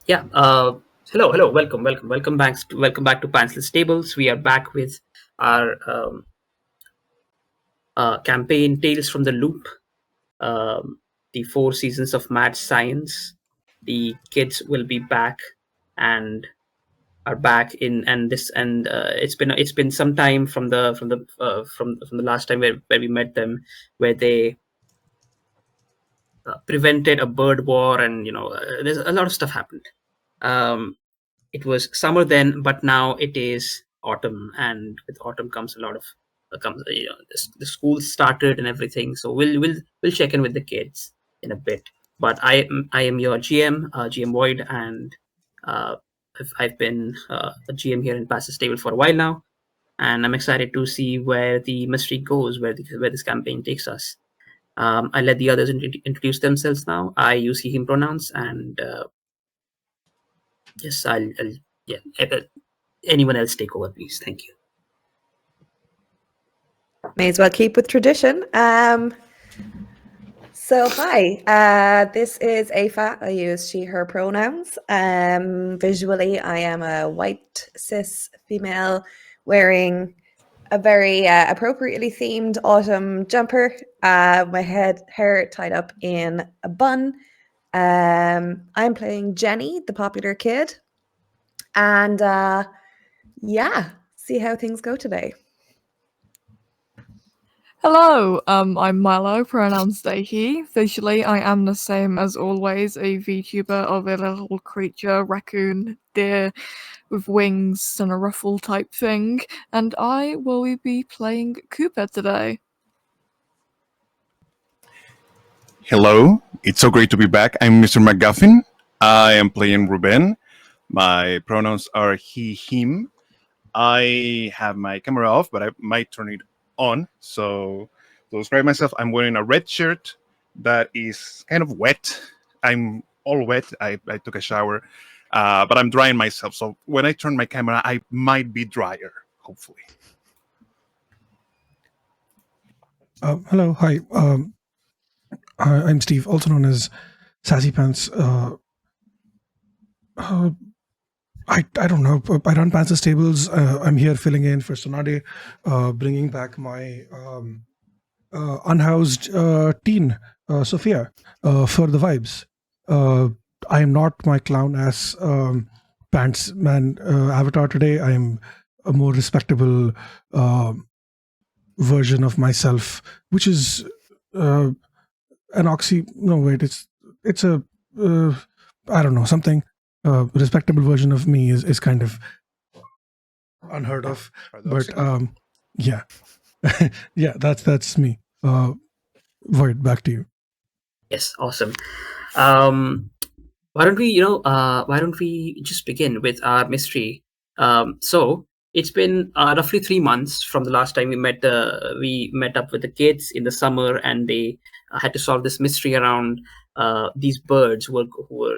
Yeah. Hello. Welcome back to Pantsless Tables. We are back with our campaign Tales from the Loop. Um, the 4 seasons of mad science. The kids will be back and are back in and this and it's been some time from the last time where we met them, where they prevented a bird war, and there's a lot of stuff happened. Um, it was summer then, but now it is autumn, and with autumn comes a lot of comes the school started and everything. So we'll check in with the kids in a bit. But I am your GM, GM Void, and uh, I've been a GM here in Passive Stable for a while now, and I'm excited to see where the mystery goes, where this campaign takes us. I let the others introduce themselves now. I use he/him pronouns, and yes, I'll yeah. Anyone else take over, please? Thank you. May as well keep with tradition. So hi, this is Afa. I use she, her pronouns. Visually, I am a white cis female wearing a very appropriately themed autumn jumper. My hair tied up in a bun. I'm playing Jenny, the popular kid, and yeah, see how things go today. Hello, I'm Milo, pronouns they, he. Visually, I am the same as always, a VTuber of a little creature, raccoon, deer, with wings and a ruffle type thing, and I will be playing Cooper today. Hello, it's so great to be back. I'm Mr. McGuffin. I am playing Ruben. My pronouns are he, him. I have my camera off, but I might turn it on. So, to describe myself, I'm wearing a red shirt that is kind of wet. I'm all wet. I took a shower, but I'm drying myself. So, when I turn my camera, I might be drier, hopefully. Hello, hi. I'm Steve, also known as Sassy Pants. I don't know. I run Pantsless Tables. I'm here filling in for Sonade, bringing back my unhoused teen, Sophia, for the vibes. I am not my clown ass pants man avatar today. I am a more respectable version of myself, which is an oxy. No, wait, it's a I don't know, something respectable version of me is kind of unheard of. But yeah, yeah, that's me. Void, back to you. Yes, awesome. Why don't we just begin with our mystery? So it's been roughly 3 months from the last time we met up with the kids in the summer, and they had to solve this mystery around these birds who were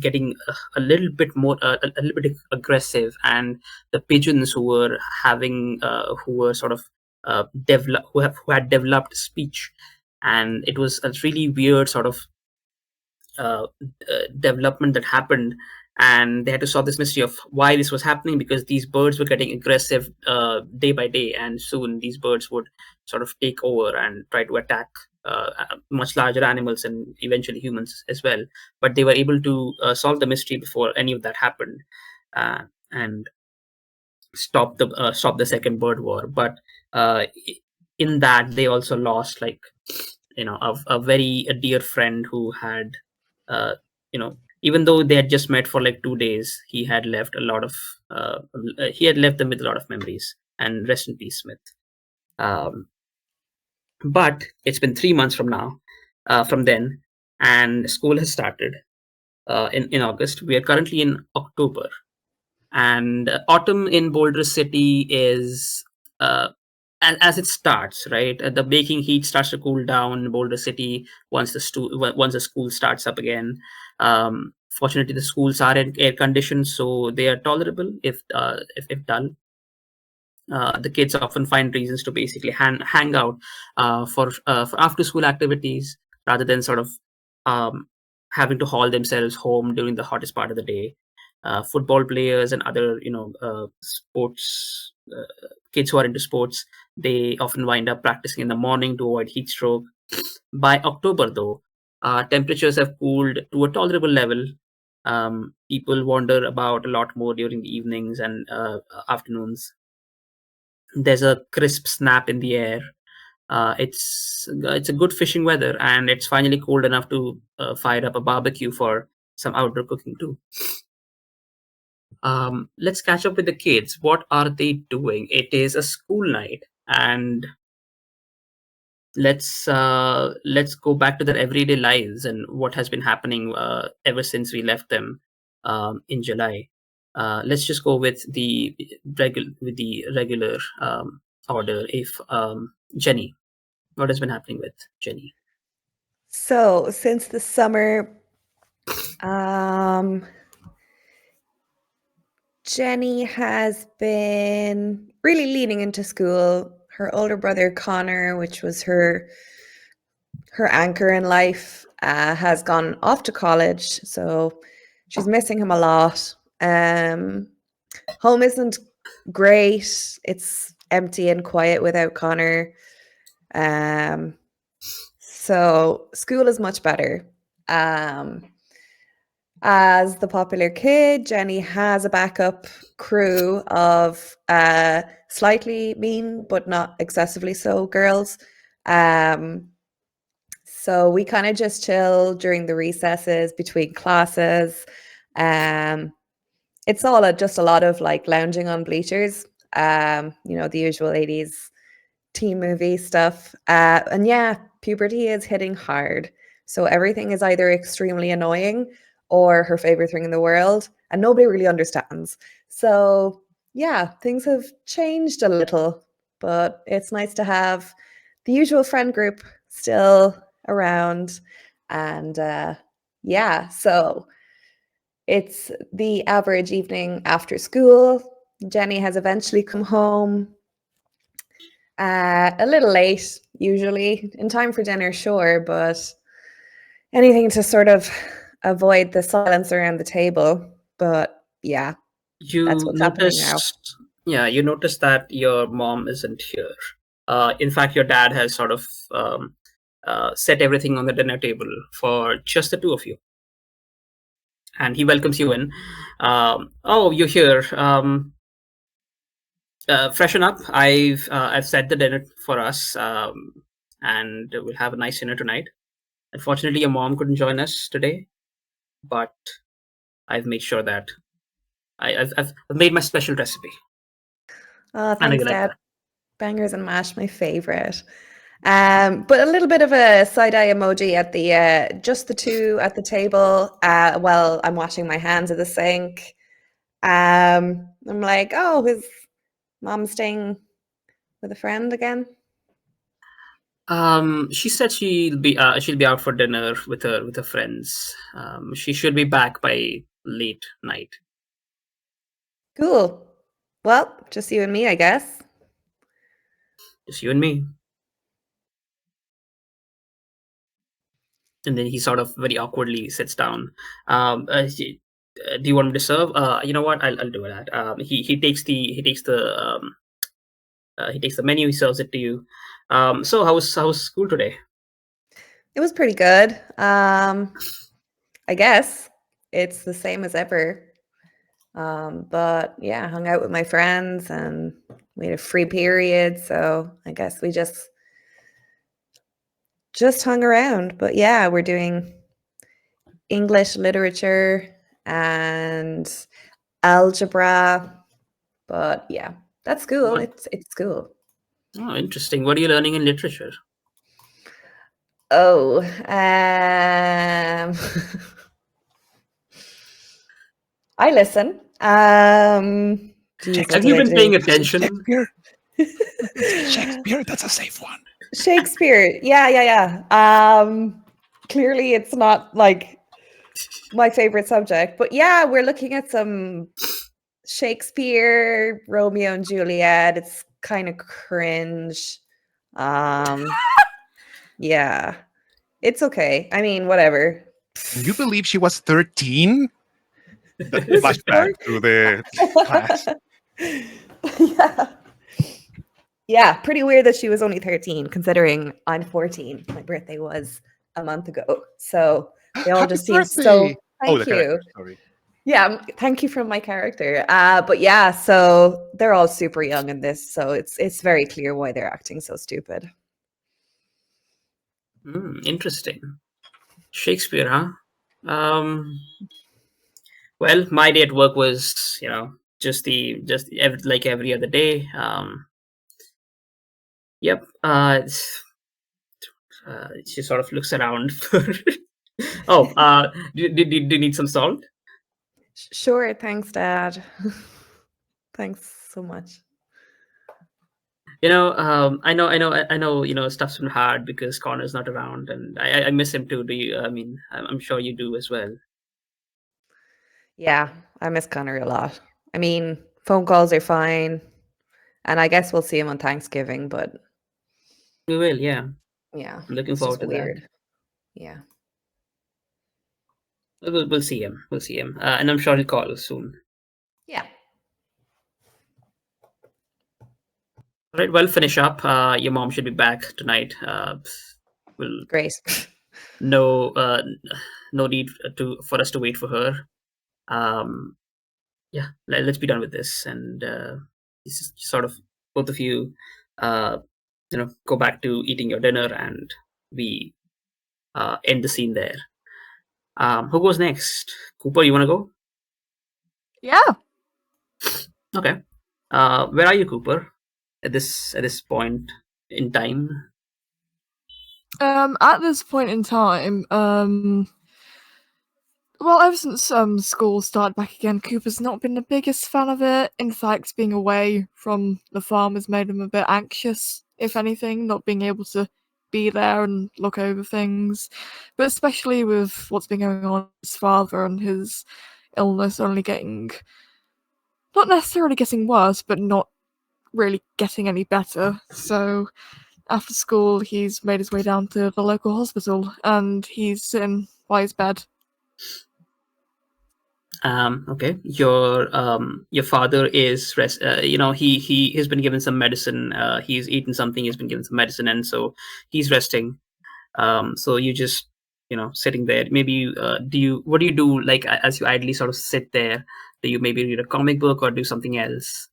getting a little bit more a little bit aggressive, and the pigeons who were sort of who had developed speech, and it was a really weird sort of development that happened, and they had to solve this mystery of why this was happening, because these birds were getting aggressive day by day, and soon these birds would sort of take over and try to attack much larger animals and eventually humans as well. But they were able to solve the mystery before any of that happened, and stop the second bird war. But in that, they also lost, like, a very dear friend who had even though they had just met for like 2 days, he had left them with a lot of memories. And rest in peace, Smith. um, but it's been 3 months from then, and school has started in August. We are currently in October, and autumn in Boulder City is as it starts, right? The baking heat starts to cool down in Boulder City once the school starts up again. Fortunately, the schools are air conditioned, so they are tolerable if dull. The kids often find reasons to basically hang out for after school activities, rather than sort of um, having to haul themselves home during the hottest part of the day. Football players and other, sports kids who are into sports, they often wind up practicing in the morning to avoid heat stroke. By October, though, temperatures have cooled to a tolerable level. People wander about a lot more during the evenings and afternoons. There's a crisp snap in the air. It's a good fishing weather, and it's finally cold enough to fire up a barbecue for some outdoor cooking too. Let's catch up with the kids. What are they doing? It is a school night, and let's go back to their everyday lives and what has been happening ever since we left them in July. Let's just go with the regular order. If Jenny, what has been happening with Jenny? So since the summer, Jenny has been really leaning into school. Her older brother Connor, which was her anchor in life, has gone off to college, so she's missing him a lot. Home isn't great. It's empty and quiet without Connor. So school is much better. As the popular kid, Jenny has a backup crew of slightly mean but not excessively so girls. So we kind of just chill during the recesses between classes. It's all just a lot of like lounging on bleachers, the usual 80s teen movie stuff. And yeah, puberty is hitting hard. So everything is either extremely annoying or her favorite thing in the world, and nobody really understands. So yeah, things have changed a little, but it's nice to have the usual friend group still around. And yeah, so it's the average evening after school. Jenny has eventually come home a little late, usually in time for dinner, sure, but anything to sort of avoid the silence around the table. But yeah, that's You what's happening now. noticed, yeah, you noticed that your mom isn't here. In fact, your dad has sort of set everything on the dinner table for just the two of you, and he welcomes you in. Oh, you're here. Freshen up. I've set the dinner for us, and we'll have a nice dinner tonight. Unfortunately, your mom couldn't join us today, but I've made sure that I've made my special recipe. Oh, I know thanks, you like Dad. that. Bangers and mash, my favorite. But a little bit of a side-eye emoji at the just the two at the table while I'm washing my hands at the sink. I'm like, oh, is mom staying with a friend again? She said she'll be out for dinner with her friends. She should be back by late night. Cool. Well, just you and me, I guess. Just you and me. And then he sort of very awkwardly sits down. Do you want me to serve? You know what? I'll do that. He takes the menu. He serves it to you. So how's school today? It was pretty good. I guess it's the same as ever. But yeah, hung out with my friends and we had a free period, so I guess we just hung around. But yeah, we're doing English literature and algebra. But yeah, that's school. What? It's school. Oh, interesting. What are you learning in literature? Oh, I listen. Geez, what Have do you I been do? paying attention? Shakespeare. Shakespeare. That's a safe one. Shakespeare. Yeah. Clearly it's not like my favorite subject, but yeah, we're looking at some Shakespeare, Romeo and Juliet. It's kind of cringe. Yeah. It's okay. I mean, whatever. Can you believe she was 13? That flashback to the class. Yeah. Yeah, pretty weird that she was only 13, considering I'm 14. My birthday was a month ago. So they all Happy just seem so. birthday! Thank the you. character, sorry. Yeah, thank you from my character. But yeah, so they're all super young in this, so it's very clear why they're acting so stupid. Interesting. Shakespeare, huh? Well, my day at work was, like every other day. Yep. She sort of looks around for. Oh, do you need some salt? Sure, thanks, Dad. Thanks so much. I know. Stuff's been hard because Connor's not around, and I miss him too. Do you? I mean, I'm sure you do as well. Yeah, I miss Connor a lot. I mean, phone calls are fine, and I guess we'll see him on Thanksgiving, but We will, yeah. yeah, I'm looking it's forward just to that. weird. Yeah. We'll see him. We'll see him, and I'm sure he'll call soon. Yeah. All right, well, finish up. Your mom should be back tonight. We'll Great. no need for us to wait for her. Yeah, let's be done with this, and sort of both of you, go back to eating your dinner, and we end the scene there. Who goes next? Cooper, you want to go? Yeah. Okay. Where are you, Cooper? At this point in time? At this point in time, well, ever since school started back again, Cooper's not been the biggest fan of it. In fact, being away from the farm has made him a bit anxious, if anything, not being able to be there and look over things. But especially with what's been going on with his father and his illness only not necessarily getting worse, but not really getting any better. So after school, he's made his way down to the local hospital and he's sitting by his bed. Okay. Your father is he has been given some medicine. He's eaten something. He's been given some medicine, and so he's resting. So you just sitting there. Maybe what do you do, like, as you idly sort of sit there? Do you maybe read a comic book or do something else?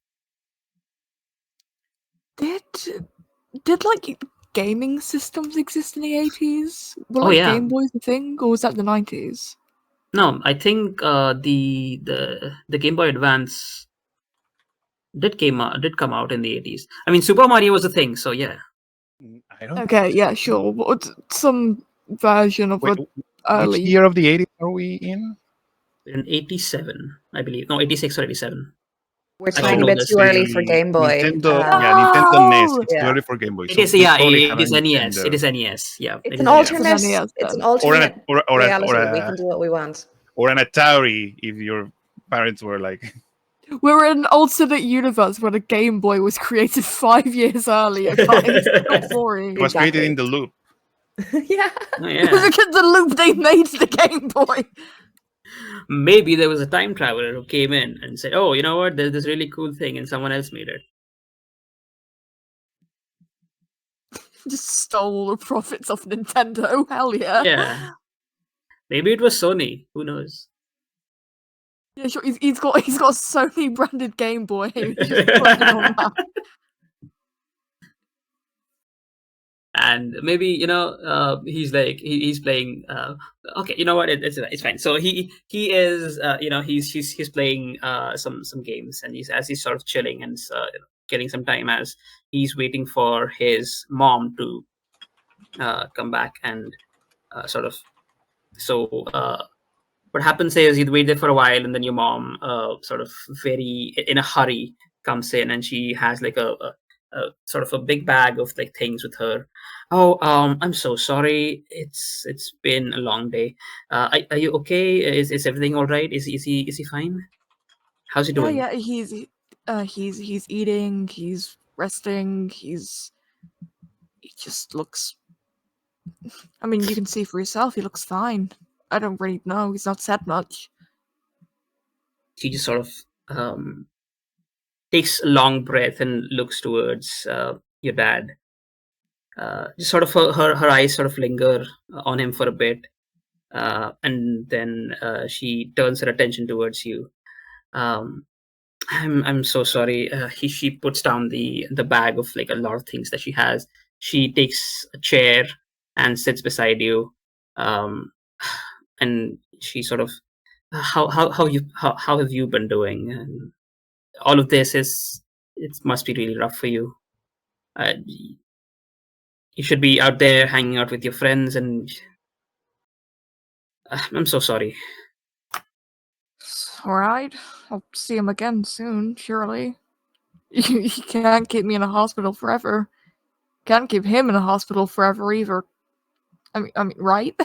Did like gaming systems exist in the 80s? Were Oh, like yeah. Game Boys a thing, or was that the 90s? No, I think the Game Boy Advance did come out in the 80s. I mean, Super Mario was a thing, so yeah. I don't. Okay, yeah, sure. Some version of Wait, a which early. year of the 80s are we in? In 87, I believe. No, 86 or 87. We're I should tiny know bit this. too early for Game Boy. Nintendo, Nintendo NES. It's too Yeah. early for Game Boy. It So is, we yeah, probably it have is a NES. Nintendo. It is NES. Yeah, It's it an is NES. alternate. NES It's an then. alternate or reality. We a, can do what we want. or an Atari if your parents were like. We're in an alternate universe where the Game Boy was created 5 years earlier, guys. Don't worry. It was created Exactly. in the loop. Yeah. Oh, yeah. Look at the loop they made to the Game Boy. Maybe there was a time traveler who came in and said, "Oh, you know what? There's this really cool thing," and someone else made it. Just stole all the profits off Nintendo. Hell yeah. Yeah. Maybe it was Sony. Who knows? Yeah, sure. He's got a Sony branded Game Boy. He's just putting it on that. And maybe he's like he's playing. Okay, you know what? It's fine. So he is he's playing some games, and he's sort of chilling and getting some time as he's waiting for his mom to come back and sort of. So what happens is you wait there for a while, and then your mom sort of very in a hurry comes in, and she has like a sort of a big bag of like things with her. Oh, I'm so sorry. It's been a long day. Are you okay? Is everything all right? Is he fine? How's he doing? Yeah, he's eating, he's resting, he just looks. I mean, you can see for yourself. He looks fine. I don't really know. He's not said much. She just sort of takes a long breath and looks towards your dad. Just sort of her eyes sort of linger on him for a bit, and then she turns her attention towards you. I'm so sorry. She puts down the bag of like a lot of things that she has. She takes a chair and sits beside you, and she sort of, how have you been doing? And all of this it must be really rough for you. You should be out there hanging out with your friends, and I'm so sorry. Alright, I'll see him again soon, surely. You can't keep me in a hospital forever. Can't keep him in a hospital forever either. I mean, right?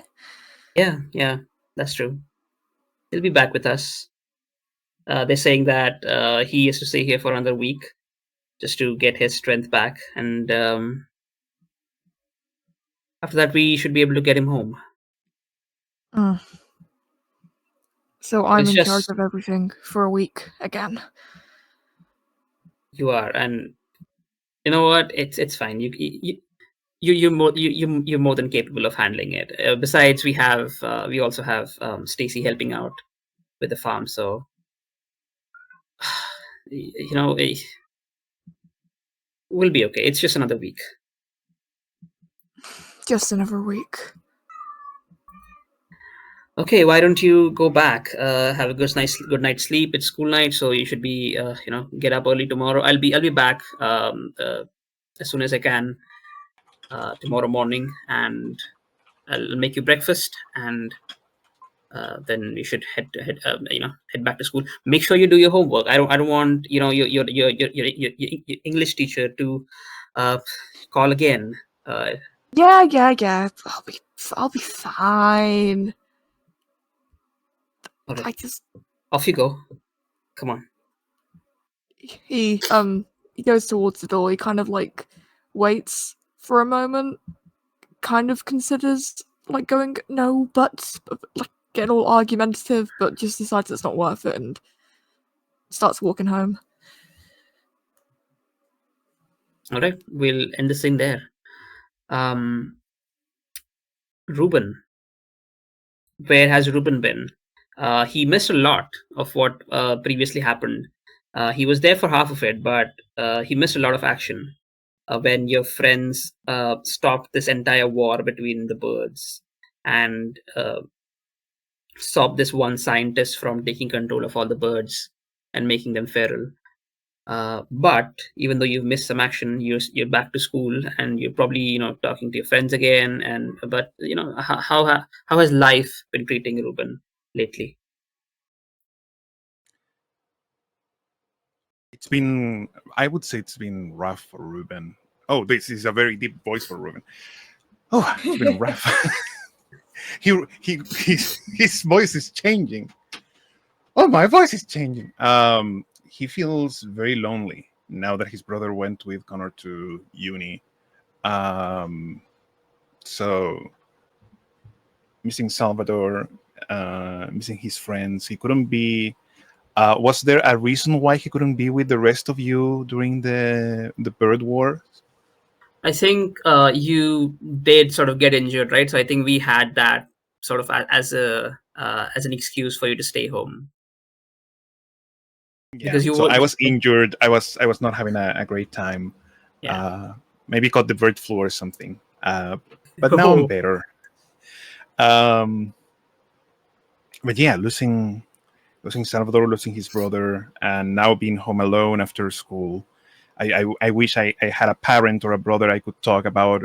Yeah, that's true. He'll be back with us. They're saying that he has to stay here for another week just to get his strength back, and after that we should be able to get him home. So I'm It's in charge just of everything for a week again. you are, and you know what? It's fine. You're more than capable of handling it. Besides, we also have Stacy helping out with the farm, so you know we'll be okay. It's just another week. Just another week. Okay, why don't you go back? Have a good night's sleep. It's school night, so you should be get up early tomorrow. I'll be back as soon as I can tomorrow morning, and I'll make you breakfast, and then you should head back to school. Make sure you do your homework. I don't want your English teacher to call again. Yeah. I'll be fine. All right, I just off you go. Come on. he goes towards the door. He kind of like waits for a moment, kind of considers like going no, but like getting all argumentative, but just decides it's not worth it and starts walking home. All right, we'll end this thing there. Ruben, where has Ruben been? He missed a lot of what previously happened. He was there for half of it, but he missed a lot of action when your friends stopped this entire war between the birds and stopped this one scientist from taking control of all the birds and making them feral. But even though you've missed some action, you're back to school and you're probably talking to your friends again. And but how has life been treating Ruben lately? I would say it's been rough for Ruben. Oh, this is a very deep voice for Ruben. Oh, it's been rough. His voice is changing. Oh, my voice is changing. He feels very lonely now that his brother went with Connor to uni. So missing Salvador, missing his friends. He couldn't be. Was there a reason why he couldn't be with the rest of you during the bird war? I think you did sort of get injured, right? So I think we had that sort of as an excuse for you to stay home. Yeah. Because so I was injured. I was not having a great time. Yeah. Maybe caught the bird flu or something. But now I'm better. But yeah, losing Salvador, losing his brother, and now being home alone after school. I wish I had a parent or a brother I could talk about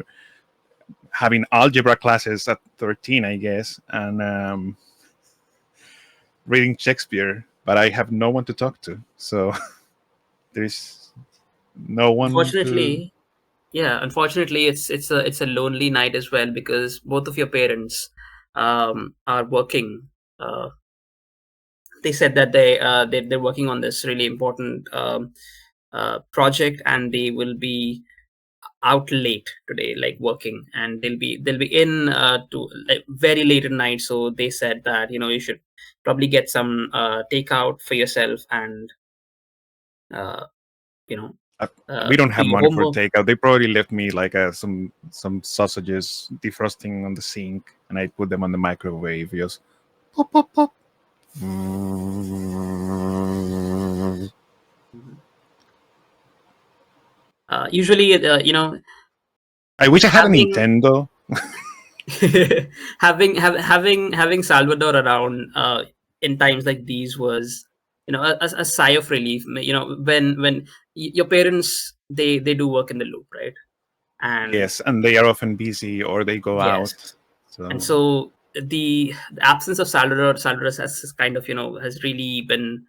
having algebra classes at 13, I guess, and reading Shakespeare, but I have no one to talk to. So there's no one Unfortunately, it's a lonely night as well because both of your parents are working. They said that they're working on this really important project, and they will be out late today, like working, and they'll be in to like very late at night. So they said that you should probably get some takeout for yourself and uh, you know We don't do have your money for homework. takeout. They probably left me like some sausages defrosting on the sink, and I put them on the microwave. Just pop, pop, pop. Usually, I wish I had a having Nintendo. having Salvador around in times like these was a sigh of relief. When your parents they do work in the loop, right? And Yes, and they are often busy or they go yes, out. So and so the absence of Salvador has kind of has really been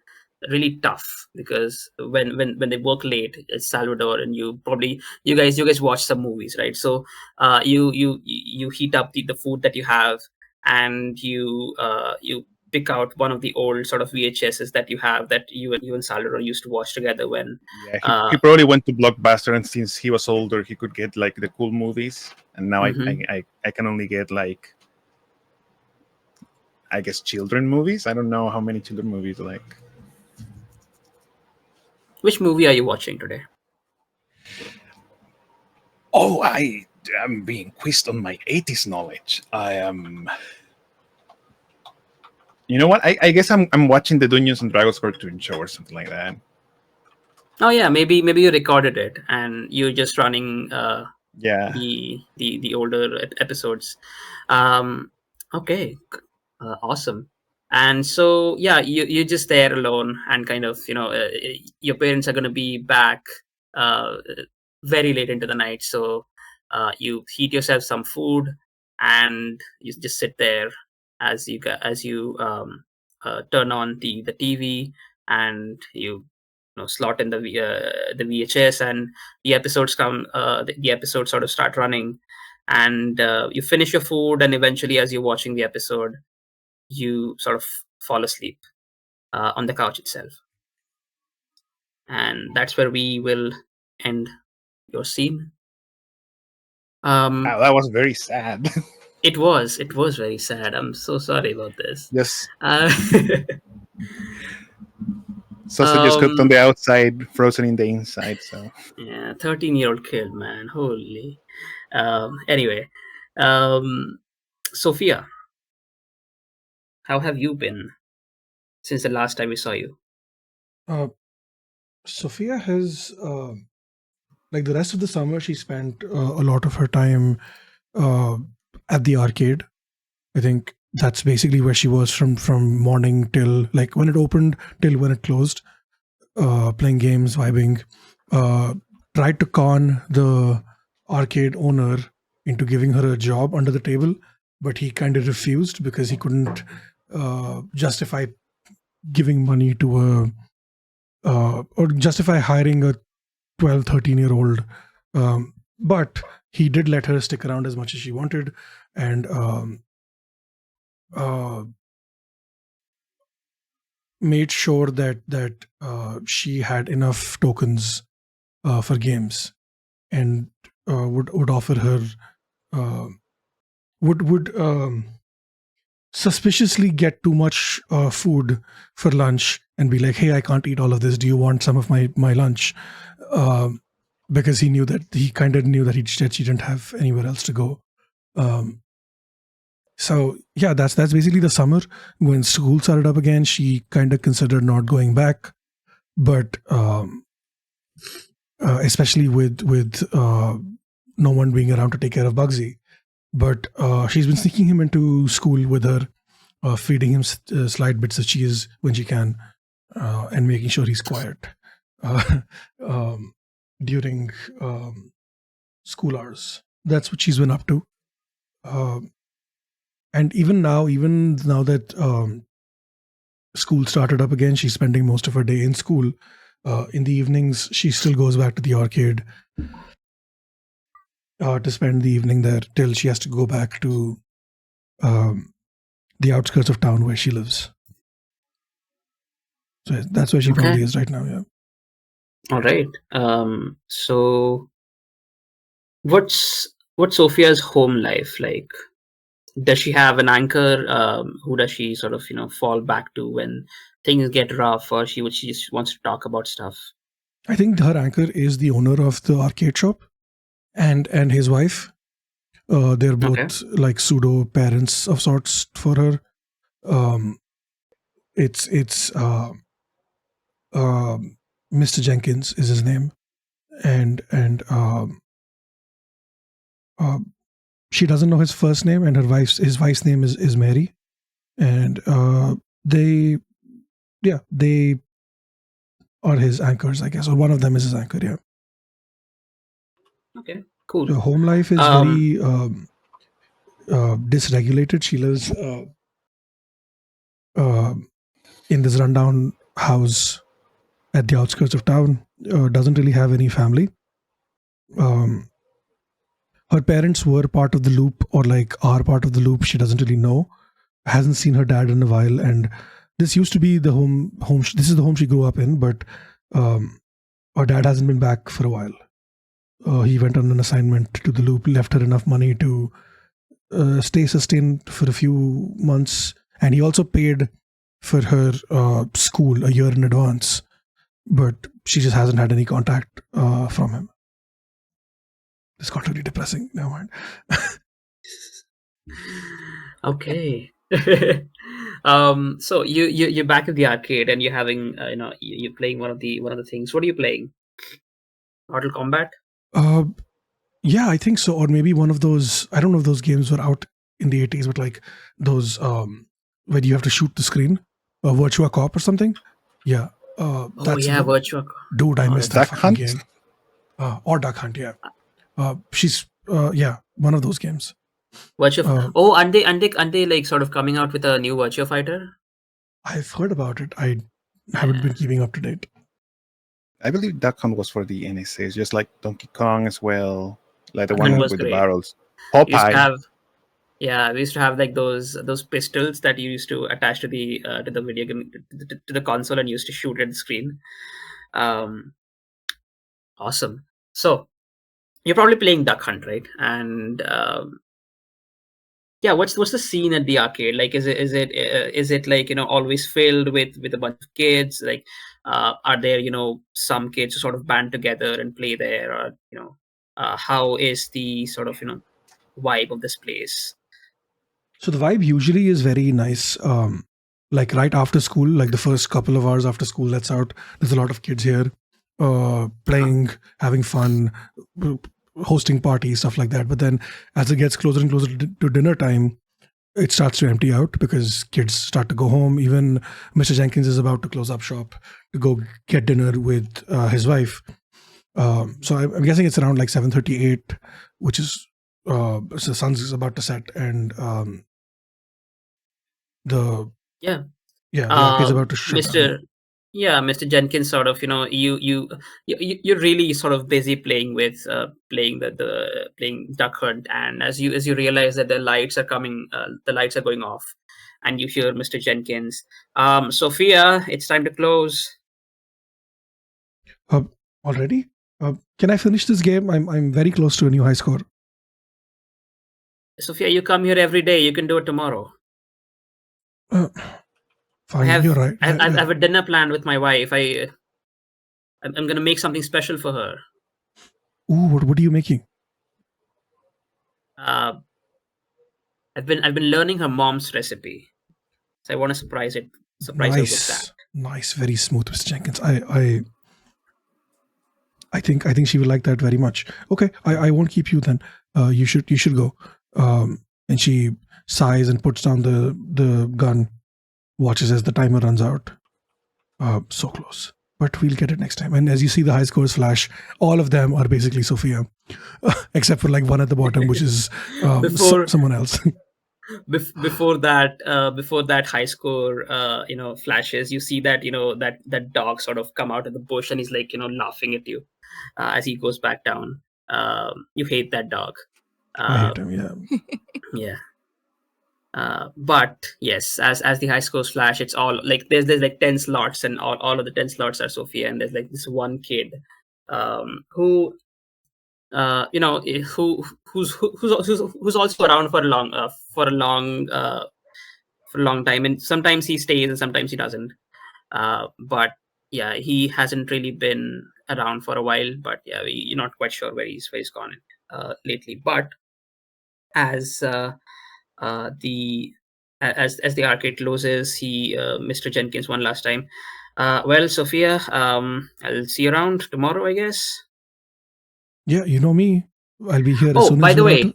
really tough, because when they work late, it's Salvador, and you guys watch some movies, right? So you heat up the food that you have, and you pick out one of the old sort of VHSs that you have, that you and Salvador used to watch together when yeah, he probably went to Blockbuster, and since he was older, he could get like the cool movies. And now mhm. I can only get like, I guess, children movies. I don't know how many children movies like. Which movie are you watching today? Oh, I am being quizzed on my 80s knowledge. I am. You know what? I guess I'm watching the Dungeons and Dragons cartoon show or something like that. Oh yeah, maybe you recorded it and you're just running Yeah. the older episodes. Okay, awesome. And so yeah, you're just there alone, and kind of your parents are going to be back uh, very late into the night. So you heat yourself some food, and you just sit there as you turn on the TV, and you slot in the VHS, and the episodes come. The episodes sort of start running, and you finish your food, and eventually, as you're watching the episode, you sort of fall asleep on the couch itself, and that's where we will end your scene. Wow, that was very sad. It was very sad. I'm so sorry about this. Yes. Uh, Sausages cooked on the outside, frozen in the inside. So yeah, 13-year-old kid, man, holy. Anyway, Sophia, how have you been since the last time we saw you? Sophia has, like the rest of the summer, she spent a lot of her time at the arcade. I think that's basically where she was from morning till like when it opened till when it closed, playing games, vibing. Tried to con the arcade owner into giving her a job under the table, but he kind of refused because he couldn't justify giving money to a or justify hiring a 12, 13-year-old. But he did let her stick around as much as she wanted, and made sure that she had enough tokens for games, and would offer her would suspiciously get too much food for lunch and be like, "Hey, I can't eat all of this. Do you want some of my lunch?" Because he kind of knew that she didn't have anywhere else to go. So yeah, that's basically the summer. When school started up again, she kind of considered not going back, but especially with no one being around to take care of Bugsy. But she's been sneaking him into school with her, feeding him slight bits of cheese when she can, and making sure he's quiet during school hours. That's what she's been up to. And even now that school started up again, she's spending most of her day in school. In the evenings, she still goes back to the arcade to spend the evening there till she has to go back to the outskirts of town where she lives. So that's where she probably is right now. Yeah. All right. So what's Sophia's home life like? Does she have an anchor? Who does she sort of fall back to when things get rough, or she just wants to talk about stuff? I think her anchor is the owner of the arcade shop, and his wife. They're both Okay. like pseudo parents of sorts for her. It's Mr. Jenkins is his name, and she doesn't know his first name, and his wife's name is Mary, and they are his anchors, I guess, or one of them is his anchor. Yeah. Okay. Cool. So home life is very dysregulated. She lives in this rundown house at the outskirts of town. Doesn't really have any family. Her parents were part of the loop, or like are part of the loop. She doesn't really know. Hasn't seen her dad in a while, and this used to be the home. This is the home she grew up in, but her dad hasn't been back for a while. He went on an assignment to the loop, left her enough money to stay sustained for a few months, and he also paid for her school a year in advance, but she just hasn't had any contact from him. This got really depressing. Never mind. Okay. So you're back at the arcade and you're having you're playing one of the things. What are you playing? Mortal Kombat? Yeah, I think so. Or maybe one of those, I don't know if those games were out in the 80s, but like those where you have to shoot the screen, Virtua Cop or something. Yeah. That's Virtua. Dude, I missed that Duck fucking Hunt? game. Or Duck Hunt, yeah. She's yeah, one of those games. Virtua. Aren't they like sort of coming out with a new Virtua Fighter? I've heard about it. I haven't been keeping up to date. I believe Duck Hunt was for the NSA, just like Donkey Kong as well, like the Duck Hunt one was with the great. barrels. We used to Popeye. have, we used to have like those pistols that you used to attach to the video game to the console and used to shoot at the screen. Awesome. So you're probably playing Duck Hunt, right? And what's the scene at the arcade like? Is it like always filled with a bunch of kids? Like, are there some kids who sort of band together and play there, or how is the sort of vibe of this place? So the vibe usually is very nice. Like right after school, like the first couple of hours after school lets out, there's a lot of kids here playing, having fun, hosting parties, stuff like that. But then as it gets closer and closer to dinner time, it starts to empty out because kids start to go home. Even Mr. Jenkins is about to close up shop to go get dinner with his wife. So I'm guessing it's around like 7:38, which is so the sun's about to set, and the arcade's about to shut down. Mr. Jenkins sort of you're really sort of busy playing with playing playing Duck Hunt, and as you realize that the lights are coming, the lights are going off, and you hear Mr. Jenkins, Sophia, it's time to close. Already? Can I finish this game? I'm very close to a new high score. Sophia, you come here every day. You can do it tomorrow. Fine, you're right. I have a dinner planned with my wife. I'm gonna make something special for her. Ooh, what are you making? I've been learning her mom's recipe, so I want to surprise her with that. Nice, very smooth, Mr. Jenkins. I think she will like that very much. Okay, I won't keep you then. You should go. And she sighs and puts down the gun, watches as the timer runs out. So close, but we'll get it next time. And as you see the high scores flash, all of them are basically Sophia, except for like one at the bottom, which is someone else. Before that high score flashes, you see that that dog sort of come out of the bush, and he's like laughing at you as he goes back down. You hate that dog. I hate him. Yeah. But yes, as the high scores flash, it's all like there's like 10 slots, and all of the 10 slots are Sophia, and there's like this one kid who who's also around for a long time, and sometimes he stays and sometimes he doesn't. But yeah, he hasn't really been around for a while. But yeah, you're not quite sure where he's gone lately. But as the as the arcade closes, Mr. Jenkins one last time. Well, Sophia, I'll see you around tomorrow, I guess. Yeah, you know me. I'll be here as Oh, soon by as the you want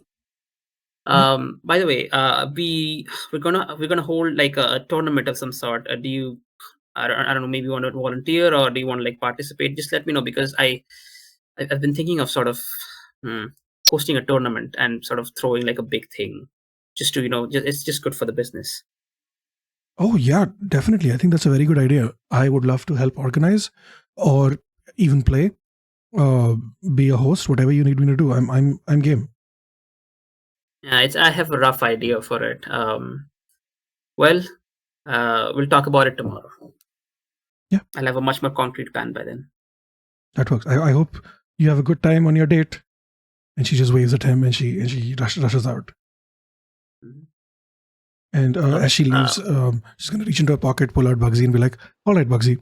way, to. we're gonna hold like a tournament of some sort. Do you? I don't know. Maybe you want to volunteer, or do you want to like participate? Just let me know, because I've been thinking of sort of hosting a tournament and sort of throwing like a big thing, just to it's just good for the business. Oh yeah, definitely. I think that's a very good idea. I would love to help organize, or even play, be a host, whatever you need me to do. I'm game. Yeah, I have a rough idea for it. Well, we'll talk about it tomorrow. Yeah. I'll have a much more concrete plan by then. That works. I hope you have a good time on your date. And she just waves at him, and she rushes out. Mhm. And as she leaves, she's going to reach into her pocket, pull out Bugsy, and be like, "All right, Bugsy,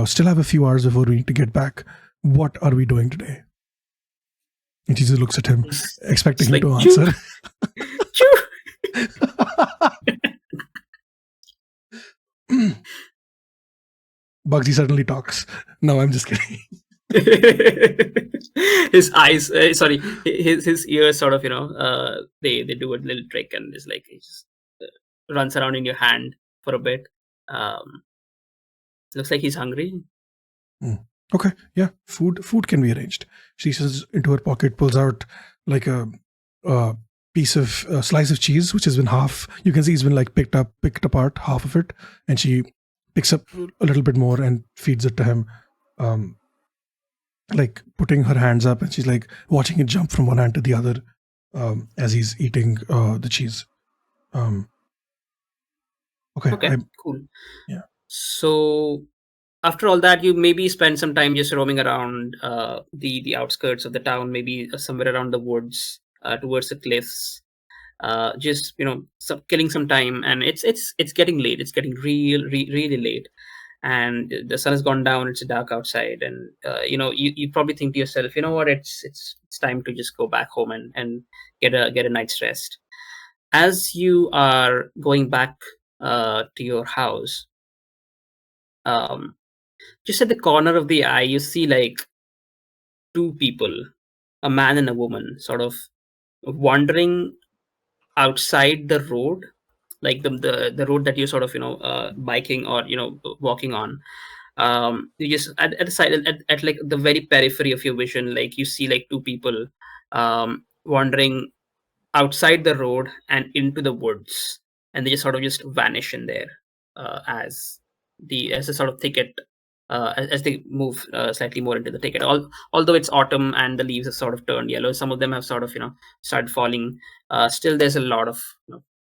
still have a few hours before we need to get back. What are we doing today?" And she just looks at him, expecting him to like, answer. Bugsy suddenly talks. No, I'm just kidding. His eyes, sorry, his ears sort of, they do a little trick, and it's like he just runs around in your hand for a bit. Looks like he's hungry. Okay, yeah, food can be arranged. She says into her pocket, pulls out like a piece of slice of cheese, which has been half. You can see it's been like picked apart, half of it, and she picks up a little bit more and feeds it to him, like putting her hands up, and she's like watching it jump from one hand to the other as he's eating the cheese. Okay, Cool. Yeah. So after all that, you maybe spend some time just roaming around the outskirts of the town, maybe somewhere around the woods, towards the cliffs. Just killing some time, and it's getting late. It's getting really late, and the sun has gone down. It's dark outside, and you probably think to yourself, you know what, it's time to just go back home and get a night's rest. As you are going back to your house, just at the corner of the eye, you see like two people, a man and a woman, sort of wandering outside the road, like the road that you're sort of biking or walking on. You just at the side, at like the very periphery of your vision, like you see like two people wandering outside the road and into the woods, and they just sort of just vanish in there as a sort of thicket, as they move slightly more into the thicket. Although it's autumn and the leaves have sort of turned yellow, some of them have sort of started falling. Still, there's a lot of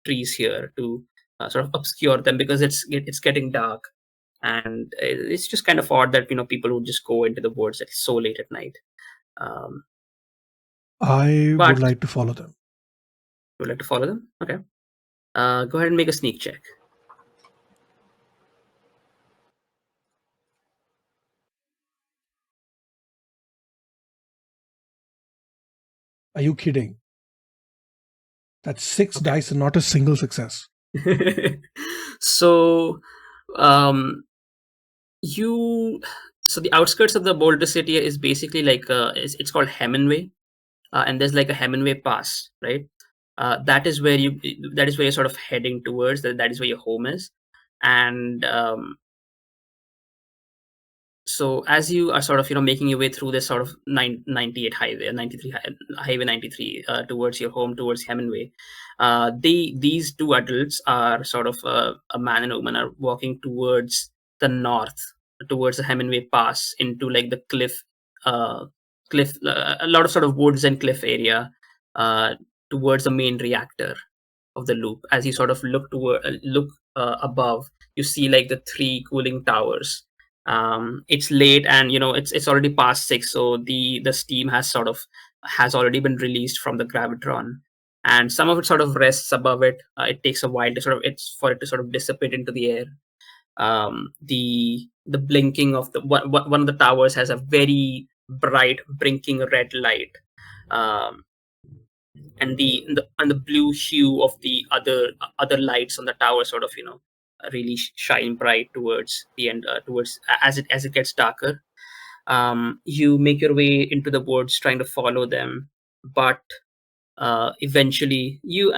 trees here to sort of obscure them, because it's getting dark, and it's just kind of odd that people would just go into the woods at so late at night. I But would like to follow them. you would like to follow them? Okay. Go ahead and make a sneak check. Are you kidding? That's 6 dice and not a single success. So, so the outskirts of the Boulder City is basically like it's called Hemingway, and there's like a Hemingway Pass, right? That is where you're sort of heading towards. That is where your home is, and so as you are sort of making your way through this sort of 98 highway, 93 highway 93 towards your home, towards Hemingway, these two adults are sort of a man and a woman are walking towards the north, towards the Hemingway Pass, into like the cliff, a lot of sort of woods and cliff area, towards the main reactor of the loop. As you sort of look above, you see like the three cooling towers. It's late, and it's already past 6, so the steam has sort of has already been released from the gravitron, and some of it sort of rests above it. It takes a while to for it to sort of dissipate into the air. The blinking of one of the towers has a very bright blinking red light, um, and the blue hue of the other lights on the tower sort of really shine bright towards the end, towards as it gets darker. You make your way into the woods trying to follow them, but eventually you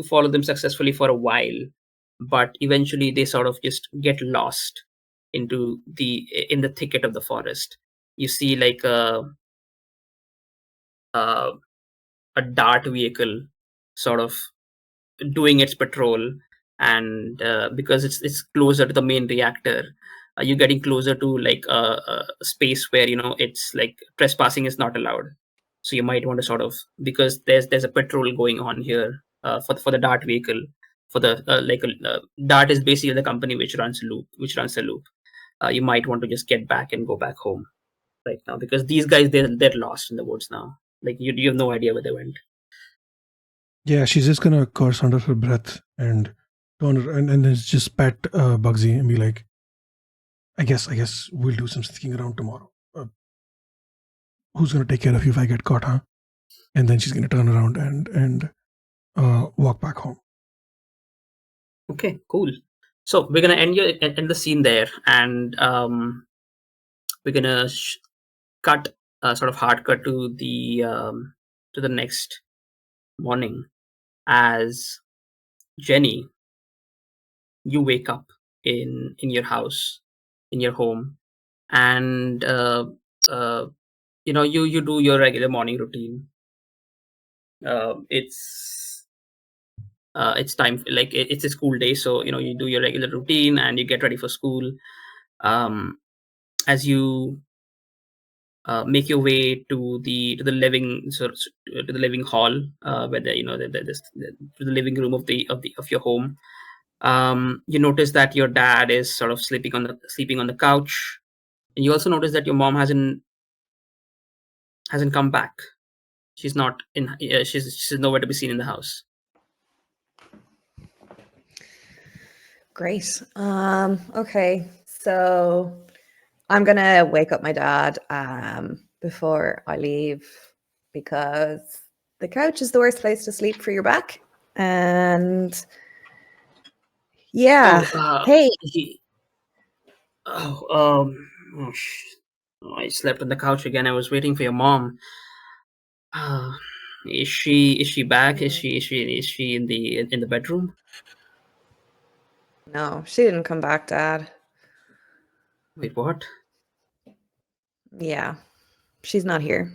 follow them successfully for a while, but eventually they sort of just get lost in the thicket of the forest. You see like a, a dart vehicle sort of doing its patrol, and because it's closer to the main reactor, you're getting closer to like a space where it's like trespassing is not allowed. So you might want to sort of, because there's a patrol going on here, for the dart vehicle, for the dart is basically the company which runs the loop. You might want to just get back and go back home right now, because these guys, they're lost in the woods now. Like you have no idea where they went. Yeah, she's just gonna curse under her breath and turn her, and then just pat Bugsy and be like, I guess we'll do some sneaking around tomorrow. Who's gonna take care of you if I get caught, huh? And then she's gonna turn around and walk back home. Okay, cool. So we're gonna end the scene there, and we're gonna cut sort of hard cut to the next morning, as Jenny, you wake up in your house, in your home, and you do your regular morning routine. It's time, like it's a school day, so you do your regular routine and you get ready for school. As you make your way to the living to the living hall, where to the living room of your home. You notice that your dad is sort of sleeping on the couch, and you also notice that your mom hasn't come back. She's not in. She's nowhere to be seen in the house. Great. Okay, so I'm gonna wake up my dad before I leave, because the couch is the worst place to sleep for your back. And yeah, hey, I slept on the couch again. I was waiting for your mom. Is she back? Is she in the bedroom? no, she didn't come back, Dad. Wait, what? Yeah, she's not here.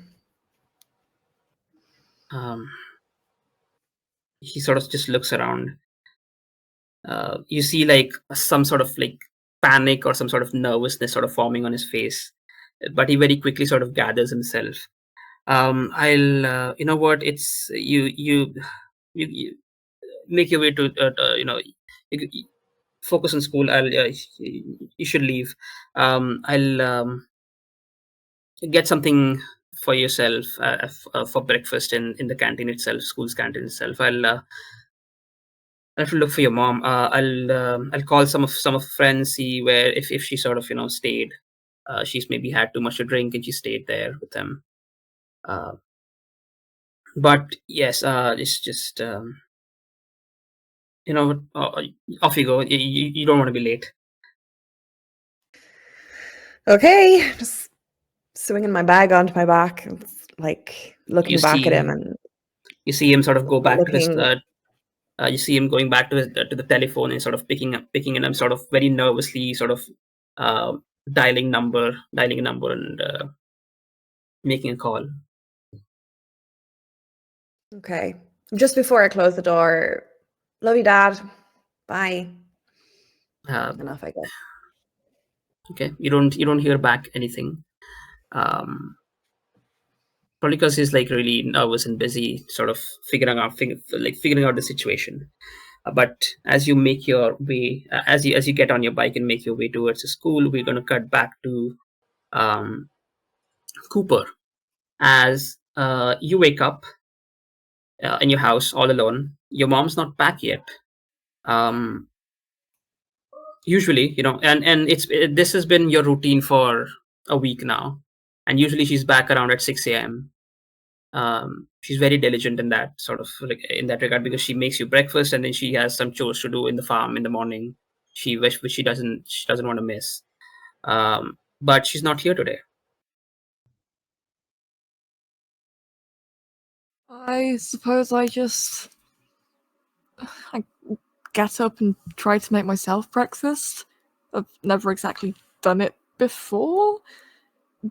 He sort of just looks around. You see like some sort of like panic or some sort of nervousness sort of forming on his face, but he very quickly sort of gathers himself. I'll you know what, it's you make your way to you focus on school. You should leave. I'll get something for yourself for breakfast in the canteen itself, school's canteen itself. I'll have to look for your mom. I'll call some of friends, see where if she sort of stayed. She's maybe had too much to drink and she stayed there with them. But yes, it's just off you go. You don't want to be late. Okay, just swinging my bag onto my back, and like looking back at him, and you see him sort of go back to his. looking. You see him going back to the telephone and sort of picking it up, sort of very nervously, sort of dialing a number and making a call. Okay, just before I close the door, love you, Dad. Bye. And off I go. Okay, you don't hear back anything. Probably because he's like really nervous and busy, sort of figuring out the situation. But as you make your way, as you get on your bike and make your way towards the school, we're going to cut back to Cooper, as you wake up in your house all alone. Your mom's not back yet. Usually, and this has been your routine for a week now, and usually she's back around at 6 a.m. She's very diligent in that sort of like in that regard, because she makes you breakfast and then she has some chores to do in the farm in the morning. Which she doesn't want to miss. But she's not here today. I suppose I get up and try to make myself breakfast. I've never exactly done it before.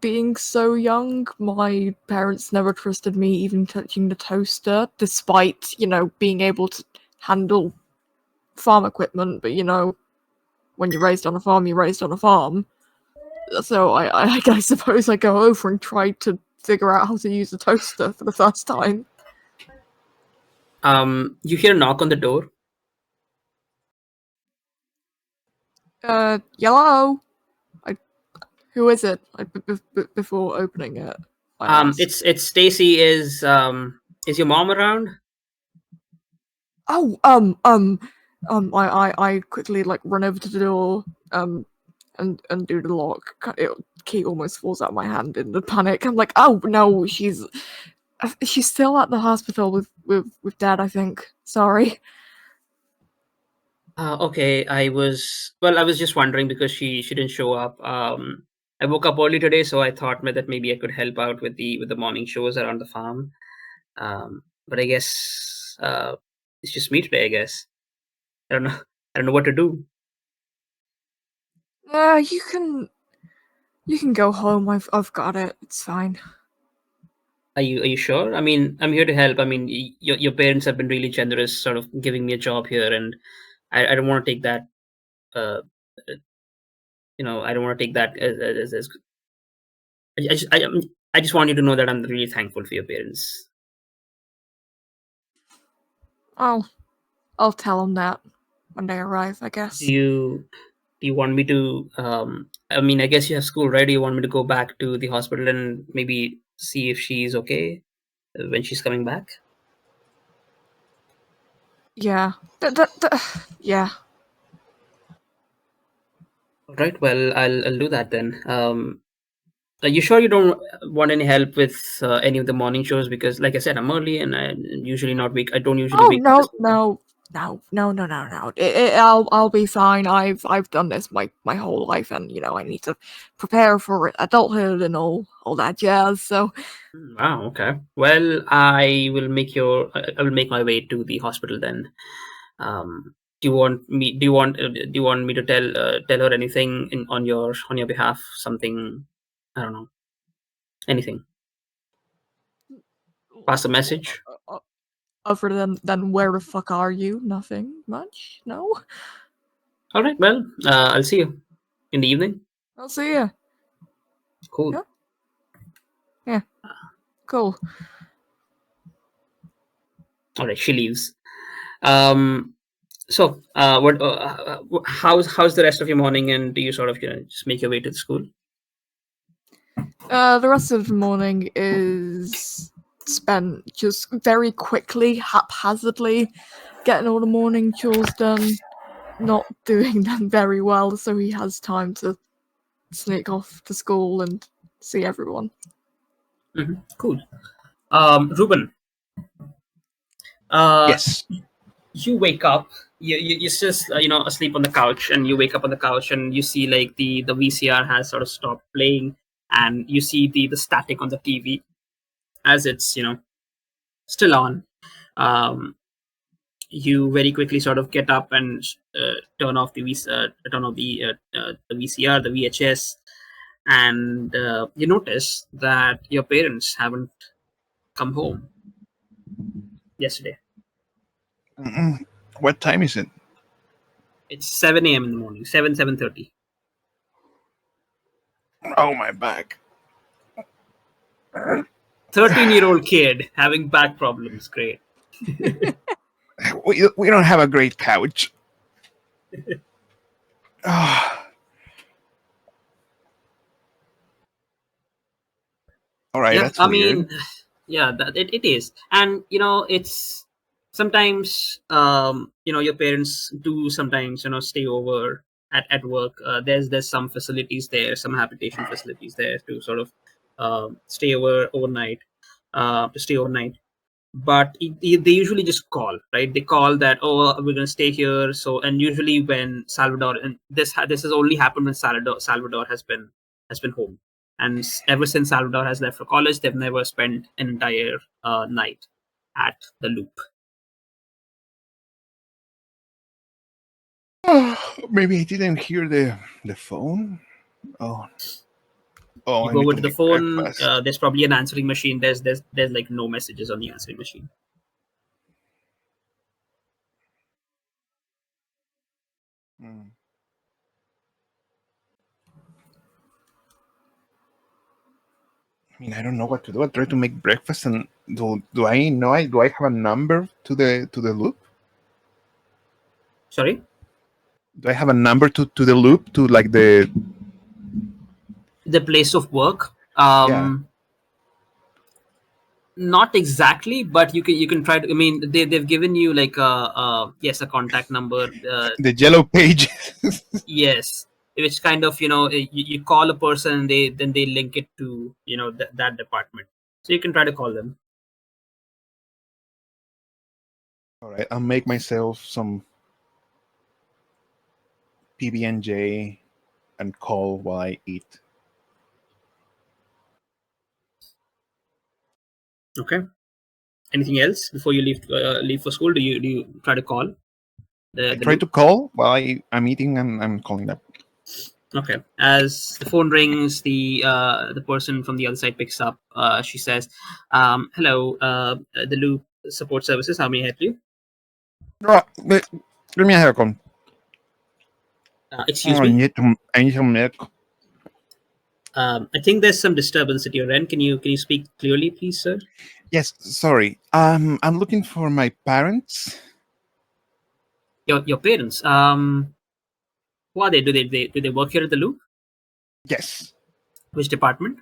Being so young, my parents never trusted me even touching the toaster, despite, being able to handle farm equipment. But, when you're raised on a farm, you're raised on a farm. So I suppose I go over and try to figure out how to use a toaster for the first time. You hear a knock on the door. Hello? Who is it? Before opening it, I asked. It's Stacy. Is your mom around? Oh, I quickly run over to the door, and do the lock. Key almost falls out of my hand in the panic. I'm like, oh no, she's still at the hospital with Dad, I think. Sorry. Okay, I was just wondering because she didn't show up. I woke up early today, so I thought that maybe I could help out with the morning shows around the farm. But I guess it's just me today. I guess I don't know. I don't know what to do. You can go home. I've got it. It's fine. Are you sure? I mean, I'm here to help. I mean, your parents have been really generous, sort of giving me a job here, and I don't want to take that. I don't want to take that as I just want you to know that I'm really thankful for your parents. I'll tell them that when they arrive, I guess. Do you want me to? I mean, I guess you have school, right? Do you want me to go back to the hospital and maybe see if she's okay when she's coming back? Yeah. Yeah. All right. Well, I'll do that then. Are you sure you don't want any help with any of the morning shows? Because, like I said, I'm early and I usually not wake. I don't usually wake. No. I'll be fine. I've done this my whole life, and I need to prepare for adulthood and all that jazz. So. Wow. Okay. Well, I will make my way to the hospital then. Do you want me to tell her anything on your behalf? Something, I don't know, anything. Pass a message. Other than where the fuck are you? Nothing much. No. All right. Well, I'll see you in the evening. I'll see you. Cool. Yeah. Cool. All right. She leaves. So, how's the rest of your morning, and do you sort of just make your way to the school? The rest of the morning is spent just very quickly, haphazardly, getting all the morning chores done, not doing them very well, so he has time to sneak off to school and see everyone. Mm-hmm. Cool. Ruben. Yes. You wake up. You're just asleep on the couch, and you wake up on the couch, and you see like the VCR has sort of stopped playing, and you see the static on the TV as it's still on. You very quickly sort of get up and turn off the VCR, the VHS, and you notice that your parents haven't come home yesterday. What time is it? It's 7 a.m. in the morning, 7:30. Oh, my back. 13-year-old kid having back problems. Great. We don't have a great couch. All right, Yeah, that's I weird. mean, Yeah, it is. And it's sometimes your parents do sometimes stay over at work. There's some facilities there, some habitation facilities there to sort of stay overnight, to stay overnight. But they usually just call, right? They call that, oh, we're going to stay here. So, and usually when Salvador, and this has only happened when Salvador has been home. And ever since Salvador has left for college, they've never spent an entire night at the loop. Maybe I didn't hear the phone. Oh, You I go need over to to the make phone. breakfast. There's probably an answering machine. There's like no messages on the answering machine. Hmm. I mean, I don't know what to do. I try to make breakfast, and do I know? Do I have a number to the loop? Sorry, Do I have a number to the loop to like the the place of work. yeah Not exactly, but you can try to. I mean, they've given you like a contact number. the yellow page? Yes, which kind of you call a person, then they link it to that department. So you can try to call them. All right, I'll make myself some PB&J and call while I eat. Okay. Anything else before you leave for school? Do you try to call I the try loop? to call while I'm eating, and I'm calling them. Okay. As the phone rings, the person from the other side picks up. She says, "Hello, the Loop Support Services. How may I help you?" Give me a second. Excuse I me. need some milk. I think there's some disturbance at your end. Can you speak clearly, please, sir? Yes, sorry. I'm looking for my parents. Your parents. Who are they? Do they work here at the Loop? Yes. Which department?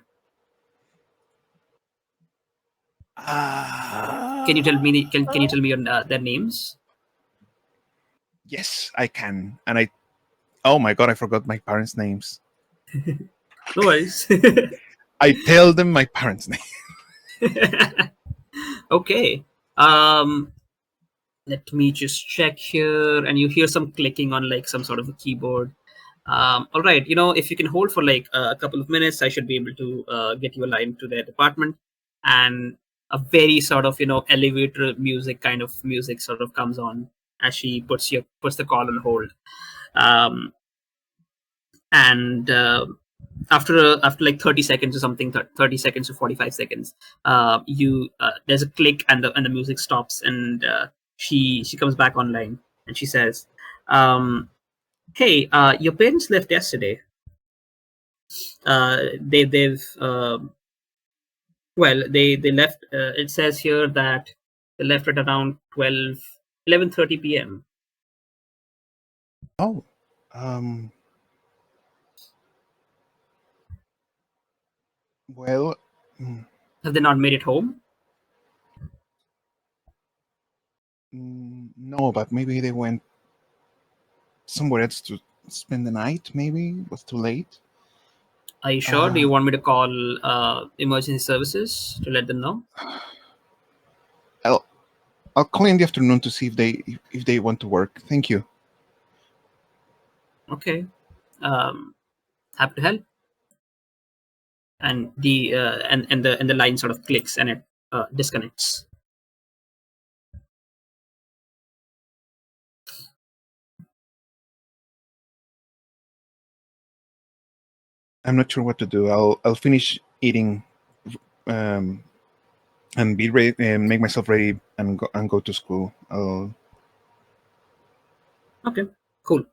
Can you tell me? Can you tell me their names? Yes, I can. And oh my god, I forgot my parents' names. No worries. I tell them my parents' name. Okay. Let me just check here, and you hear some clicking on like some sort of a keyboard. All right, if you can hold for like a couple of minutes, I should be able to get you aligned to their department. And a very sort of elevator music kind of music sort of comes on as she puts the call on hold. Um, and after like 30 seconds or something, 30 seconds to 45 seconds, you there's a click, and the music stops, and she comes back online, and she says, "Hey, your parents left yesterday. They've well, they left. It says here that they left at around 11:30 p.m. Oh. Um. Well. Have they not made it home?" No, but maybe they went somewhere else to spend the night. Maybe it was too late. Are you sure? Do you want me to call emergency services to let them know? I'll call in the afternoon to see if they want to work. Thank you. Okay. Happy to help. And the line sort of clicks, and it disconnects. I'm not sure what to do. I'll finish eating, um, and be ready and make myself ready and go to school. Okay, cool.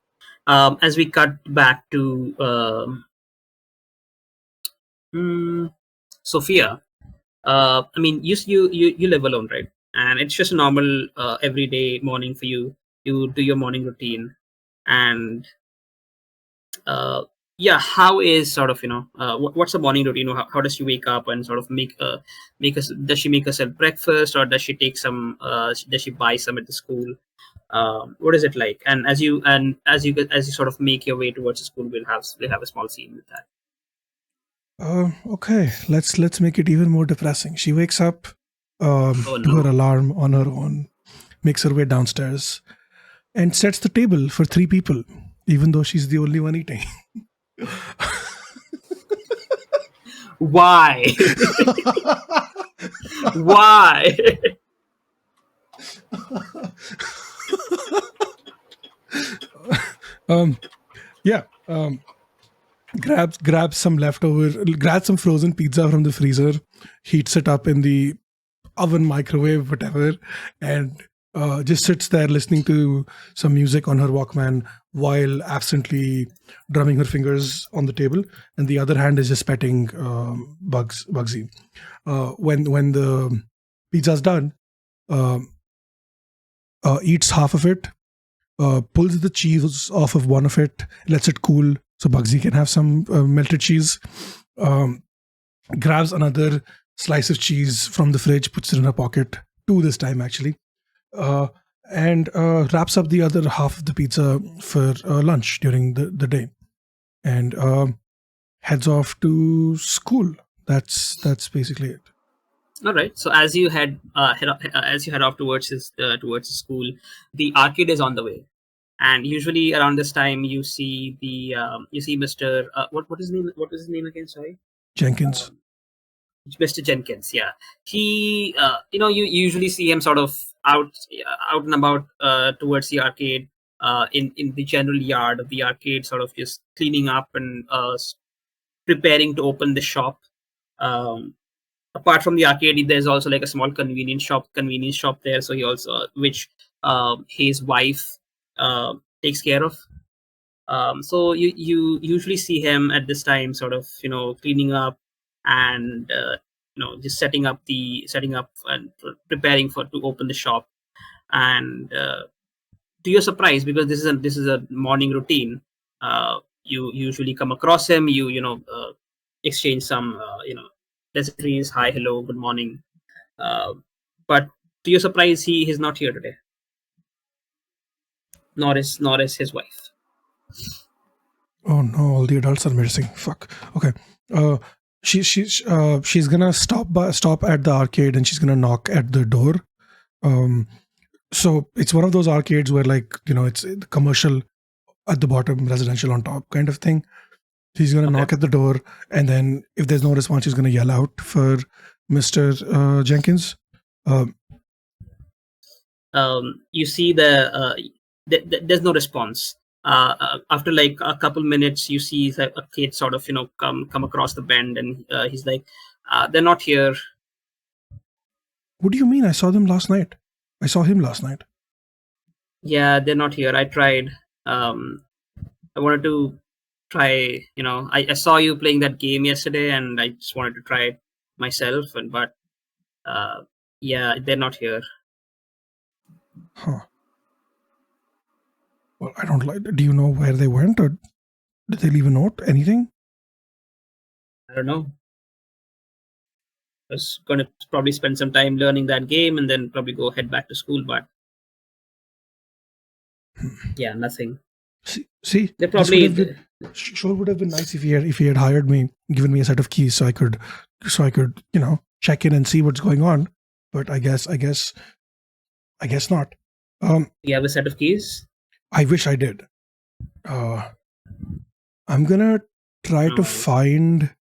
As we cut back to Sophia, I mean, you live alone, right? And it's just a normal everyday morning for you. You do your morning routine, and yeah, how is sort of what's the morning routine? How does she wake up and sort of make us? Does she make herself breakfast, or does she take some? Does she buy some at the school? What is it like? And as you sort of make your way towards the school, we'll have a small scene with that. Okay, let's make it even more depressing. She wakes up Oh to her no! alarm on her own, makes her way downstairs, and sets the table for 3 people, even though she's the only one eating. Why? Why? Yeah. Grabs some leftover, grabs some frozen pizza from the freezer, heats it up in the oven, microwave, whatever, and just sits there listening to some music on her Walkman while absently drumming her fingers on the table, and the other hand is just petting Bugsy. When the pizza's done, eats half of it, pulls the cheese off of one of it, lets it cool so Bugsy can have some melted cheese. Grabs another slice of cheese from the fridge, puts it in her pocket, 2 this time actually, and wraps up the other half of the pizza for lunch during the day, and heads off to school. That's basically it. All right. So as you head off towards the school, the arcade is on the way, and usually around this time you see Mr. What is his name? What was his name again? Sorry. Jenkins. Mr. Jenkins, yeah. He, you usually see him sort of out and about towards the arcade, in the general yard of the arcade, sort of just cleaning up and preparing to open the shop. Apart from the arcade, there's also like a small convenience shop there. So he also, which his wife takes care of. So you usually see him at this time, sort of cleaning up and just setting up and preparing to open the shop. And to your surprise, because this is a morning routine, you usually come across him. Exchange some pleasantries, hi, hello, good morning. But to your surprise, he's not here today. Nor is his wife. Oh no! All the adults are missing. Fuck. Okay. She's gonna stop at the arcade and she's gonna knock at the door. So it's one of those arcades where it's the commercial at the bottom, residential on top kind of thing. She's gonna knock at the door, and then if there's no response, she's gonna yell out for Mr. Jenkins. You see there's no response. After like a couple minutes, you see a kid sort of come across the bend, and he's like, they're not here. What do you mean? I saw them last night. I saw him last night. Yeah, they're not here. I tried. I wanted to try. I saw you playing that game yesterday, and I just wanted to try it myself. But yeah, they're not here. Huh. Well, I don't like. Do you know where they went, or did they leave a note? Anything? I don't know. I was going to probably spend some time learning that game and then probably head back to school. But yeah, nothing. See, they probably sure would have been nice if he had hired me, given me a set of keys, so I could check in and see what's going on. But I guess not. You have a set of keys? I wish I did. I'm gonna try to find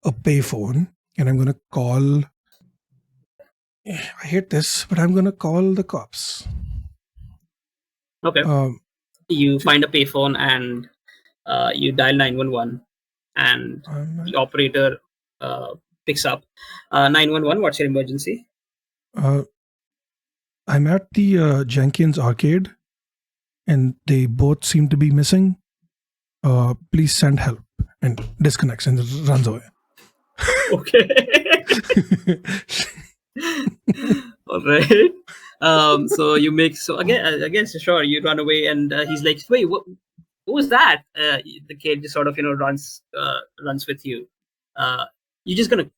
a payphone, and I'm gonna call. I hate this, but I'm gonna call the cops. Okay. You find a payphone and you dial 911, and the operator picks up. 911, what's your emergency? I'm at the Jenkins arcade, and they both seem to be missing. Please send help, and disconnects and runs away. Okay. All right. So you make, so again, I guess, sure, you run away, and he's like, wait, what? who's that? The kid just sort of runs with you. You just gonna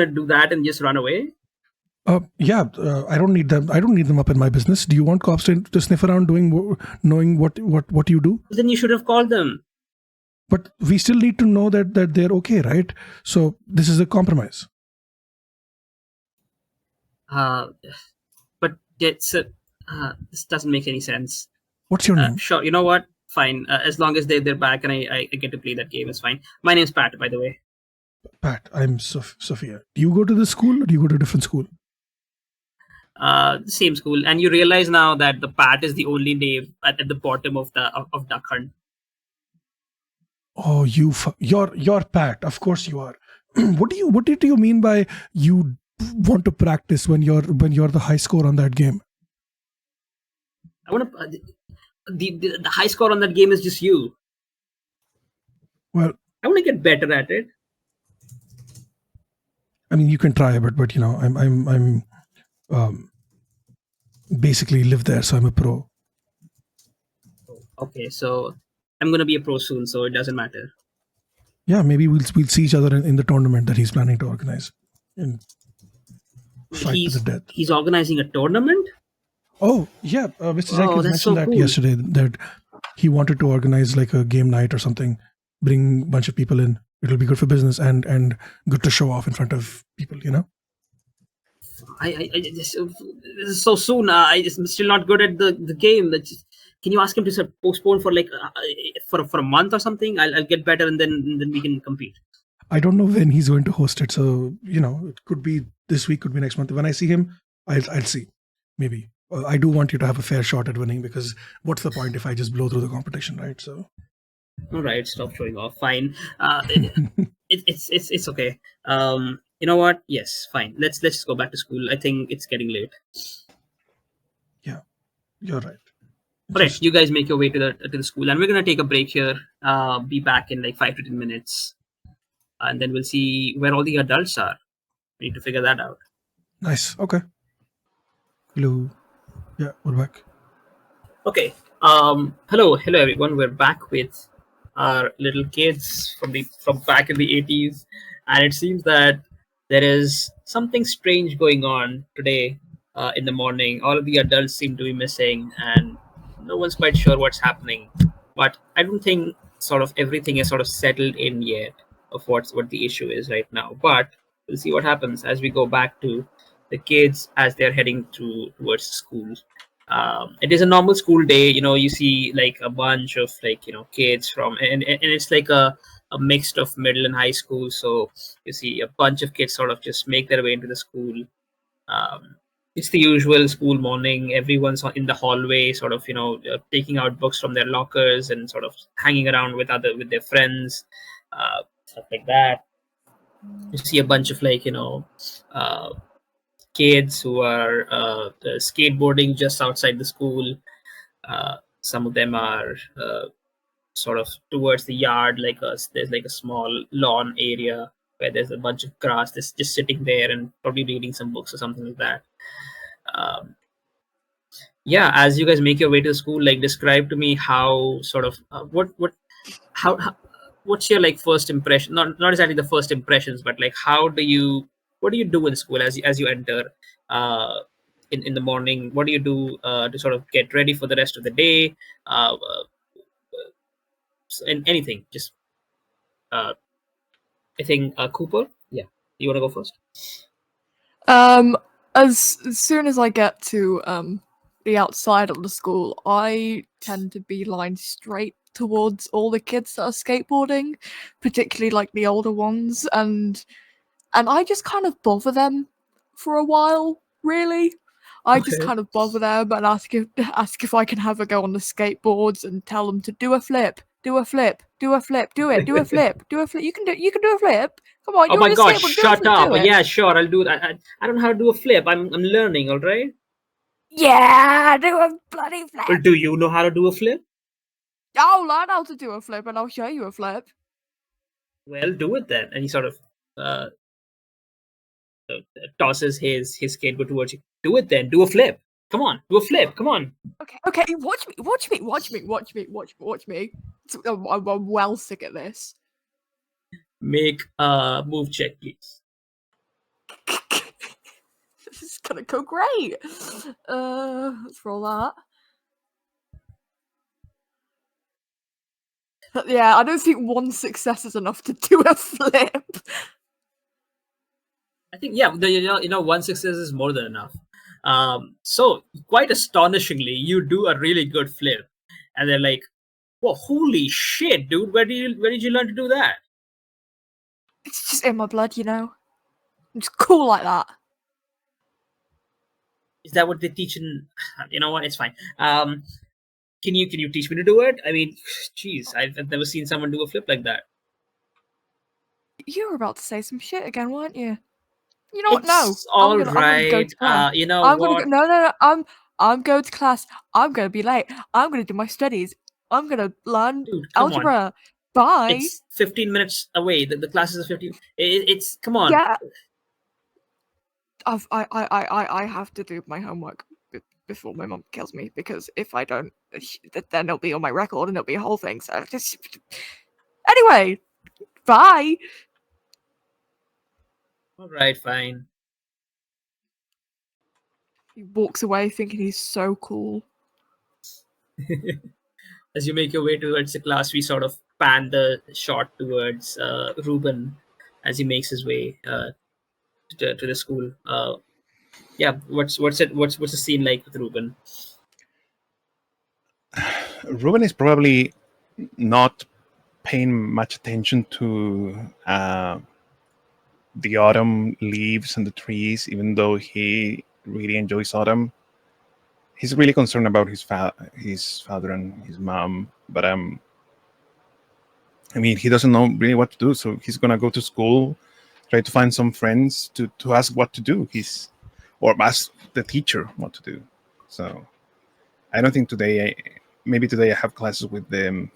do that and just run away? Yeah, I don't need them. I don't need them up in my business. Do you want cops to sniff around knowing what you do? Then you should have called them. But we still need to know that they're okay, right? So this is a compromise. But it's this doesn't make any sense. What's your name? Sure, you know what? Fine. As long as they're back and I get to play that game, it's fine. My name's Pat, by the way. Pat. I'm Sophia. Do you go to this school or do you go to a different school? Same school. And you realize now that the Pat is the only name at the bottom of Duck Hunt. Oh, you're Pat. Of course you are. What did you mean by you want to practice when you're the high score on that game? I want to. The high score on that game is just you. Well, I want to get better at it. I mean, you can try, but I'm basically live there, so I'm a pro. Okay, so I'm gonna be a pro soon, so it doesn't matter. Yeah, maybe we'll see each other in the tournament that he's planning to organize and fight to the death. He's organizing a tournament? Oh, yeah. Mr. Jenkins mentioned so that cool. yesterday, that he wanted to organize like a game night or something, bring a bunch of people in. It'll be good for business and good to show off in front of people, This is so soon. I'm still not good at the game. Can you ask him to sort of postpone for for a month or something? I'll get better and then we can compete. I don't know when he's going to host it, so it could be this week, could be next month. When I see him, I'll see. Maybe I do want you to have a fair shot at winning, because what's the point if I just blow through the competition, right? So. All right, stop showing off. Fine. It's okay. You know what? Yes, fine. Let's just go back to school. I think it's getting late. Yeah, you're right. All right, you guys make your way to the school, and we're gonna take a break here. Be back in like 5 to 10 minutes, and then we'll see where all the adults are. We need to figure that out. Nice. Okay. Hello. Yeah, we're back. Okay. Hello everyone. We're back with our little kids from back in the 80s, and it seems that there is something strange going on today in the morning. All of the adults seem to be missing, and no one's quite sure what's happening. But I don't think sort of everything is sort of settled in yet of what the issue is right now. But we'll see what happens as we go back to the kids as they're heading towards school. It is a normal school day. You see like a bunch of kids from and it's like a mix of middle and high school. So you see a bunch of kids sort of just make their way into the school. It's the usual school morning. Everyone's in the hallway, sort of taking out books from their lockers and sort of hanging around with their friends, stuff like that. You see a bunch of kids who are skateboarding just outside the school. Some of them are sort of towards the yard, there's like a small lawn area where there's a bunch of grass that's just sitting there and probably reading some books or something like that. Yeah, as you guys make your way to school, like describe to me how sort of how what's your first impression, not exactly the first impressions, but like what do you do in school as you enter in the morning? What do you do to sort of get ready for the rest of the day? And anything, just I think Cooper, yeah, you want to go first? As soon as I get to the outside of the school, I tend to beeline straight towards all the kids that are skateboarding, particularly like the older ones, and I just kind of bother them for a while, really. I just Okay. kind of bother them and ask if I can have a go on the skateboards and tell them to do a flip, do a flip, do a flip, do it, do a flip, do a flip. You can do a flip. Come on, Oh you're my on a gosh, skateboard, do a shut flip, up. do it. Yeah, sure, I'll do that. I don't know how to do a flip. I'm learning, all right? Yeah, do a bloody flip. Well, do you know how to do a flip? I'll learn how to do a flip and I'll show you a flip. Well, do it then. And he sort of tosses his skateboard towards you. Do it then. Do a flip. Come on, do a flip. Come on. Okay, watch me. I'm well sick at this. Make a move check, please. This is gonna go great. Let's roll that. Yeah, I don't think one success is enough to do a flip. I think one success is more than enough. So quite astonishingly, you do a really good flip, and they're like, "Whoa, holy shit, dude! Where did you learn to do that?" It's just in my blood, you know. I'm just cool like that. Is that what they teach in? You know what? It's fine. Can you teach me to do it? I mean, geez, I've never seen someone do a flip like that. You were about to say some shit again, weren't you? You know what? No, It's all I'm gonna go right. to class. You know I'm what? gonna go. No. I'm going to class. I'm gonna be late. I'm gonna do my studies. I'm gonna learn Dude, come on. algebra. Bye. It's 15 minutes away. The classes are 15. It's come on. Yeah. I have to do my homework before my mom kills me, because if I don't, then it'll be on my record and it'll be a whole thing. So just anyway, bye. All right, fine. He walks away thinking he's so cool. As you make your way towards the class, we sort of pan the shot towards Ruben as he makes his way to the school. Yeah, what's the scene like with Ruben? Ruben is probably not paying much attention to the autumn leaves and the trees, even though he really enjoys autumn. He's really concerned about his father and his mom, but I mean, he doesn't know really what to do, so he's gonna go to school, try to find some friends to ask what to do. Or ask the teacher what to do. So I don't think maybe today I have classes with them.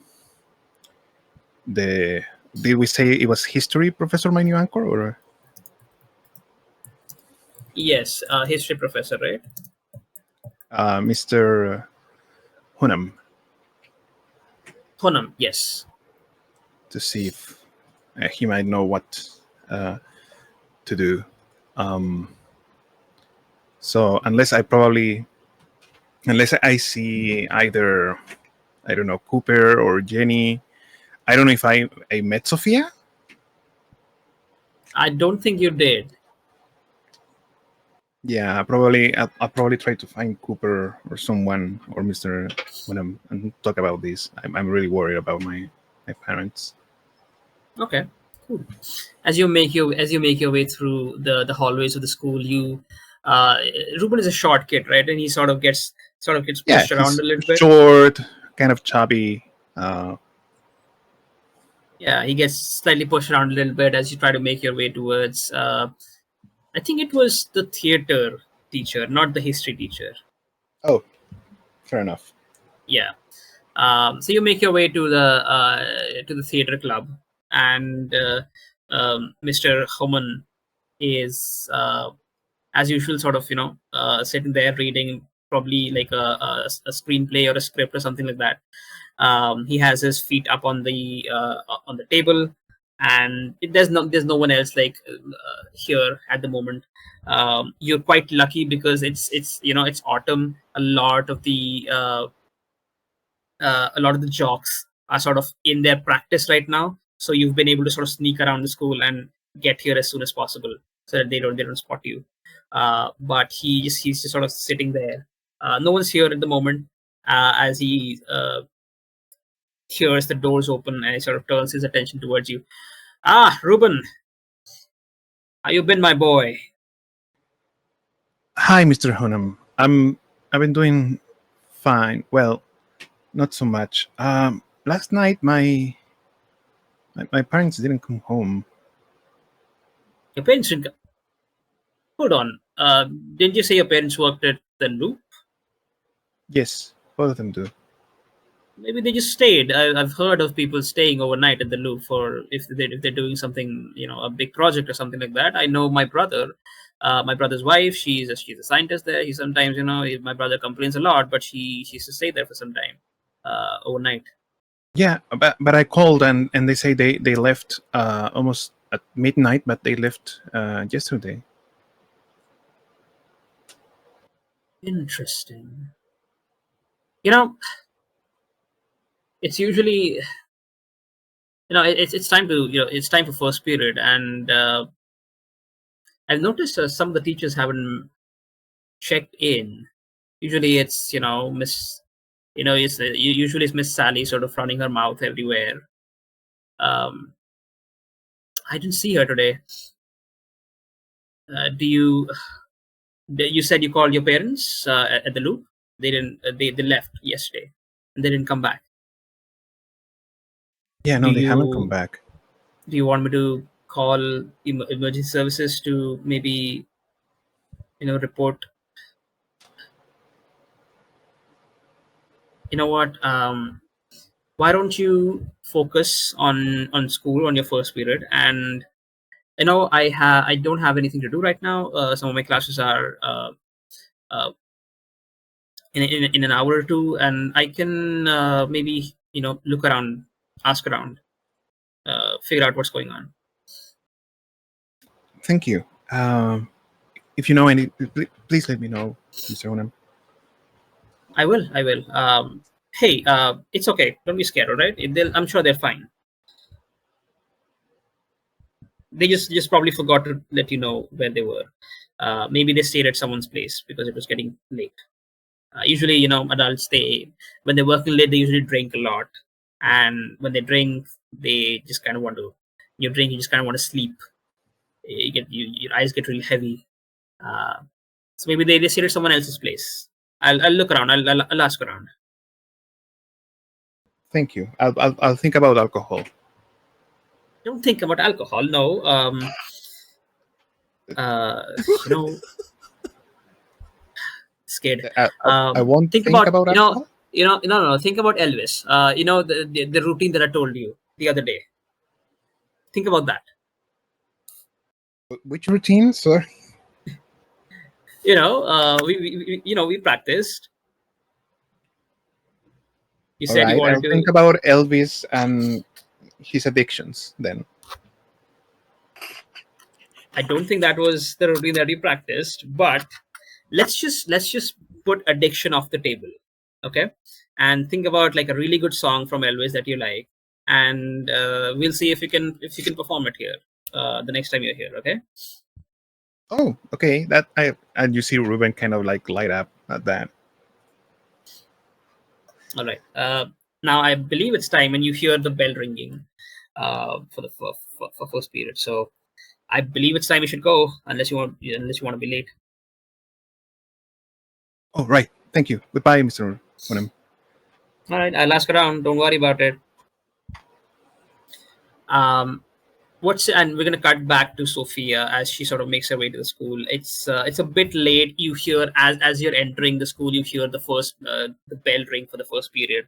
Did we say it was history professor, my new anchor, or? Yes, history professor, right? Mr. Hunham, Honam, yes. to see if he might know what to do. So unless I see either, I don't know, Cooper or Jenny, I don't know if I met Sophia. I don't think you did. Yeah, I'll probably try to find Cooper or someone or Mr. Wenham and talk about this. I'm really worried about my parents. Okay, cool. As you make your way through the hallways of the school, Ruben is a short kid, right? And he sort of gets pushed around a little bit. Short, kind of chubby. Yeah, he gets slightly pushed around a little bit as you try to make your way towards. I think it was the theater teacher, not the history teacher. Oh, fair enough. Yeah. So you make your way to the theater club, and Mr. Homan is, as usual, sort of sitting there reading probably like a screenplay or a script or something like that. He has his feet up on the table, and there's no one else like here at the moment. You're quite lucky because it's autumn. A lot of the jocks are sort of in their practice right now, so you've been able to sort of sneak around the school and get here as soon as possible so that they don't spot you. But he's just sort of sitting there. No one's here at the moment as he hears the doors open and he sort of turns his attention towards you. Ah, Ruben, how you been, my boy? Hi, Mr. Hunham. I've been doing fine. Well, not so much. Last night my parents didn't come home. Your parents didn't. Hold on. Didn't you say your parents worked at the Loop? Yes, both of them do. Maybe they just stayed. I've heard of people staying overnight at the Loop for if they're doing something, a big project or something like that. I know my brother My brother's wife, she's a scientist there. He sometimes, my brother complains a lot, but she used to stay there for some time overnight. Yeah, but I called and they say they left almost at midnight, but they left yesterday. Interesting. It's usually, it's time to, it's time for first period, and I've noticed some of the teachers haven't checked in. Usually it's, Miss, usually it's Miss Sally sort of running her mouth everywhere. I didn't see her today. You said you called your parents at the loop? They didn't. They left yesterday, and they didn't come back. Yeah, no, Do they haven't come you back. do you want me to call emergency services to maybe report? You know what? Why don't you focus on school on your first period? And I don't have anything to do right now. Some of my classes are uh, in an hour or two, and I can maybe look around, ask around, figure out what's going on. Thank you. If you know any, please let me know, Mr. Onam. I will. Hey, it's okay. Don't be scared. All right. I'm sure they're fine. They just probably forgot to let you know where they were. Maybe they stayed at someone's place because it was getting late. Usually, adults, when they're working late, they usually drink a lot, and when they drink, they just kind of want to. You drink, you just kind of want to sleep. Your eyes get really heavy. So maybe they stayed at someone else's place. I'll look around. I'll ask around. Thank you. I'll think about alcohol. Don't think about alcohol. No. You know, scared. I won't Think think about alcohol. no. Think about Elvis. The routine that I told you the other day. Think about that. Which routine, sir? We practiced. You All said you right, wanted I'll to. think about Elvis and his addictions then. I don't think that was the routine that we practiced, but let's just put addiction off the table, okay? And think about like a really good song from Elvis that you like, and we'll see if you can perform it here the next time you're here, okay? Oh, okay. And you see Ruben kind of like light up at that. All right. Now I believe it's time, and you hear the bell ringing for the for first period. So I believe it's time you should go, unless you want to be late. Oh, right. Thank you. Goodbye, Mr. Onam. All right, I'll ask around. Don't worry about it. And we're gonna cut back to Sophia as she sort of makes her way to the school. It's a bit late. You hear as you're entering the school, you hear the bell ring for the first period.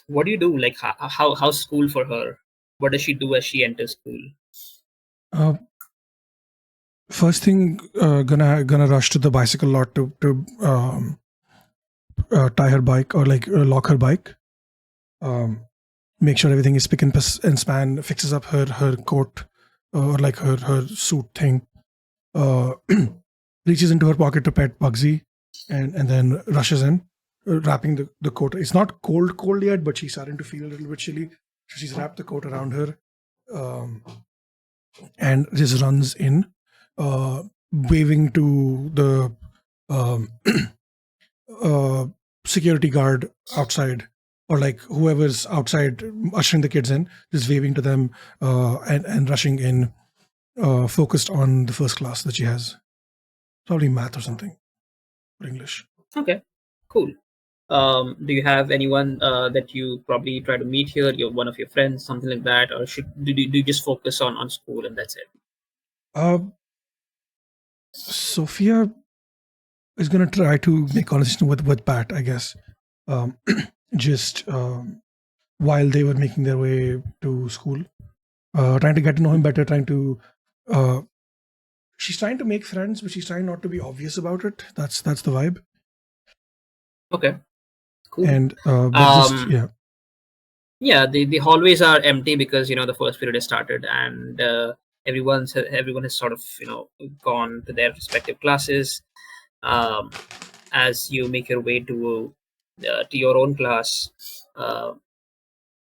What do you do? Like how's school for her? What does she do as she enters school? Uh, First thing, gonna rush to the bicycle lot to tie her bike or like lock her bike. Make sure everything is spick and span. Fixes up her coat or like her suit thing. Reaches into her pocket to pet Bugsy, and then rushes in, wrapping the coat. It's not cold yet, but she's starting to feel a little bit chilly. So she's wrapped the coat around her, and just runs in, waving to the security guard outside, or like whoever's outside ushering the kids in, just waving to them, and rushing in, focused on the first class that she has. Probably math or something, or English. Okay, cool. Do you have anyone that you probably try to meet here? You're one of your friends, something like that, or do you just focus on school and that's it? Sophia is gonna try to make conversation with Pat, I guess. Just while they were making their way to school, trying to get to know him better, trying to she's trying to make friends, but she's trying not to be obvious about it. That's the vibe. Okay, cool. And but just yeah. Yeah, the hallways are empty because the first period has started, and everyone has sort of gone to their respective classes. As you make your way to your own class,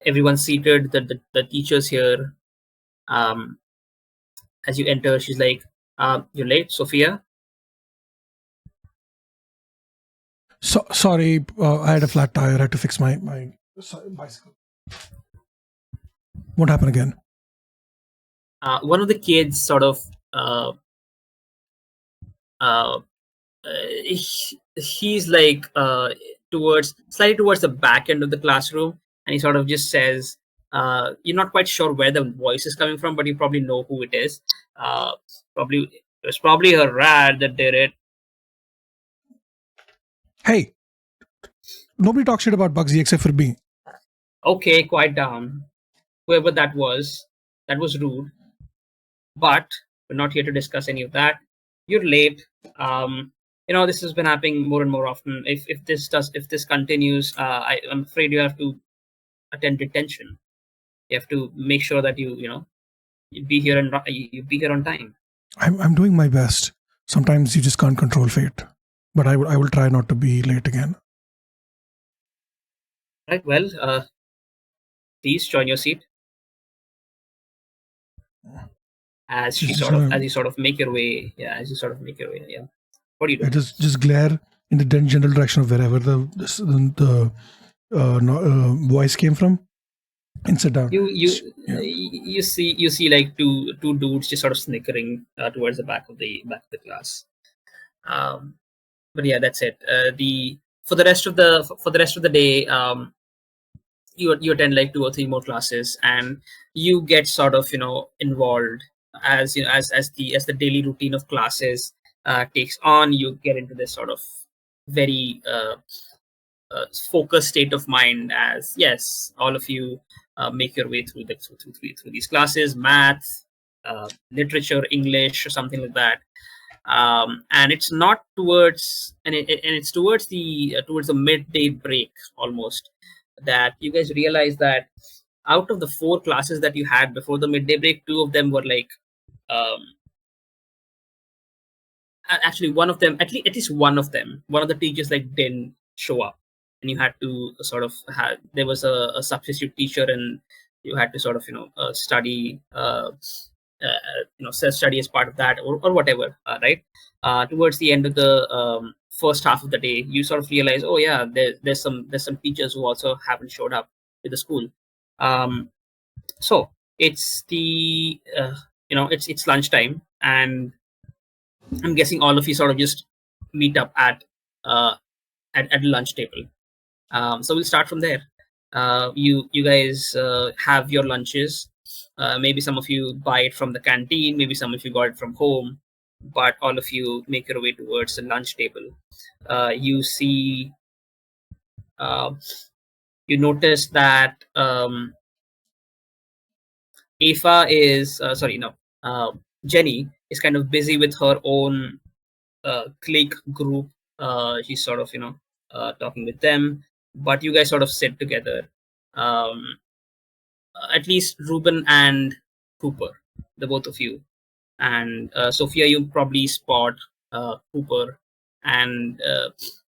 everyone's seated. The teacher's here. As you enter, she's like, "You're late, Sophia." Sorry, I had a flat tire. I had to fix my bicycle. What happened again? One of the kids sort of he's like slightly towards the back end of the classroom, and he sort of just says, you're not quite sure where the voice is coming from, but you probably know who it is. It was probably a rat that did it. Hey, nobody talks shit about Bugsy except for me. Okay, quiet down. Whoever that was rude. But we're not here to discuss any of that. You're late. This has been happening more and more often. If this continues, I'm afraid you have to attend detention. You have to make sure that you be here and you be here on time. I'm doing my best. Sometimes you just can't control fate, but I will try not to be late again. Right. Well, please join your seat. As you sort of make your way. Yeah. What do you do? I just glare in the general direction of wherever the voice came from, and sit down. You see like two dudes just sort of snickering towards the back of the class. But yeah, that's it. For the rest of the day, you attend like 2 or 3 more classes, and you get sort of involved as the daily routine of classes takes on. You get into this sort of very focused state of mind, as yes, all of you make your way through these classes: math, literature, English, or something like that. And it's not towards it's towards the midday break almost that you guys realize that out of the 4 classes that you had before the midday break, 2 of them were like actually one of them, at least one of the teachers like didn't show up, and you had to sort of there was a substitute teacher, and you had to sort of study self-study as part of that, or whatever, right? Towards the end of the first half of the day, you sort of realize, oh yeah, there's some teachers who also haven't showed up to the school. So it's the it's lunchtime, and I'm guessing all of you sort of just meet up at lunch table. So we'll start from there. You guys have your lunches. Maybe some of you buy it from the canteen, maybe some of you got it from home, but all of you make your way towards the lunch table. You see, you notice that Afa is Jenny is kind of busy with her own clique group. She's sort of talking with them, but you guys sort of sit together. At least Ruben and Cooper, the both of you, and Sophia, you probably spot Cooper, and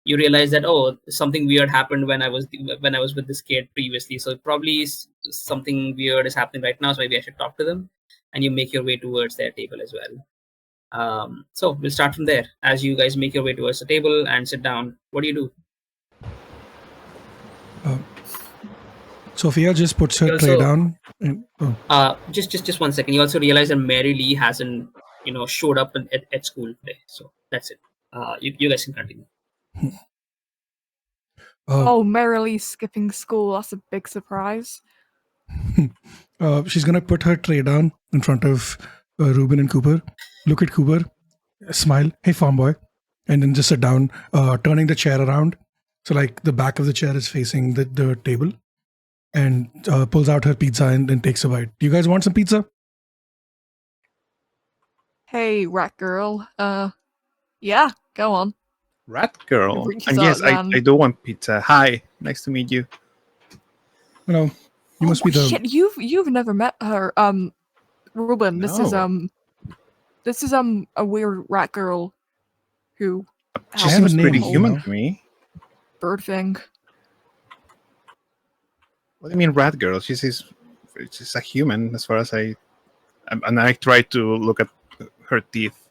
you realize that something weird happened when I was with this kid previously. So probably something weird is happening right now. So maybe I should talk to them. And you make your way towards their table as well. So we'll start from there. As you guys make your way towards the table and sit down, what do you do? Sophia just puts her tray down. Just 1 second. You also realize that Mary Lee hasn't showed up at school today. So that's it. You guys can continue. Merrily skipping school. That's a big surprise. She's gonna put her tray down in front of Ruben and Cooper. Look at Cooper, smile, hey farm boy, and then just sit down, turning the chair around. So like the back of the chair is facing the table, and pulls out her pizza and then takes a bite. Do you guys want some pizza? Hey, rat girl. Yeah, go on. Rat girl. reaches And out yes, his I hand. do want pizza. Hi, nice to meet you. You know, you must be the. Shit, you've never met her. Ruben, No. this is a weird rat girl who She have a seems name, pretty you human know. to me. bird thing. What do you mean, rat girl? She's a human, as far as and I try to look at her teeth.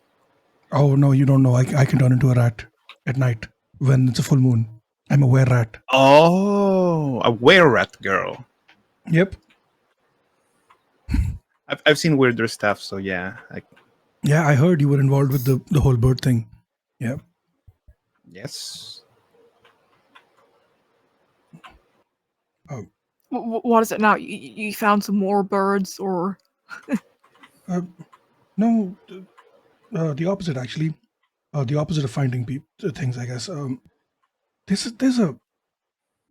Oh no, you don't know. I can turn into a rat at night when it's a full moon. I'm a were rat. Oh, a were rat girl. Yep. I've seen weirder stuff, so yeah. Yeah, I heard you were involved with the whole bird thing. Yeah. Yes. What is it now? You found some more birds, or No, the opposite actually. The opposite of finding things, I guess. There's a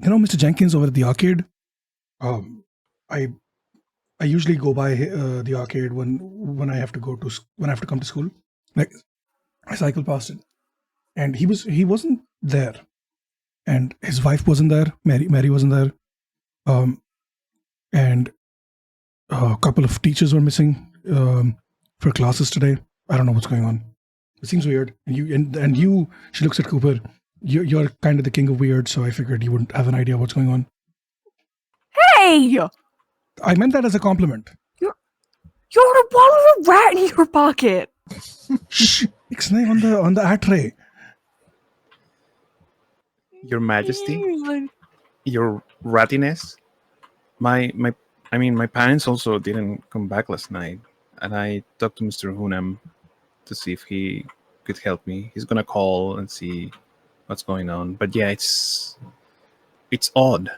Mr. Jenkins over at the arcade. I I usually go by the arcade when I have to when I have to come to school. Like I cycle past it, and he wasn't there, and his wife wasn't there. Mary wasn't there, and a couple of teachers were missing for classes today. I don't know what's going on. It seems weird. And you. She looks at Cooper. You're kind of the king of weird, so I figured you wouldn't have an idea what's going on. hey, I meant that as a compliment. you're the one with a rat in your pocket. Shh! Ixnay on the at tray. Your Majesty, your rattiness. My parents also didn't come back last night, and I talked to Mr. Hunam to see if he could help me. He's gonna call and see what's going on. But yeah, it's odd.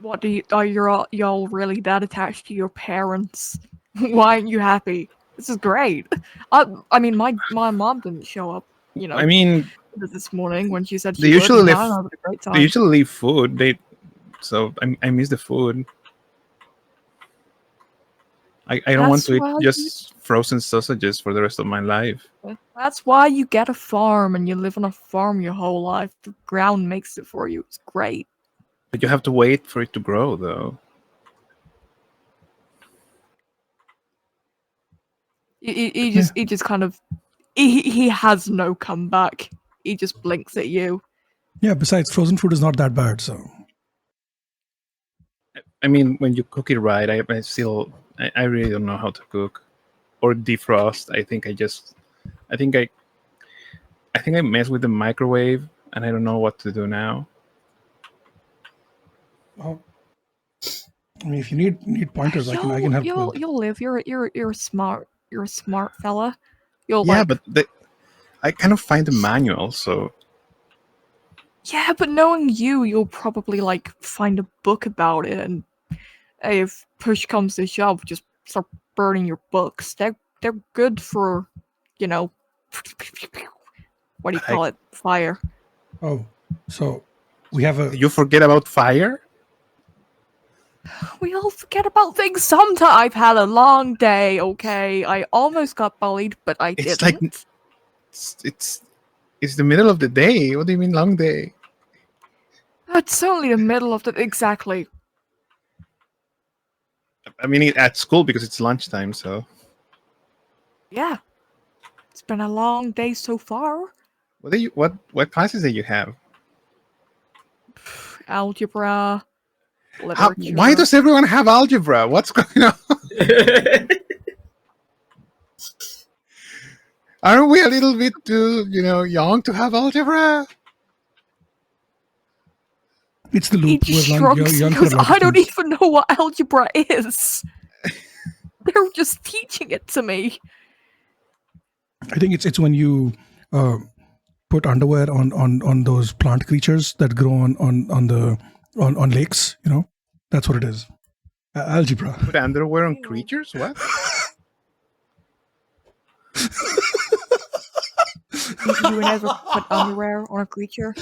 What are y'all really that attached to your parents? Why aren't you happy? This is great. I mean, my mom didn't show up. You know, I mean, this morning when she said she they would. usually And leave. I had a great time. They usually leave food. So I miss the food. I don't want That's to eat why just frozen sausages for the rest of my life. That's why you get a farm and you live on a farm your whole life. The ground makes it for you. It's great. But you have to wait for it to grow, though. He just kind of he has no comeback. He just blinks at you. Yeah. Besides, frozen food is not that bad. So I mean, when you cook it right, I really don't know how to cook or defrost. I think I mess with the microwave, and I don't know what to do now. I mean, if you need pointers, I can help with. You'll live. You're smart. You're a smart fella. You'll Yeah, like. but I kind of find the manual, so Yeah, but knowing you, you'll probably like find a book about it, and hey, if push comes to shove, just start burning your books. They're good for, you know, what do you call it? Fire. Oh, so we have a. you forget about fire. We all forget about things sometimes. I've had a long day, okay? I almost got bullied, but I It's didn't. like it's the middle of the day. What do you mean long day? It's only the middle of the... Exactly. I mean, at school because it's lunchtime, so. Yeah. It's been a long day so far. What classes that you have? Algebra, How, literature. why does everyone have algebra? What's going on? Aren't we a little bit too, young to have algebra? It's the He loop. just We're shrugs young for because a lot of I don't things. even know what algebra is. They're just teaching it to me. I think it's when you put underwear on those plant creatures that grow on lakes. That's what it is. Algebra. Put underwear on creatures? What? You never put underwear on a creature?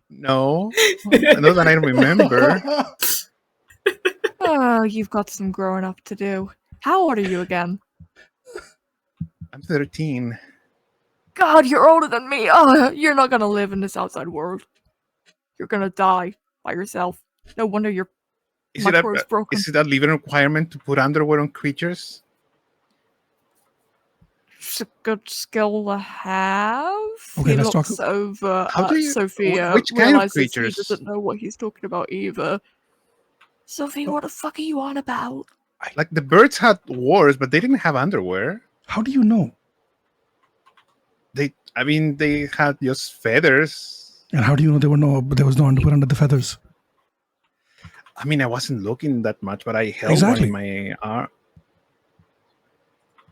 No. Not that I remember. Oh, you've got some growing up to do. How old are you again? I'm 13. God, you're older than me. Oh, you're not gonna live in this outside world. You're gonna die by yourself. No wonder your micro's broken. Is it a living requirement to put underwear on creatures? It's a good skill to have. Okay, He let's talk- looks over How at do you- Sophia, which kind of realizes he creatures? doesn't know what he's talking about either. Sophie, what the fuck are you on about? Like the birds had wars, but they didn't have underwear. How do you know? They had just feathers. And how do you know there was no underwear under the feathers? I mean, I wasn't looking that much, but I held Exactly. one in my arm.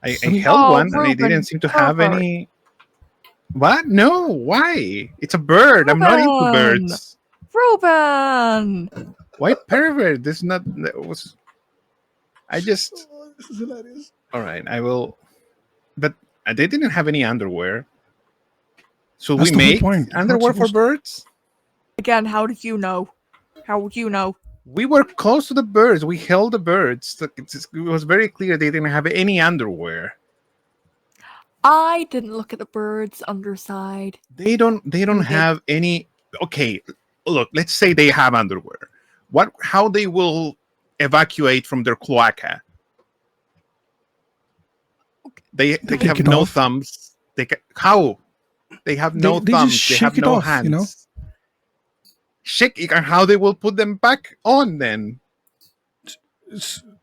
I mean- held one, and it Ruben, didn't seem to have pervert. any. What? No. Why? It's a bird. I'm not into Ruben! birds. Ruben! Why pervert? This not. That was. I just. This is hilarious. All right. I will. But they didn't have any underwear. So That's we the whole make point. You're not underwear for supposed- birds. Again, how did you know? How would you know? We were close to the birds. We held the birds. It was very clear they didn't have any underwear. I didn't look at the bird's underside. They don't did. have any. Okay, look. Let's say they have underwear. How they will evacuate from their cloaca? They take have it no off. thumbs. How? They have no They thumbs. just They shake have it no off, hands. you know? Shake it, and how they will put them back on then?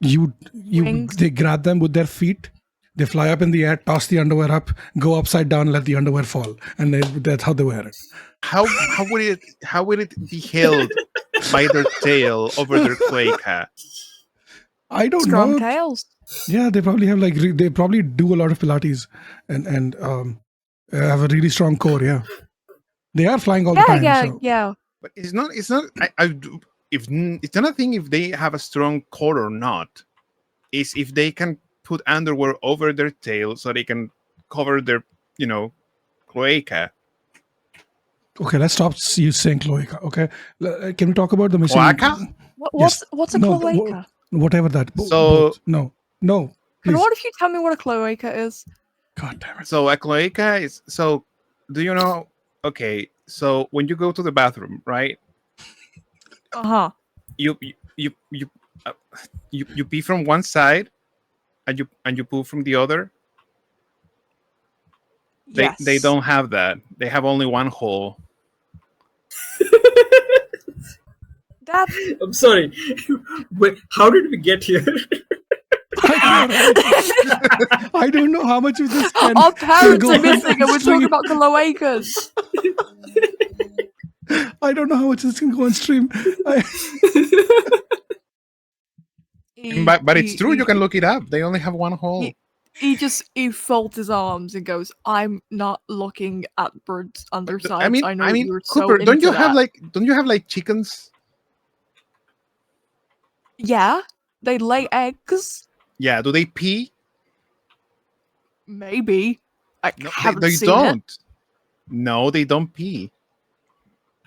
You Wings. they grab them with their feet, they fly up in the air, toss the underwear up, go upside down, let the underwear fall, and that's how they wear it. How would it be held by their tail over their cloaca? I don't Strong know. tails. Yeah, they probably have they probably do a lot of Pilates and have a really strong core. Yeah, they are flying all the time. So. Yeah. But it's not. If it's not a thing if they have a strong core or not. Is if they can put underwear over their tail so they can cover their cloaca. Okay, let's stop you saying cloaca. Okay, can we talk about the missing? Cloaca? What's a No, cloaca? Whatever that. So- no, And please. what if you tell me what a cloaca is? God damn it. So a cloaca is so. Do you know? Okay, so when you go to the bathroom, right? Uh-huh. You pee from one side, and you poo from the other. Yes. They don't have that. They have only one hole. That's I'm sorry. Wait, how did we get here? I don't know how much of this can our parents go are on missing and we're stream. talking about cloacas. I don't know how much this can go on stream. But it's true. You can look it up. They only have one hole. He folds his arms and goes, "I'm not looking at birds' undersides. I know mean, you're Cooper, so don't into you have that." like chickens? Yeah, they lay eggs. Yeah. Do they pee? Maybe. I No, haven't they seen it. don't. No, they don't pee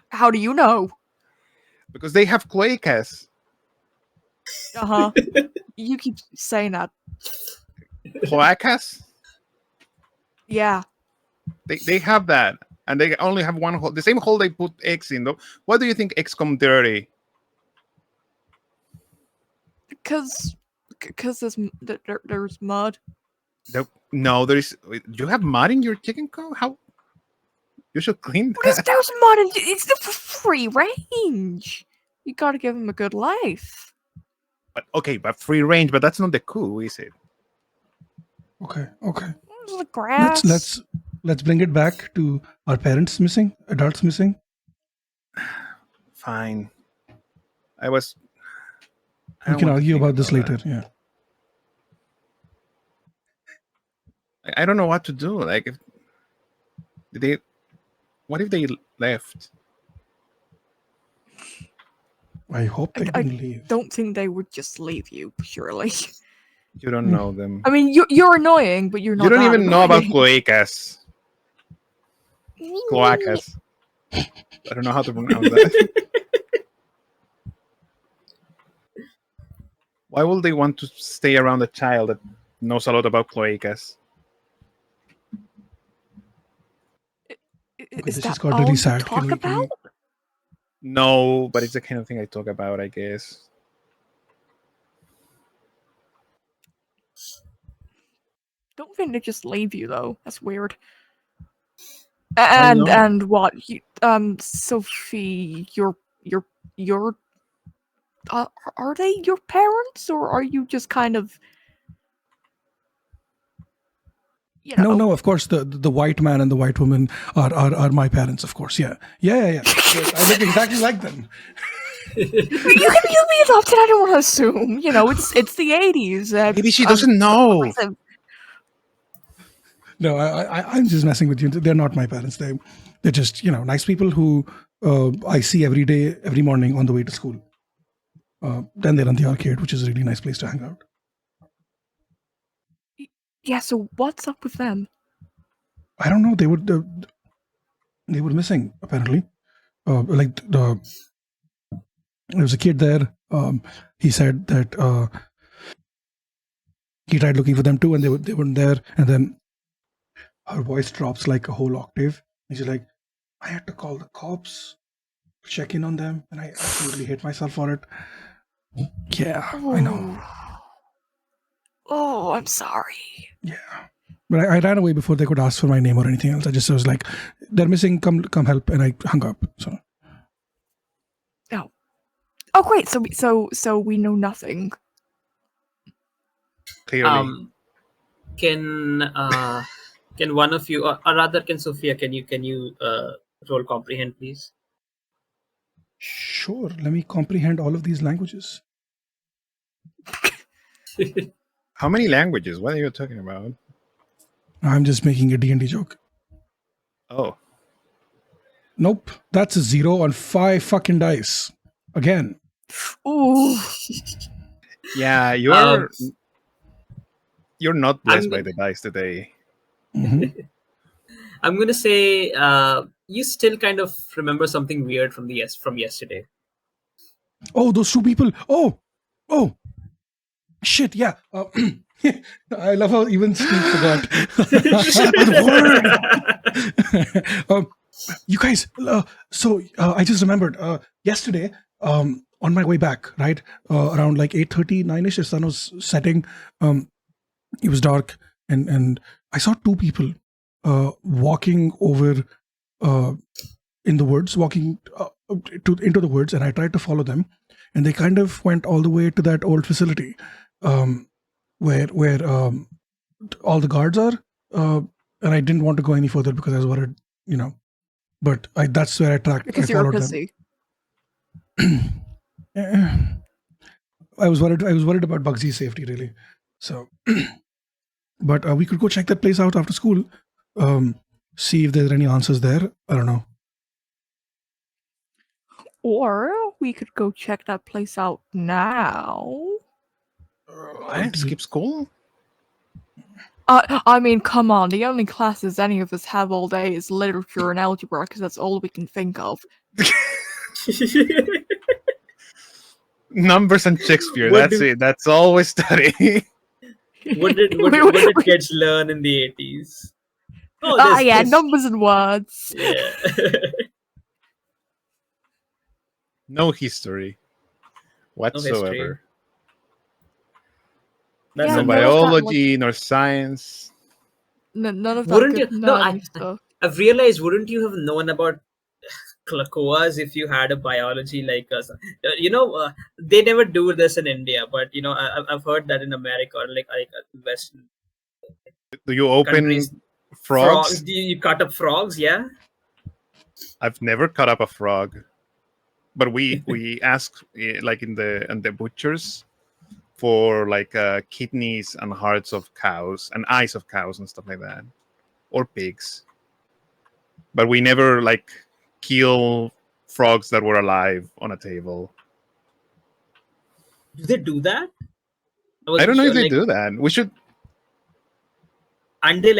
How do you know? because they have cloacas. Uh-huh. You keep saying that. Cloacas? Yeah. They have that, and they only have one hole. The same hole they put eggs in. Though, why do you think eggs come dirty? Because there's mud. No, there is. You have mud in your chicken coop. How? You should clean Because that. there's mud and it's the free range. You gotta give him a good life. But free range. But that's not the coup, is it? Okay. There's the grass. Let's bring it back to our parents missing, adults missing. Fine. I We don't can want to argue think about this that. later. Yeah. I don't know what to do. Like, what if they left? I hope they I didn't leave. don't think they would just leave you, surely. You don't know them. I mean, you're annoying, but you're not. You don't that even know about annoying. cloacas. Cloacas. I don't know how to pronounce that. Why would they want to stay around a child that knows a lot about cloacas? Okay, Is this that just got all really you sad. talk about? No, but it's the kind of thing I talk about, I guess. Don't think they just leave you though. That's weird. Why not? And what? Sophie, your are they your parents, or are you just kind of, you know? No, of course, the white man and the white woman are my parents, of course. Yeah. Yes, I look exactly like them. You can be adopted. I don't want to assume. You know, it's the 80s. Maybe she doesn't know. No, I'm just messing with you. They're not my parents. They're just nice people who I see every day, every morning on the way to school. Then they run the arcade, which is a really nice place to hang out. Yeah. So what's up with them? I don't know. They were missing apparently. There was a kid there. He said that he tried looking for them too, and they weren't there. And then her voice drops like a whole octave. And she's like, I had to call the cops to check in on them, and I absolutely hate myself for it. Yeah, I know. Oh, I'm sorry. Yeah. But I ran away before they could ask for my name or anything else. I was like, they're missing, come help, and I hung up. So Oh, great. So we know nothing. Clearly. Can one of you, or rather, can Sophia? Can you roll comprehend, please? sure, let me comprehend all of these languages. How many languages? What are you talking about? I'm just making a D&D joke. Oh. Nope, that's a 0 on 5 fucking dice. Again. Ooh. Yeah, you're not blessed by the dice today. Mm-hmm. I'm gonna say you still kind of remember something weird from yesterday. Oh, those two people. Oh, shit. Yeah. I love how even Steve forgot. You guys. So I just remembered yesterday. On my way back, right around like 8:30, 9ish, the sun was setting. It was dark, and I saw two people walking over in the woods, walking into the woods, and I tried to follow them, and they kind of went all the way to that old facility where all the guards are, and I didn't want to go any further because I was worried, But that's where I tracked. Because I you're a followed pussy. them. I was worried about Bugsy's safety, really. So, but we could go check that place out after school. See if there's any answers there. I don't know. Or we could go check that place out now. What? Skip school? I mean, come on. The only classes any of us have all day is literature and algebra, because that's all we can think of. Numbers and Shakespeare. What That's do- it. That's all we study. What did kids learn in the 80s? Oh, there's numbers and words. Yeah. No history whatsoever. That's Yeah, No a- none of that, biology, nor science. None of that Wouldn't good you? No, nerdy stuff. I've realized. Wouldn't you have known about Klakoas if you had a biology like us? They never do this in India, but I've heard that in America or like Western Do you open countries. frogs? Do you cut up frogs? Yeah. I've never cut up a frog, but we ask like in the butchers for like kidneys and hearts of cows and eyes of cows and stuff like that, or pigs. But we never like kill frogs that were alive on a table. Do they do that? I don't know if they do that. We should. And they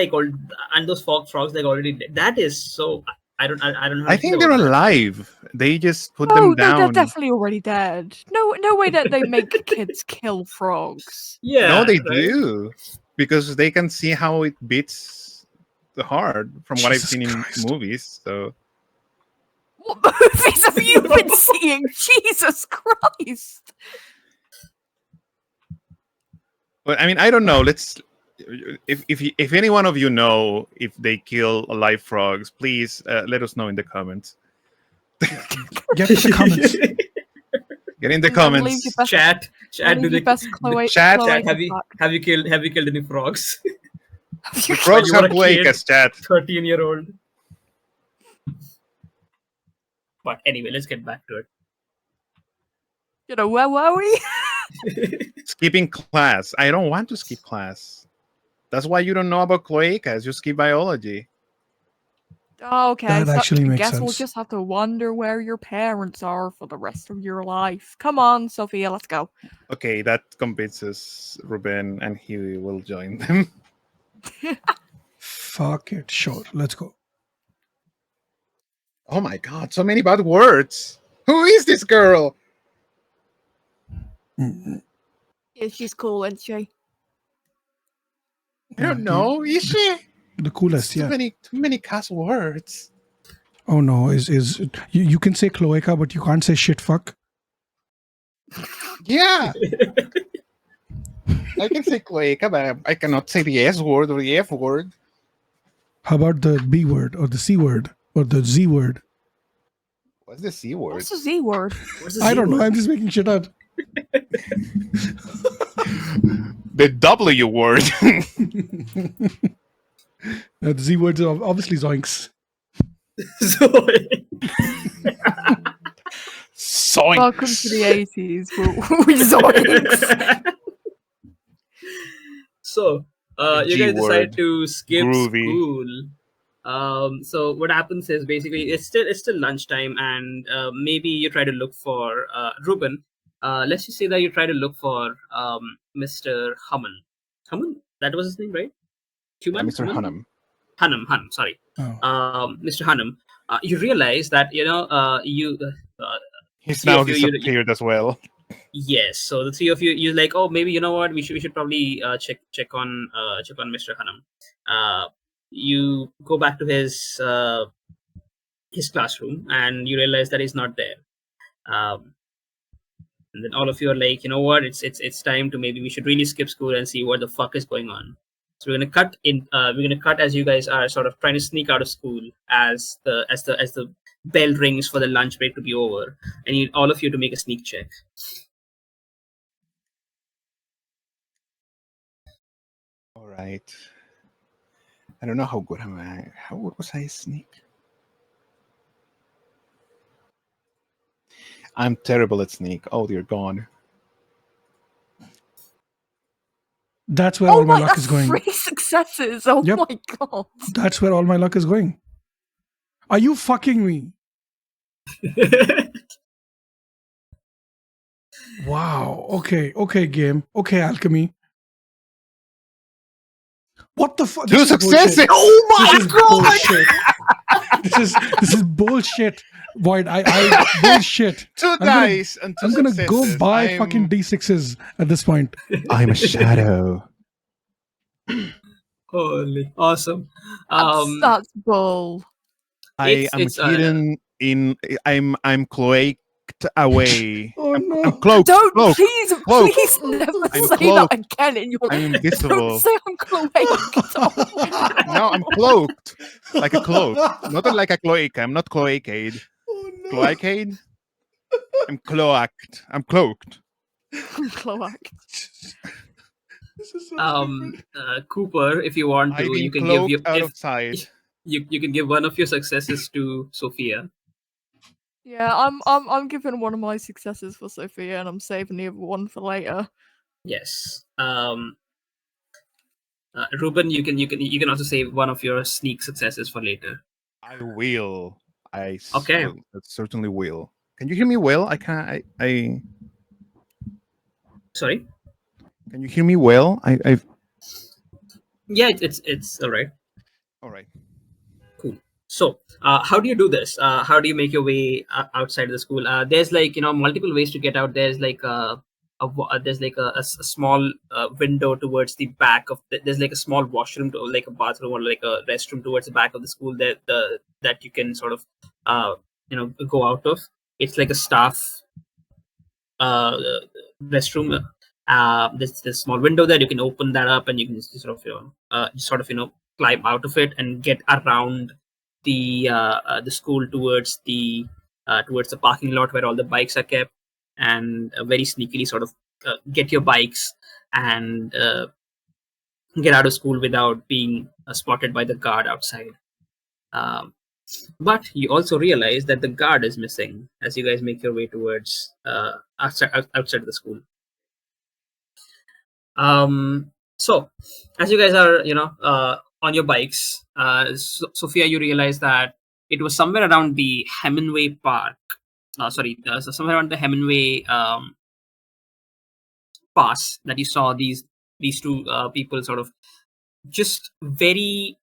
and those frogs like already dead. That is so. I don't know. I think they're alive. They just put Oh, them they're down. definitely already dead. No no way that they make kids kill frogs. Yeah. No, they right? do, because they can see how it beats the heart from what I've Jesus seen in Christ. movies. So What movies have you been seeing? Jesus Christ! but I mean, I don't know. Let's if any one of you know if they kill live frogs, please let us know in the comments. Get to the comments. Get in the And leave comments. your best, Chat. leave Do your the best chat, chat. cloaca Have you killed any frogs? The frogs you were have a kid. cloacas, chat. 13-year-old. But anyway, let's get back to it. You know, where were we? Skipping class. I don't want to skip class. That's why you don't know about cloacas. You skip biology. Okay, That so actually I makes guess we'll sense. just have to wonder where your parents are for the rest of your life. Come on, Sophia, let's go. Okay, that convinces Ruben, and he will join them. Fuck it. Sure. Let's go. Oh my god, so many bad words. Who is this girl? Mm, Yeah, she's cool, isn't she? I don't know. Is she? The coolest, Too yeah. many cuss words. Oh no, is you can say cloaca, but you can't say shit fuck. Yeah. I can say cloaca, but I cannot say the S word or the F word. How about the B word or the C word or the Z word? What's the C word? What's the Z word? What's the I Z don't know. word? I'm just making shit up. The W word. The Z words are obviously zoinks. Zoe. Soink. Welcome to the 80s with zoinks. So, The you G guys decide word. to skip Groovy. school. So what happens is basically it's still lunchtime, and maybe you try to look for Ruben. Let's just say that you try to look for Mr. Humman. Humman, that was his name, right? Yeah, Human, Mr. Hunnam. Hunnam. Sorry, Oh. Mr. Hunnam. You realize that He's three now of you disappeared as well. yes. So the three of you, you're like, oh, maybe you know what? We should probably check on Mr. Hanam. You go back to his classroom, and you realize that he's not there. Um, and then all of you are like, you know what? It's time to maybe we should really skip school and see what the fuck is going on. So we're gonna cut in. We're gonna cut as you guys are sort of trying to sneak out of school as the bell rings for the lunch break to be over. I need all of you to make a sneak check. All right. I don't know how good am I. How good was I sneak? I'm terrible at sneak. Oh dear God. That's where Oh all my my, luck that's is going. 3 successes! Oh Yep. my god. That's where all my luck is going. Are you fucking me? Wow. Okay, game. Okay, alchemy. What the fuck? 2 successes. Oh my This is bullshit. This is bullshit. Void. I bullshit. 2 gonna- dice and 2 I'm gonna successes. go buy fucking D6s at this point. I'm a shadow. Holy awesome. That's bull. I am it's hidden in. I'm cloaked away. Oh I'm no. cloaked. Don't cloaked. Cloak. please never I'm say cloaked. that again in your I'm Don't invisible. say I'm cloaked. No, I'm cloaked like a cloak, not like a cloaca. I'm not cloacade. Oh no. Cloacade. I'm cloaked. I'm cloaked. Cloaked. This is so stupid. Cooper, if you want I've to, been you can give cloaked out of sight. you can give one of your successes to Sophia. Yeah, I'm giving one of my successes for Sophia, and I'm saving the other one for later. Yes. Ruben, you can also save one of your sneak successes for later. I will. Okay. Certainly will. Can you hear me well? I can't. I Sorry. Can you hear me well? Yeah, it's all right. All right. Cool. So, how do you do this? How do you make your way outside of the school? There's like multiple ways to get out. There's like there's like a small window towards the back of there's like a small washroom to, like a bathroom or like a restroom towards the back of the school that you can sort of go out of. It's like a staff uh, restroom. There's this small window there. You can open that up, and you can just sort of climb out of it and get around the school towards the parking lot where all the bikes are kept, and very sneakily sort of get your bikes and get out of school without being spotted by the guard outside. Um, but you also realize that the guard is missing as you guys make your way towards outside of the school. So as you guys are on your bikes, Sophia, you realize that it was somewhere around the Hemingway Park. So somewhere around the Hemingway pass that you saw these two people sort of just very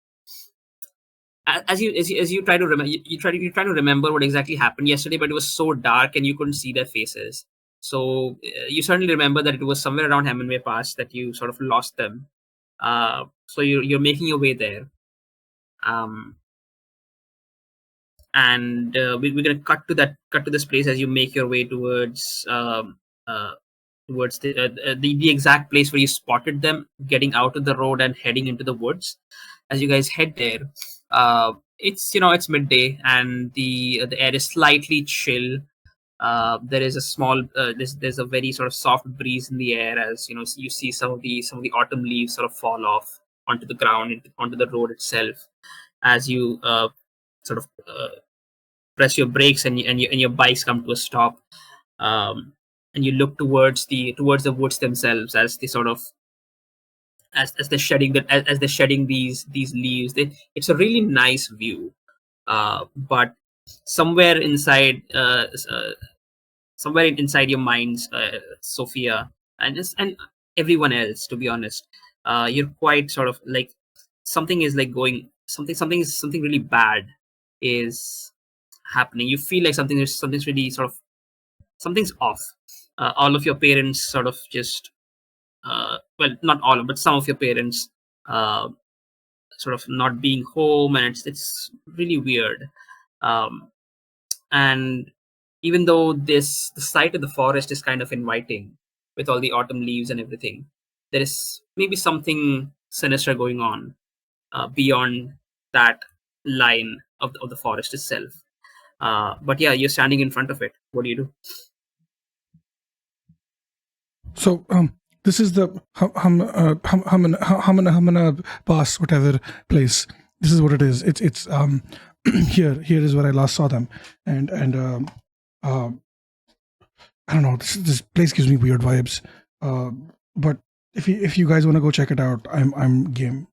as you try to remember you try to remember what exactly happened yesterday, but it was so dark and you couldn't see their faces. So you certainly remember that it was somewhere around Hemingway Pass that you sort of lost them. So you're making your way there, and we're gonna cut to this place as you make your way towards the exact place where you spotted them getting out of the road and heading into the woods. As you guys head there, it's midday and the air is slightly chill. There is a small there's a very sort of soft breeze in the air as you see some of the autumn leaves sort of fall off onto the ground, onto the road itself, as you sort of press your brakes and your bikes come to a stop. And you look towards the woods themselves as they sort of as they're shedding as they're shedding these leaves. It's a really nice view, but somewhere inside somewhere inside your minds, Sophia, and everyone else, to be honest, you're quite sort of like something is like going something really bad is happening. You feel like something's really sort of something's off. All of your parents sort of just well, not all, but some of your parents uh, sort of not being home, and it's really weird. And even though the sight of the forest is kind of inviting with all the autumn leaves and everything, there is maybe something sinister going on beyond that line of the forest itself. But yeah, you're standing in front of it. What do you do? So this is the Hamana Pass, whatever place. This is what it is. It's here is where I last saw them, and I don't know. This place gives me weird vibes. But if you guys want to go check it out, I'm game.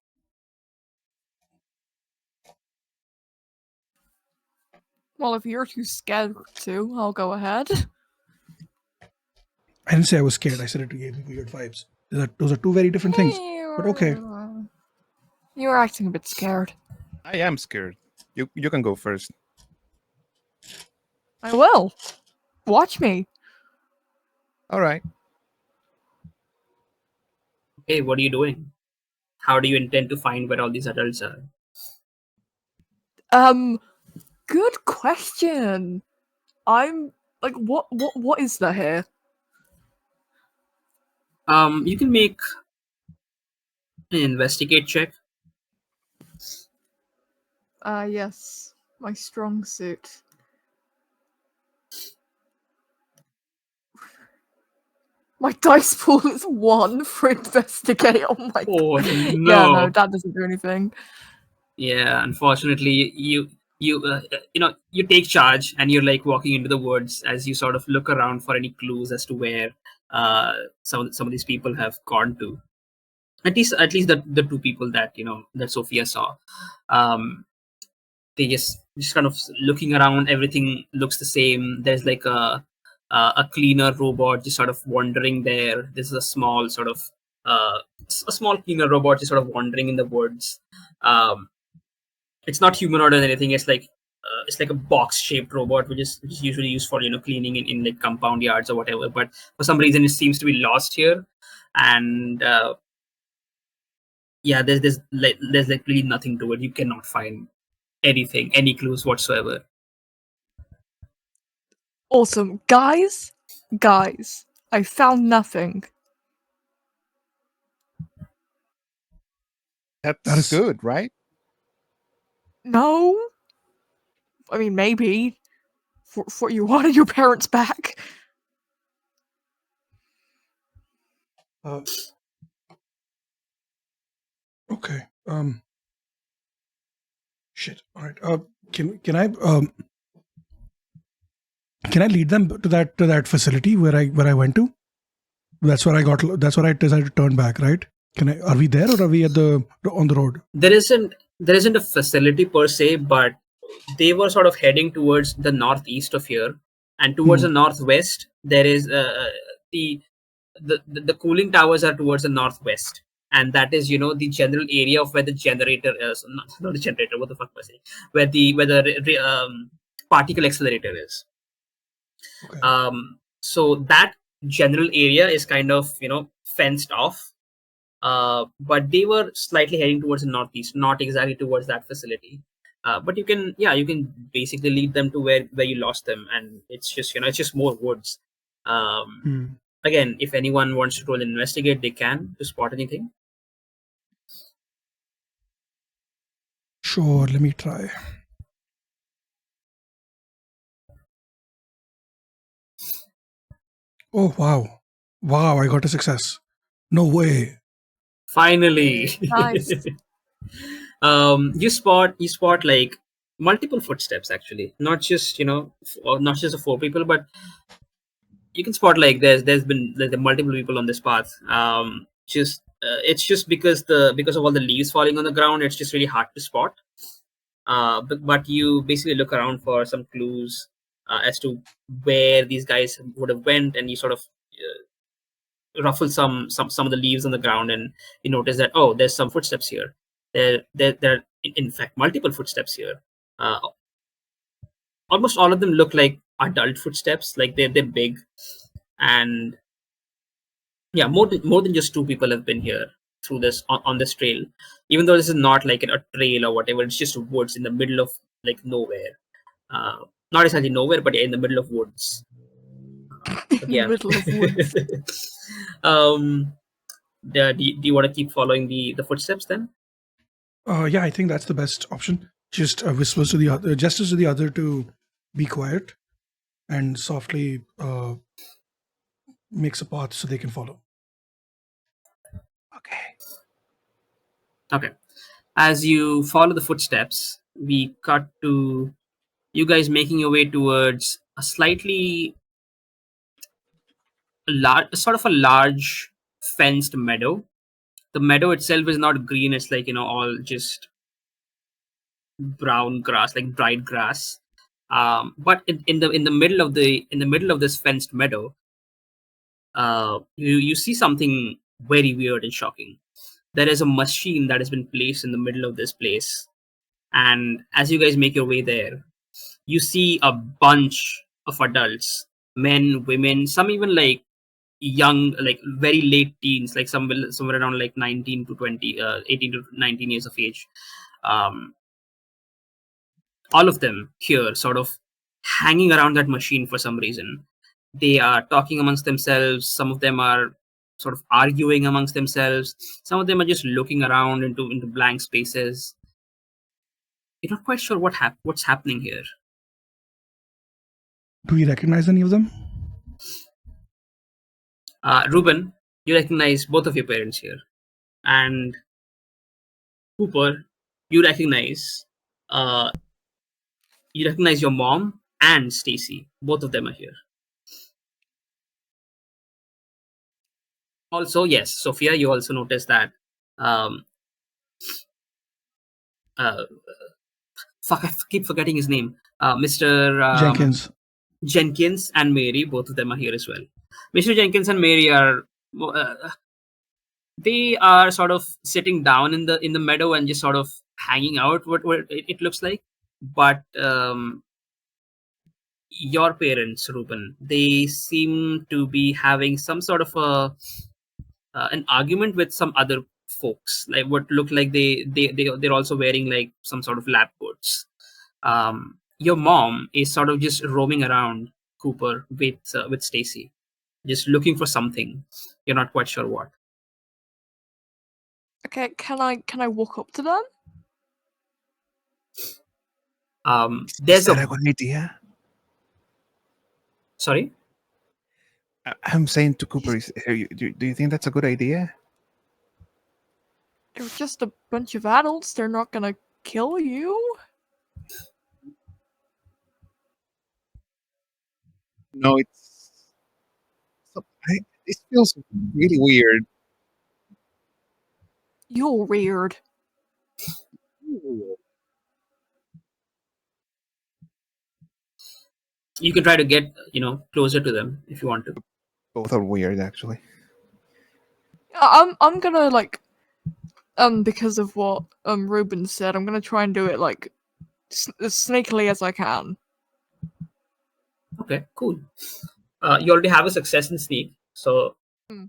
Well, if you're too scared to, I'll go ahead. I didn't say I was scared. I said it gave me weird vibes. Those are two very different things. But okay. You were acting a bit scared. I am scared. You can go first. I will. Watch me. All right. Okay, what are you doing? How do you intend to find where all these adults are? Good question. I'm like, what is there here? You can make an investigate check. Yes, my strong suit. My dice pool is 1 for investigate. Oh my god. Oh Yeah, no! no, that doesn't do anything. Yeah, unfortunately, you take charge and you're like walking into the woods as you sort of look around for any clues as to where some of these people have gone to. At least the two people that that Sophia saw. They just kind of looking around. Everything looks the same. There's like a cleaner robot just sort of wandering there. This is a small sort of a small cleaner robot just sort of wandering in the woods. it's not humanoid or anything. It's like a box-shaped robot, which is usually used for cleaning in like compound yards or whatever. But for some reason, it seems to be lost here, and yeah, there's like really nothing to it. You cannot find anything, any clues whatsoever. Awesome. Guys, I found nothing. That That is is- good, right? No? I mean, maybe. For you wanted your parents back. Uh, okay. Shit. All right. Can I lead them to that facility where I went to? That's where I decided to turn back. Right? Are we there or are we on the road? There isn't a facility per se, but they were sort of heading towards the northeast of here, and towards the northwest there is the cooling towers are towards the northwest, and that is the general area of where the generator is. Not the generator. What the fuck was it? Where the particle accelerator is. Okay. So that general area is kind of fenced off. But they were slightly heading towards the northeast, not exactly towards that facility. But you can basically lead them to where you lost them, and it's just more woods. Again, if anyone wants to roll and investigate, they can to spot anything. Sure. Let me try. Oh wow! Wow! I got a success. No way. Finally, Nice. you spot like multiple footsteps, actually, not just not just the four people, but you can spot like there's been like the multiple people on this path. Just it's just because of all the leaves falling on the ground, it's just really hard to spot. But you basically look around for some clues as to where these guys would have went, and you sort of ruffle some of the leaves on the ground, and you notice that, oh, there's some footsteps here. There are in fact multiple footsteps here. Uh, Almost all of them look like adult footsteps, like they're big, and yeah, more than just two people have been here through this on this trail. Even though this is not like a trail or whatever, it's just woods in the middle of like nowhere. Not exactly nowhere, but yeah, in the middle of woods. But yeah. Middle of woods. Do you want to keep following the footsteps then? Yeah, I think that's the best option. Just whispers to the other, gestures to the other to be quiet, and softly makes a path so they can follow. Okay. As you follow the footsteps, we cut to you guys making your way towards a slightly sort of a large fenced meadow. The meadow itself is not green; it's like all just brown grass, like dried grass. But in the middle of this fenced meadow, you see something very weird and shocking. There is a machine that has been placed in the middle of this place, and as you guys make your way there, you see a bunch of adults, men, women, some even like young, like very late teens, like somewhere around like 19 to 20, 18 to 19 years of age. Um, all of them here sort of hanging around that machine for some reason. They are talking amongst themselves. Some of them are sort of arguing amongst themselves. Some of them are just looking around into blank spaces. You're not quite sure what's happening here. Do we recognize any of them? Ruben, you recognize both of your parents here, and Cooper, you recognize uh, your mom and Stacy. Both of them are here. Also, yes, Sophia, you also notice that. Um, uh, Fuck, I keep forgetting his name. Mr. Jenkins and Mary, both of them are here as well. Mr. Jenkins and Mary are they are sort of sitting down in the meadow and just sort of hanging out. What it looks like, but your parents, Ruben, they seem to be having some sort of an argument with some other folks. Like what look like they're also wearing like some sort of lab coats. Your mom is sort of just roaming around Cooper with Stacy, just looking for something. You're not quite sure what. Okay, can I walk up to them? There's Is that a a good idea? sorry. I'm saying to Cooper, do you think that's a good idea? They're just a bunch of adults. They're not gonna kill you. No, it feels really weird. You're weird. You can try to get closer to them if you want to. Both are weird, actually. I'm gonna like because of what Ruben said, I'm gonna try and do it like as sneakily as I can. Okay, cool. You already have a success in sneak, so Hmm.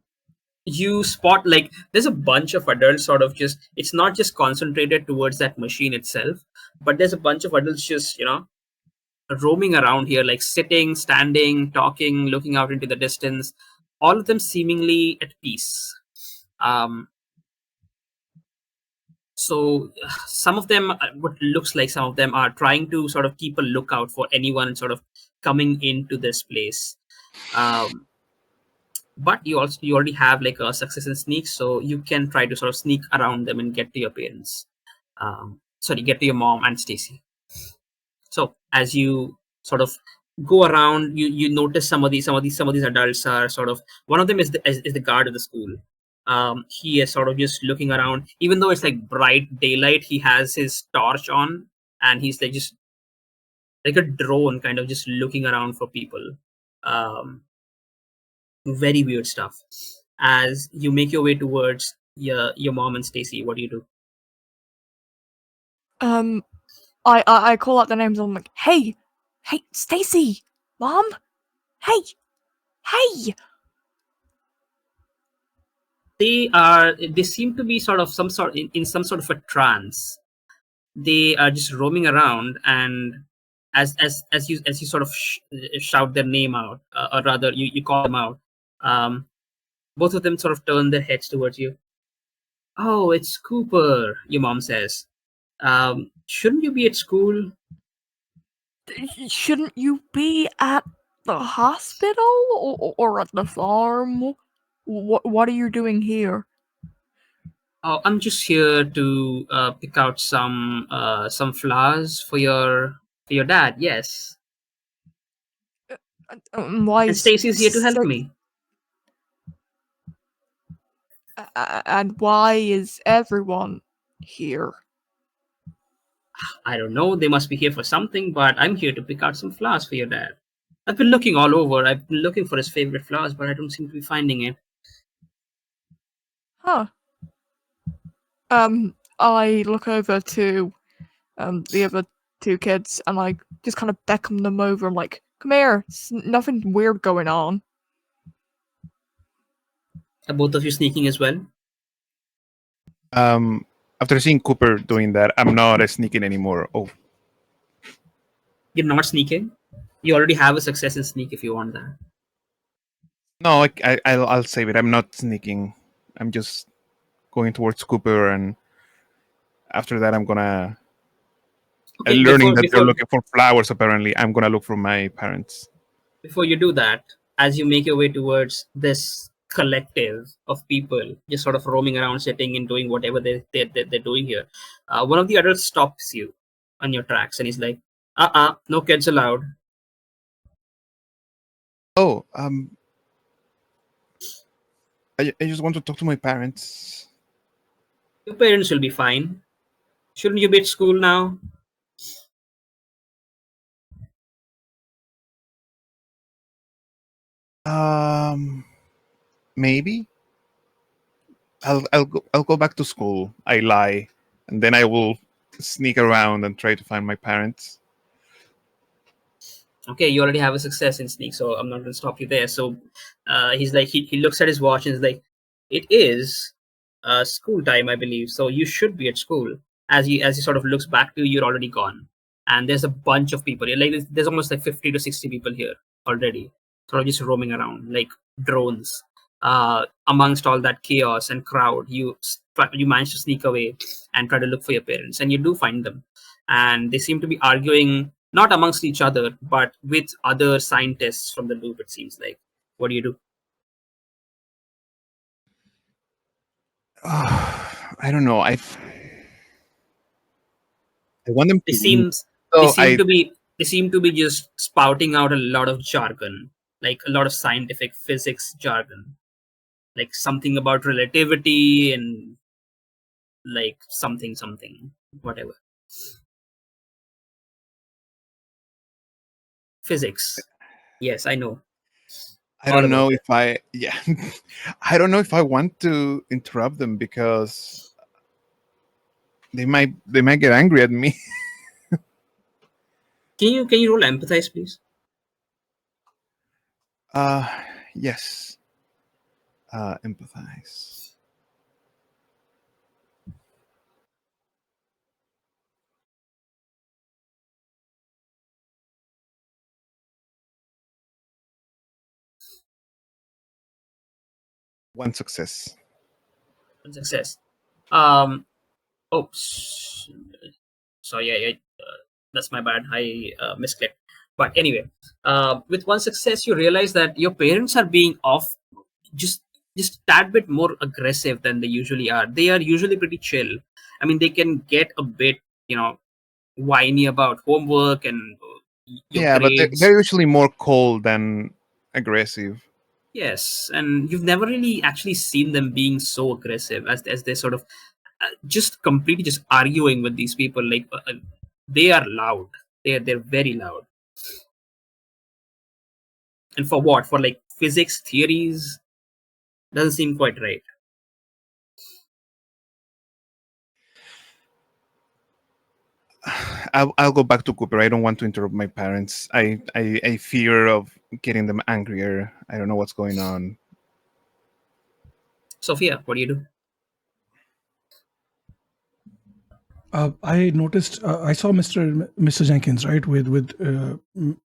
you spot like there's a bunch of adults sort of just, it's not just concentrated towards that machine itself, but there's a bunch of adults just roaming around here, like sitting, standing, talking, looking out into the distance, all of them seemingly at peace. So some of them, what looks like some of them are trying to sort of keep a lookout for anyone sort of coming into this place. But you already have like a success in sneak, so you can try to sort of sneak around them and get to your parents. Sorry, get to your mom and Stacy. So as you sort of go around, you notice some of these adults are sort of, one of them is the guard of the school. He is sort of just looking around, even though it's like bright daylight. He has his torch on, and he's like just like a drone, kind of just looking around for people. Um, Very weird stuff. As you make your way towards your mom and Stacy, what do you do? I call out their names. I'm like, hey, Stacy, Mom, hey, hey. They seem to be sort of in some sort of a trance. They are just roaming around, and as you sort of shout their name out, or rather you call them out, um, both of them sort of turn their heads towards you. Oh, it's Cooper, your mom says. Shouldn't you be at school? Shouldn't you be at the hospital or at the farm? What are you doing here? Oh, I'm just here to pick out some flowers for your dad. Yes, Why and is Stacy's here to help me. and why is everyone here? I don't know. They must be here for something, but I'm here to pick out some flowers for your dad. I've been looking all over. I've been looking for his favorite flowers, but I don't seem to be finding it. Huh. I look over to the other two kids and I just kind of beckon them over. I'm like, come here. It's nothing weird going on. Are both of you sneaking as well? After seeing Cooper doing that, I'm not sneaking anymore. Oh, You're not sneaking? You already have a success in sneak if you want that. no, I'll save it. I'm not sneaking. I'm just going towards Cooper, and after that, I'm gonna. Okay, Learning that they're looking for flowers, apparently, I'm gonna look for my parents. before you do that, as you make your way towards this collective of people just sort of roaming around, sitting and doing whatever they're doing here, one of the adults stops you on your tracks and he's like, no kids allowed. Oh, I just want to talk to my parents. Your parents will be fine. Shouldn't you be at school now? Maybe I'll go back to school. I lie, and then I will sneak around and try to find my parents. Okay, you already have a success in sneak, so I'm not going to stop you there. So he's like, he looks at his watch and is like, it is school time, I believe. So you should be at school. As he sort of looks back to you, you're already gone, and there's a bunch of people here. Like there's almost like 50 to 60 people here already, sort of just roaming around like drones. Amongst all that chaos and crowd, you manage to sneak away and try to look for your parents, and you do find them, and they seem to be arguing not amongst each other, but with other scientists from the loop, it seems like. What do you do? I don't know. I want them They to leave. seems they So seem to be they seem to be just spouting out a lot of jargon, like a lot of scientific physics jargon, like something about relativity and like something, whatever. Physics. Yes, I know I all don't about know it. if I don't know if I want to interrupt them because they might get angry at me. Can you roll empathize, please? Uh yes. Empathize. One success. Success. Oops. So yeah, that's my bad. I misclicked. But anyway, with one success, you realize that your parents are being off just just tad bit more aggressive than they usually are. They are usually pretty chill. I mean, they can get a bit, whiny about homework and your Yeah, but grades. they're usually more cold than aggressive. Yes, and you've never really actually seen them being so aggressive as they sort of just completely just arguing with these people. Like they are loud. They're very loud. And for what? For like physics theories? Doesn't seem quite right. I'll go back to Cooper. I don't want to interrupt my parents. I fear of getting them angrier. I don't know what's going on. Sophia, what do you do? I noticed. I saw Mr. Jenkins, right, with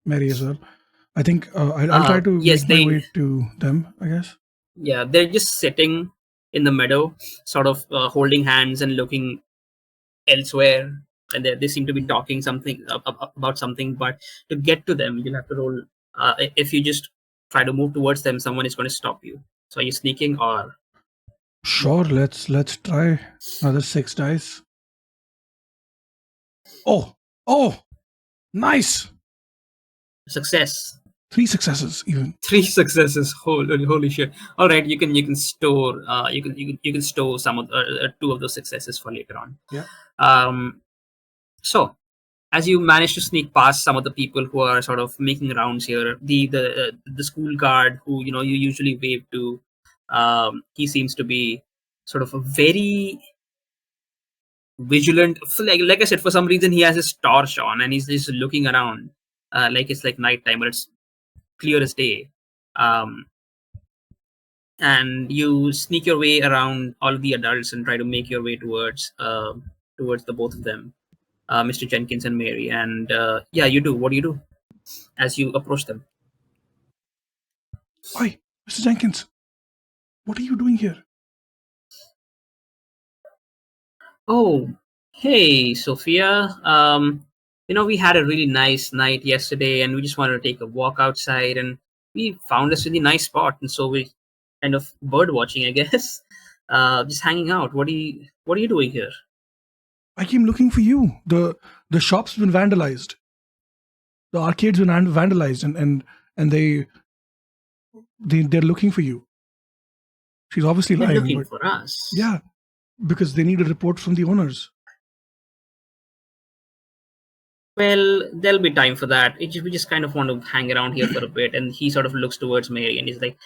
Mary as well. I think I'll try to Yes, make my way to them, I guess. yeah, they're just sitting in the meadow, sort of holding hands and looking elsewhere, and they seem to be talking something about something. But to get to them, you'll have to roll. If you just try to move towards them, someone is going to stop you. So are you sneaking or Sure, let's try another 6 dice. Oh, nice! success? 3 successes even. 3 successes. Holy shit! All right, you can store you can store some of two of those successes for later on. Yeah. So as you manage to sneak past some of the people who are sort of making rounds here, the school guard who you usually wave to, he seems to be sort of a very vigilant. Like I said, for some reason he has his torch on and he's just looking around, like it's like nighttime, but it's clear as day. Um, and you sneak your way around all of the adults and try to make your way towards the both of them, Mr. Jenkins and Mary. And yeah, you do. What do you do as you approach them? Hi, Mr. Jenkins. What are you doing here? Oh, hey, Sophia. We had a really nice night yesterday, and we just wanted to take a walk outside, and we found this really nice spot, and so we kind of bird watching, I guess. Just hanging out. What are you doing here? I came looking for you. The shop's been vandalized. The arcade's been vandalized, and they're looking for you. She's obviously They're lying, looking but for us. yeah, because they need a report from the owners. Well, there'll be time for that. We just kind of want to hang around here for a bit. And he sort of looks towards Mary and he's like,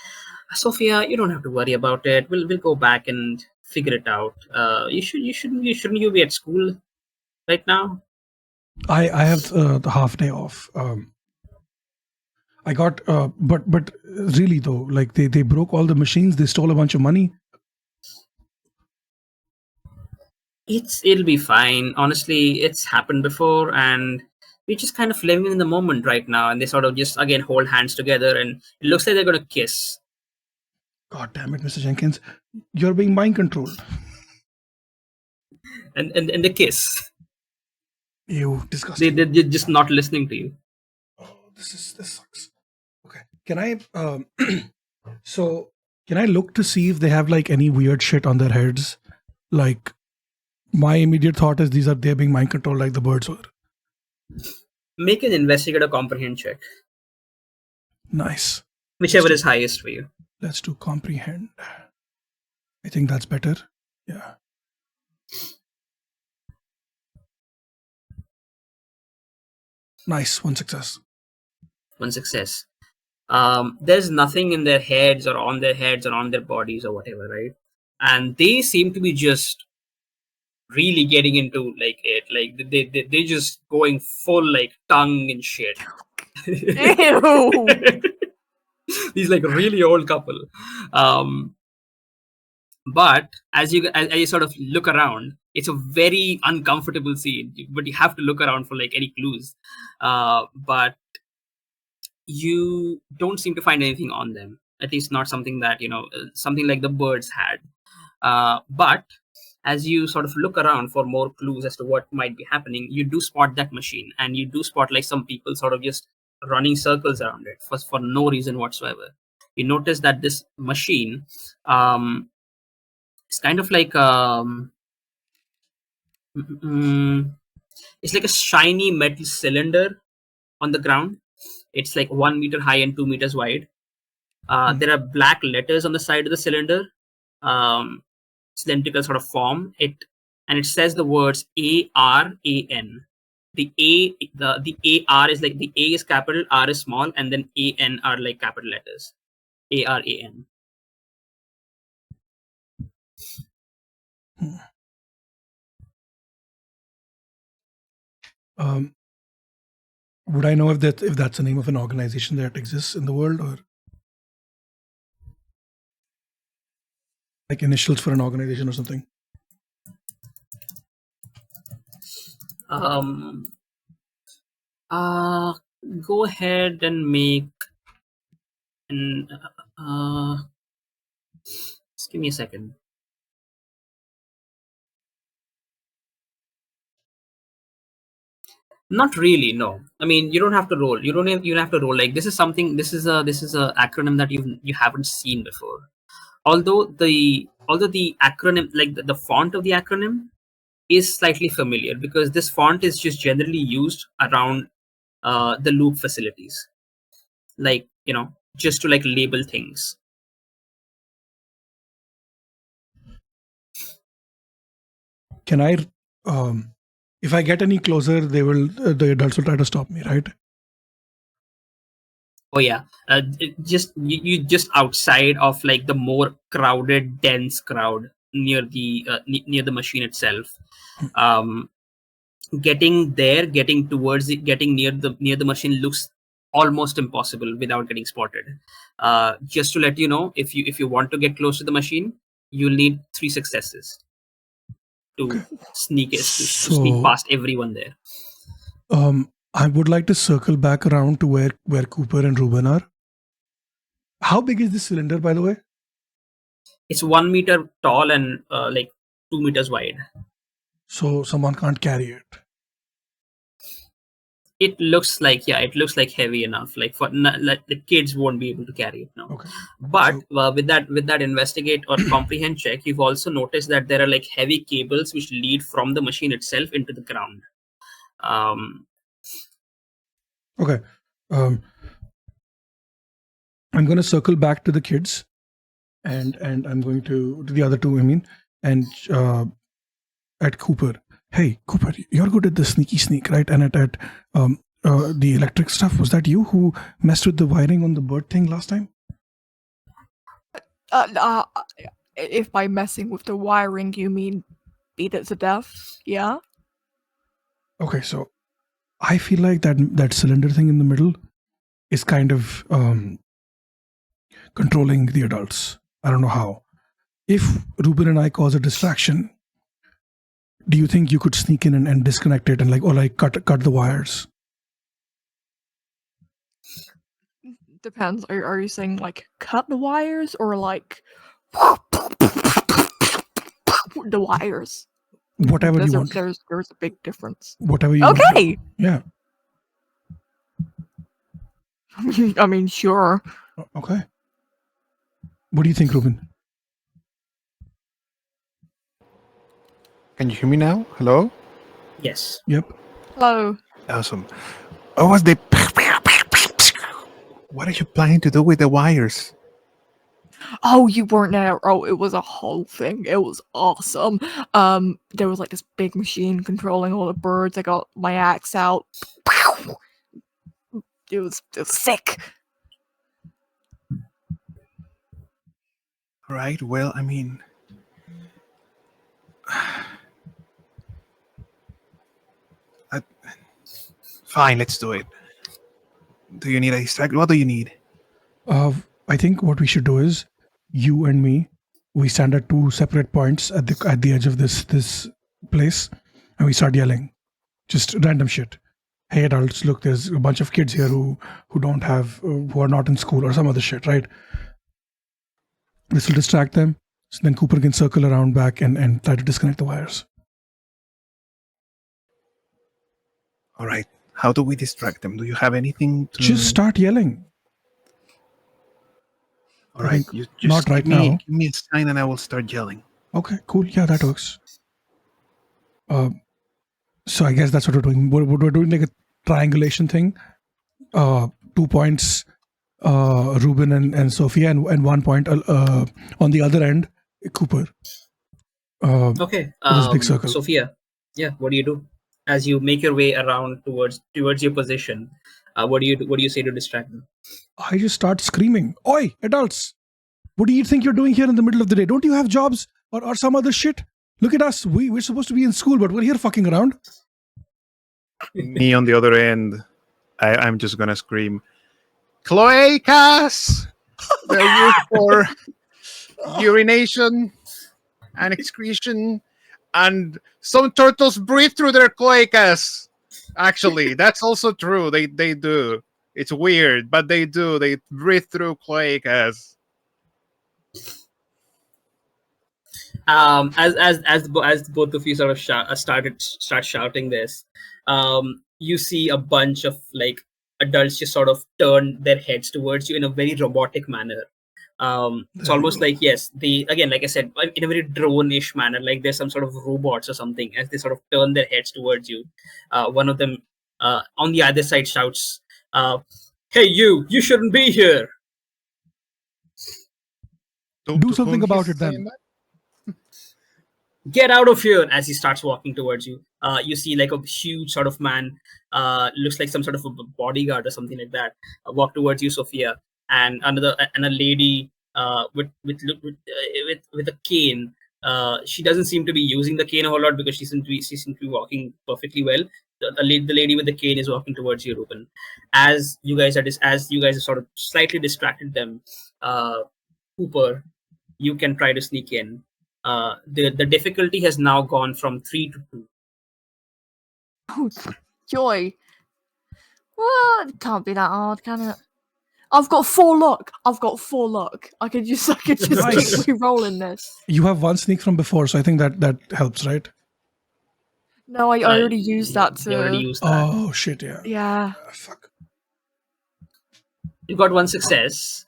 Sophia, you don't have to worry about it. We'll go back and figure it out. You shouldn't you be at school? right now? I have the half day off. I got but really though, like they broke all the machines. They stole a bunch of money. It'll be fine. Honestly, it's happened before, and we're just kind of living in the moment right now. And they sort of just again hold hands together, and it looks like they're gonna kiss. God damn it, Mr. Jenkins, you're being mind controlled. And they kiss. You disgusting. They're just not listening to you. Oh, this sucks. Okay, can I so can I look to see if they have like any weird shit on their heads? Like, my immediate thought is they're being mind controlled like the birds were. Make an investigator comprehend check, Nice. whichever is highest for you. Let's do comprehend. I think that's better. Yeah. Nice. One success. One success. There's nothing in their heads or on their heads or on their bodies or whatever, right? And they seem to be just really getting into like it, like they're just going full like tongue and shit. Ew. These like really old couple. But as you sort of look around, it's a very uncomfortable scene, but you have to look around for like any clues. But you don't seem to find anything on them, at least not something that something like the birds had. But as you sort of look around for more clues as to what might be happening, you do spot that machine, and you do spot like some people sort of just running circles around it for no reason whatsoever. You notice that this machine is kind of like it's like a shiny metal cylinder on the ground. It's like 1 meter high and 2 meters wide. There are black letters on the side of the cylinder, cylindrical sort of form. And it says the words ARAN. The AR is like the A is capital, R is small, and then AN are like capital letters. ARAN. Would I know if that's the name of an organization that exists in the world, or like initials for an organization or something? Go ahead and make an just give me a second. Not really, no. I mean, you don't have to roll. You don't even have to roll. Like this is something. This is a acronym that you haven't seen before. Although the acronym, like the font of the acronym, is slightly familiar, because this font is just generally used around the loop facilities, like just to like label things. Can I if I get any closer, the adults will try to stop me, right? Oh yeah, you just outside of like the more crowded, dense crowd near the machine itself. Getting towards it, getting near the machine looks almost impossible without getting spotted. Just to let you know, if you want to get close to the machine, you'll need 3 successes to sneak past everyone there. I would like to circle back around to where Cooper and Ruben are. How big is this cylinder, by the way? It's 1 meter tall and like 2 meters wide. So someone can't carry it. It looks like heavy enough. Like like the kids won't be able to carry it now. Okay. But with that investigate or comprehend check, you've also noticed that there are like heavy cables which lead from the machine itself into the ground. Okay. I'm going to circle back to the kids, and I'm going to the other two. I mean, and at Cooper. Hey, Cooper, you're good at the sneaky sneak, right? And at the electric stuff, was that you who messed with the wiring on the bird thing last time? If by messing with the wiring you mean beat it to death, yeah? Okay, so I feel like that cylinder thing in the middle is kind of controlling the adults. I don't know how. If Ruben and I cause a distraction, do you think you could sneak in and disconnect it and cut the wires? Depends. Are you saying like cut the wires or like the wires? Whatever you want. There's a big difference. Whatever you want. Okay. Yeah. I mean, sure. Okay. What do you think, Ruben? Can you hear me now? Hello? Yes. Yep. Hello. Awesome. What was the... What are you planning to do with the wires? Oh, you weren't there. Oh, it was a whole thing. It was awesome. There was like this big machine controlling all the birds. I got my axe out. It was sick. Right, well, I mean... Fine, let's do it. Do you need a distract? What do you need? I think what we should do is you and me. We stand at two separate points at the edge of this place, and we start yelling, just random shit. Hey, adults! Look, there's a bunch of kids here who are not in school or some other shit, right? This will distract them. So then Cooper can circle around back and try to disconnect the wires. All right. How do we distract them? Do you have anything to... Just start yelling. All right. You just not right give me, now. Give me a sign and I will start yelling. Okay, cool. Yeah, that works. So I guess that's what we're doing. We're doing like a triangulation thing. 2 points, Ruben and Sophia, and 1 point on the other end, Cooper. Okay. This big circle. Sophia, yeah, what do you do as you make your way around towards your position? What do you say to distract them? I just start screaming, "Oi, adults! What do you think you're doing here in the middle of the day? Don't you have jobs or some other shit? Look at us. We're supposed to be in school, but we're here fucking around." Me on the other end, I'm just gonna scream, "Cloacas! They're used for urination and excretion, and some turtles breathe through their cloacas. Actually, that's also true. They do. It's weird, but they do. They breathe through cloacas." As both of you sort of start shouting this, you see a bunch of like adults just sort of turn their heads towards you in a very robotic manner. It's almost like, yes, again, like I said, in a very drone-ish manner, like there's some sort of robots or something. As they sort of turn their heads towards you, one of them on the other side shouts, "Hey, you shouldn't be here." Do something about it then. "Get out of here!" As he starts walking towards you, you see like a huge sort of man, looks like some sort of a bodyguard or something like that, walk towards you, Sophia, and a lady with a cane. She doesn't seem to be using the cane a whole lot because she seems to be walking perfectly well. The lady with the cane is walking towards you, Ruben. As you guys have sort of slightly distracted them, Cooper, you can try to sneak in. The difficulty has now gone from 3 to 2. Oh, joy. Well, it can't be that hard, can it? I've got 4 luck. I could just Nice. keep re-rolling this. You have 1 sneak from before, so I think that helps, right? No, I already used that You already to. used that. Oh shit! Yeah. Yeah. Fuck. You got 1 success.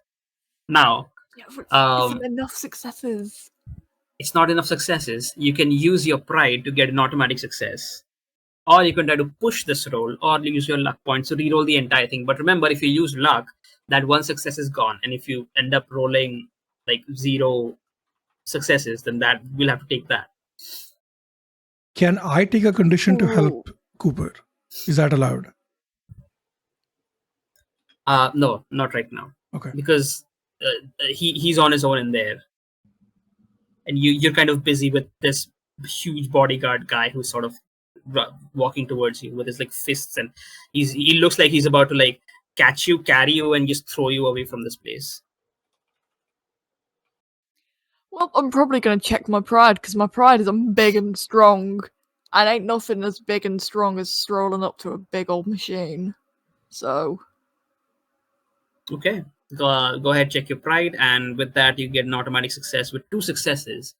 Now, Yeah, but Um, isn't enough successes. it's not enough successes. You can use your pride to get an automatic success, or you can try to push this roll, or use your luck points to re-roll the entire thing. But remember, if you use luck, that 1 success is gone, and if you end up rolling like 0 successes, then that we'll have to take that. Can I take a condition to help Cooper? Is that allowed? No, not right now, Okay. because he's on his own in there, and you're kind of busy with this huge bodyguard guy who's sort of walking towards you with his like fists, and he looks like he's about to like catch you, carry you, and just throw you away from this place. Well, I'm probably gonna check my pride, because my pride is I'm big and strong. And ain't nothing as big and strong as strolling up to a big old machine. So, Okay, go ahead, check your pride, and with that you get an automatic success. With 2 successes,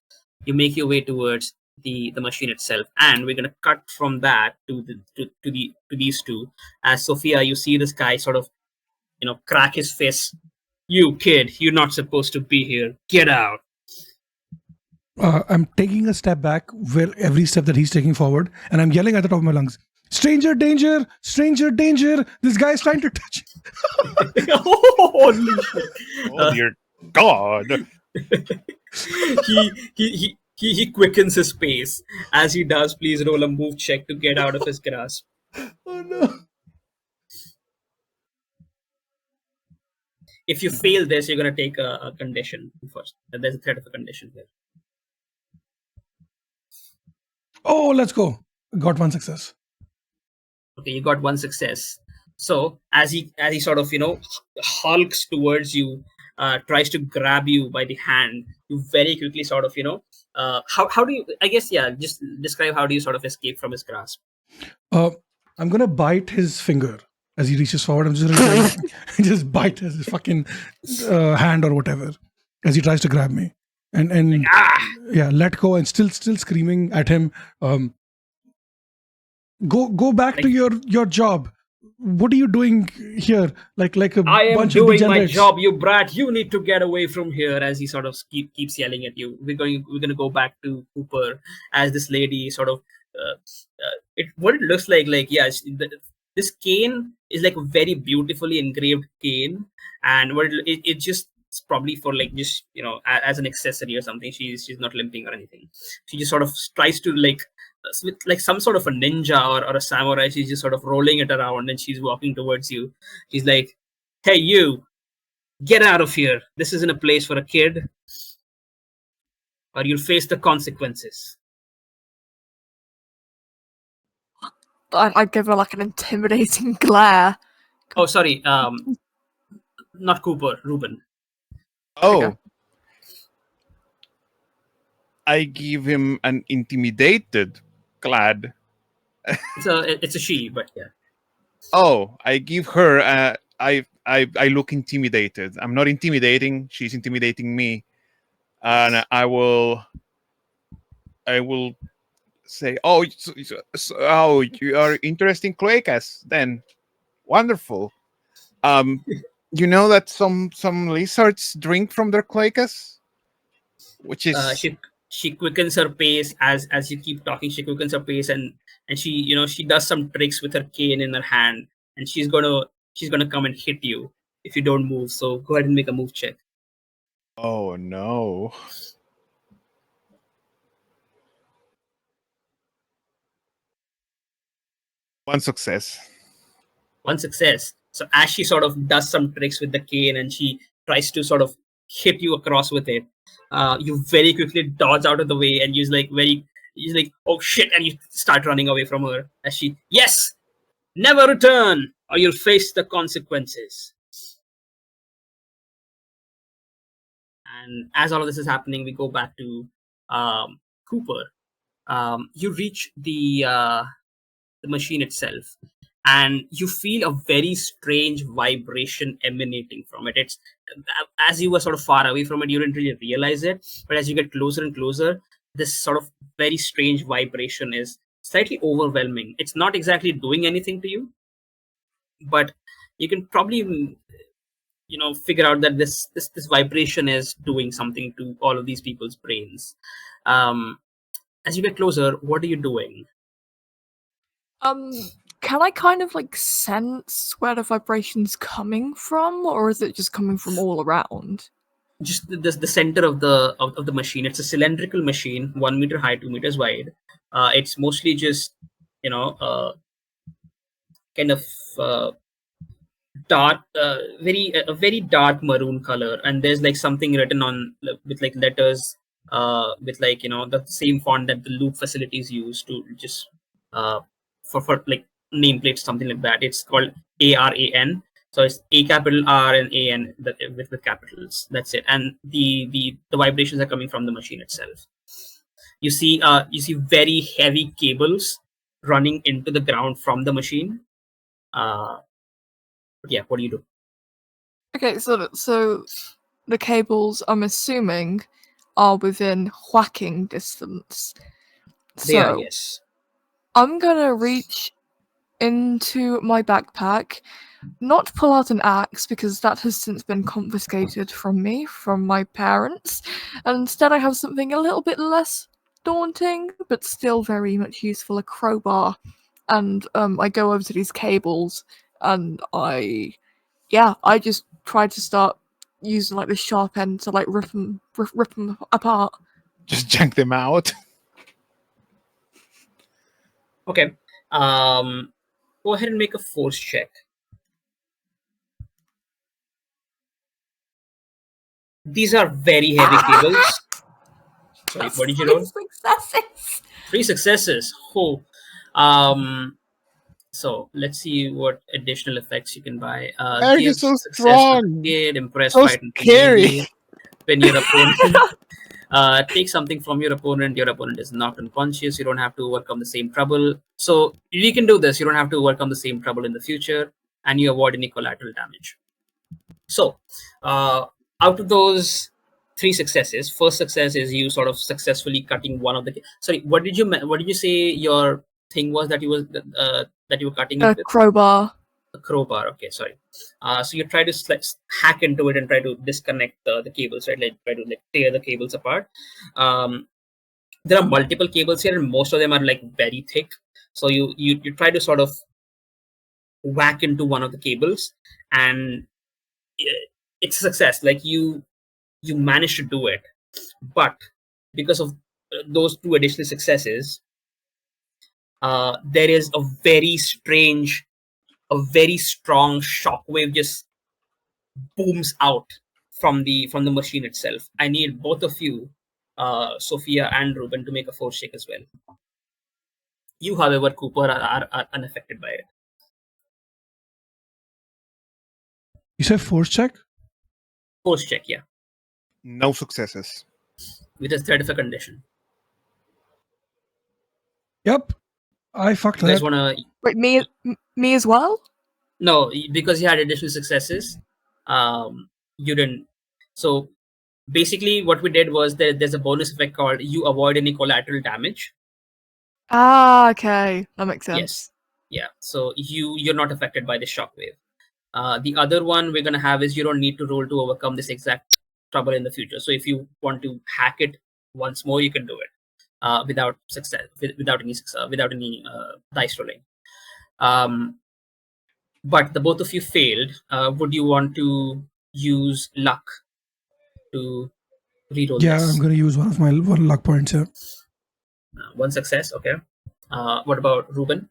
you make your way towards the machine itself, and we're gonna cut from that to these two. As Sophia, you see this guy sort of crack his fist. You kid, you're not supposed to be here. Get out. I'm taking a step back where every step that he's taking forward, and I'm yelling at the top of my lungs, "Stranger danger! Stranger danger! This guy's trying to touch." Holy shit. Oh dear God! he quickens his pace. As he does, please roll a move check to get out of his grasp. Oh no! If you fail this, you're gonna take a condition first. There's a threat of a condition here. Oh, let's go. Got 1 success. Okay, you got 1 success. So as he sort of hulks towards you, tries to grab you by the hand, you very quickly sort of how do you, I guess, just describe how do you sort of escape from his grasp. I'm gonna bite his finger as he reaches forward. I'm just gonna just bite his fucking hand or whatever as he tries to grab me, and yeah, let go, and still screaming at him. Go back to your job. What are you doing here? Like a I am bunch doing of my degenerates. job, you brat. You need to get away from here. As he sort of keeps yelling at you. We're gonna go back to Cooper as this lady sort of what it looks like this cane is like a very beautifully engraved cane, and what it just it's probably for like just as an accessory or something. She's not limping or anything. She just sort of tries to with like some sort of a ninja or a samurai. She's just sort of rolling it around, and she's walking towards you. She's like, "Hey, you, get out of here. This isn't a place for a kid, or you'll face the consequences." I'd give her like an intimidating glare. Oh, sorry. Not Cooper, Ruben. Oh, Okay. I give him an intimidated glad. It's a she, but yeah. Oh, I give her. I look intimidated. I'm not intimidating. She's intimidating me, and I will say, "Oh, oh, you are interested in cloacas? Then wonderful. You know that some lizards drink from their cloacas, which is She quickens her pace as you keep talking. She quickens her pace, and she she does some tricks with her cane in her hand, and she's gonna come and hit you if you don't move. So go ahead and make a move check. oh no. One success. 1 success. So as she sort of does some tricks with the cane and she tries to sort of hit you across with it, you very quickly dodge out of the way, and you're like, oh shit, and you start running away from her as she, yes, never return or you'll face the consequences. And as all of this is happening, we go back to Cooper. You reach the machine itself, and you feel a very strange vibration emanating from it. It's as you were sort of far away from it, you didn't really realize it, but as you get closer and closer, this sort of very strange vibration is slightly overwhelming. It's not exactly doing anything to you, but you can probably figure out that this vibration is doing something to all of these people's brains. As you get closer, what are you doing? Can I kind of like sense where the vibration's coming from, or is it just coming from all around? Just the center of the machine. It's a cylindrical machine, 1 meter high, 2 meters wide. It's mostly just kind of dark, a very dark maroon color, and there's like something written on with like letters with like the same font that the loop facilities use to just for like nameplates, something like that. It's called ARAN. So it's A capital R and AN with capitals. That's it. And the vibrations are coming from the machine itself. You see very heavy cables running into the ground from the machine. But yeah, what do you do? Okay, so the cables, I'm assuming, are within whacking distance. They are, So yes. I'm gonna reach into my backpack, not pull out an axe because that has since been confiscated from me from my parents, and instead I have something a little bit less daunting but still very much useful, a crowbar. And I go over to these cables and I just try to start using like the sharp end to like rip them apart. Just jank them out. Okay. Go ahead and make a force check. These are very heavy cables. Sorry, what did you roll? Successes. 3 successes. Oh. So let's see what additional effects you can buy. Eric Give is so success strong. kid, impress, So fight, and scary. when your opponent take something from your opponent is knocked unconscious. You don't have to overcome the same trouble. So you can do this. You don't have to overcome the same trouble in the future, and you avoid any collateral damage. So out of those 3 successes, first success is you sort of successfully cutting one of the. Sorry, what did you say your thing was that you were cutting it A with? crowbar. A crowbar. Okay, sorry. So you try to hack into it and try to disconnect the cables, right? Like try to tear the cables apart. There are multiple cables here, and most of them are like very thick. So you try to sort of whack into one of the cables, and it's a success. Like you managed to do it, but because of those 2 additional successes, there is a very strong shockwave just booms out from the machine itself. I need both of you, Sophia and Ruben, to make a force check as well. You, however, Cooper, are unaffected by it. You said force check? Force check, yeah, No successes. with a threat of a condition. Yep. I fucked You guys that. want to? Wait, me as well? No, because you had additional successes. You didn't. So basically, what we did was there's a bonus effect called you avoid any collateral damage. Ah, okay, that makes sense. Yes. Yeah. So you're not affected by the shockwave. The other one we're gonna have is you don't need to roll to overcome this exact trouble in the future. So if you want to hack it once more, you can do it without success, without any dice rolling. But the both of you failed. Would you want to use luck to reroll Yeah, this? I'm going to use one of my luck points here. One success. Okay. What about Ruben?